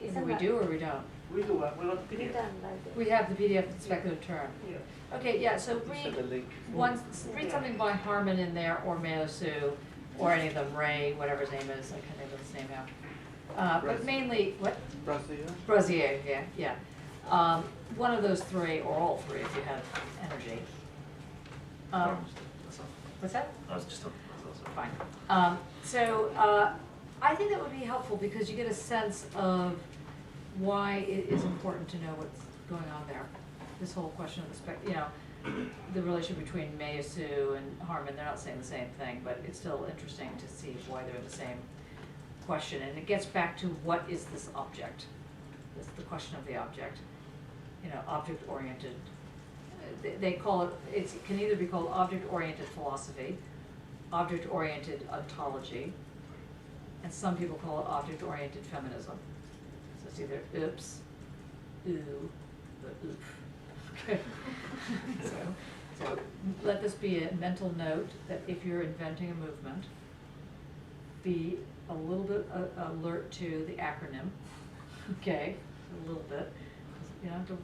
Either in we that- do or we don't. We do, we want You PDF. download it. We have the PDF of the speculative turn. Yeah. Okay, yeah, so Send a link. read something by Harman in there, or Meyasu, or any of them, Ray, whatever his name is, I can't think of his name now. But mainly, what? Brazier, yeah. One of those three, or all three if you have energy. What's that? I was just on. Fine. So I think that would be helpful because you get a sense of why it is important to know what's going on there. This whole question of the relationship between Meyasu and Harman, they're not saying the same thing, but it's still interesting to see why they're the same question. And it gets back to what is this object? It's the question of the object. Object-oriented. They call it, it can either be called object-oriented philosophy, object-oriented ontology, and some people call it object-oriented feminism. So it's either oops, ooh, or oof. Okay. So let this be a mental note that if you're inventing a movement, be a little bit alert to the acronym, okay, a little bit. You don't have to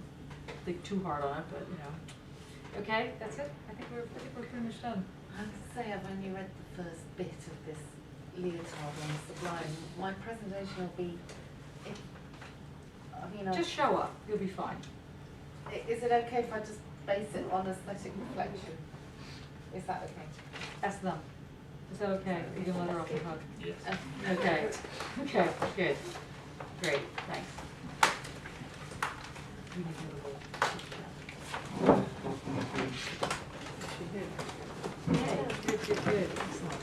think too hard on it, but Okay, that's it. I think we're pretty much done. I have to say I've only read the first bit of this leotard on the sublime. My presentation will be, Just show up. You'll be fine. Is it okay if I just base it on aesthetic reflection? Is that okay? Ask them. Is that okay? You can let her off the hook. Yes. Okay. Okay, good. Great, thanks. We need to move on. Okay, good, excellent.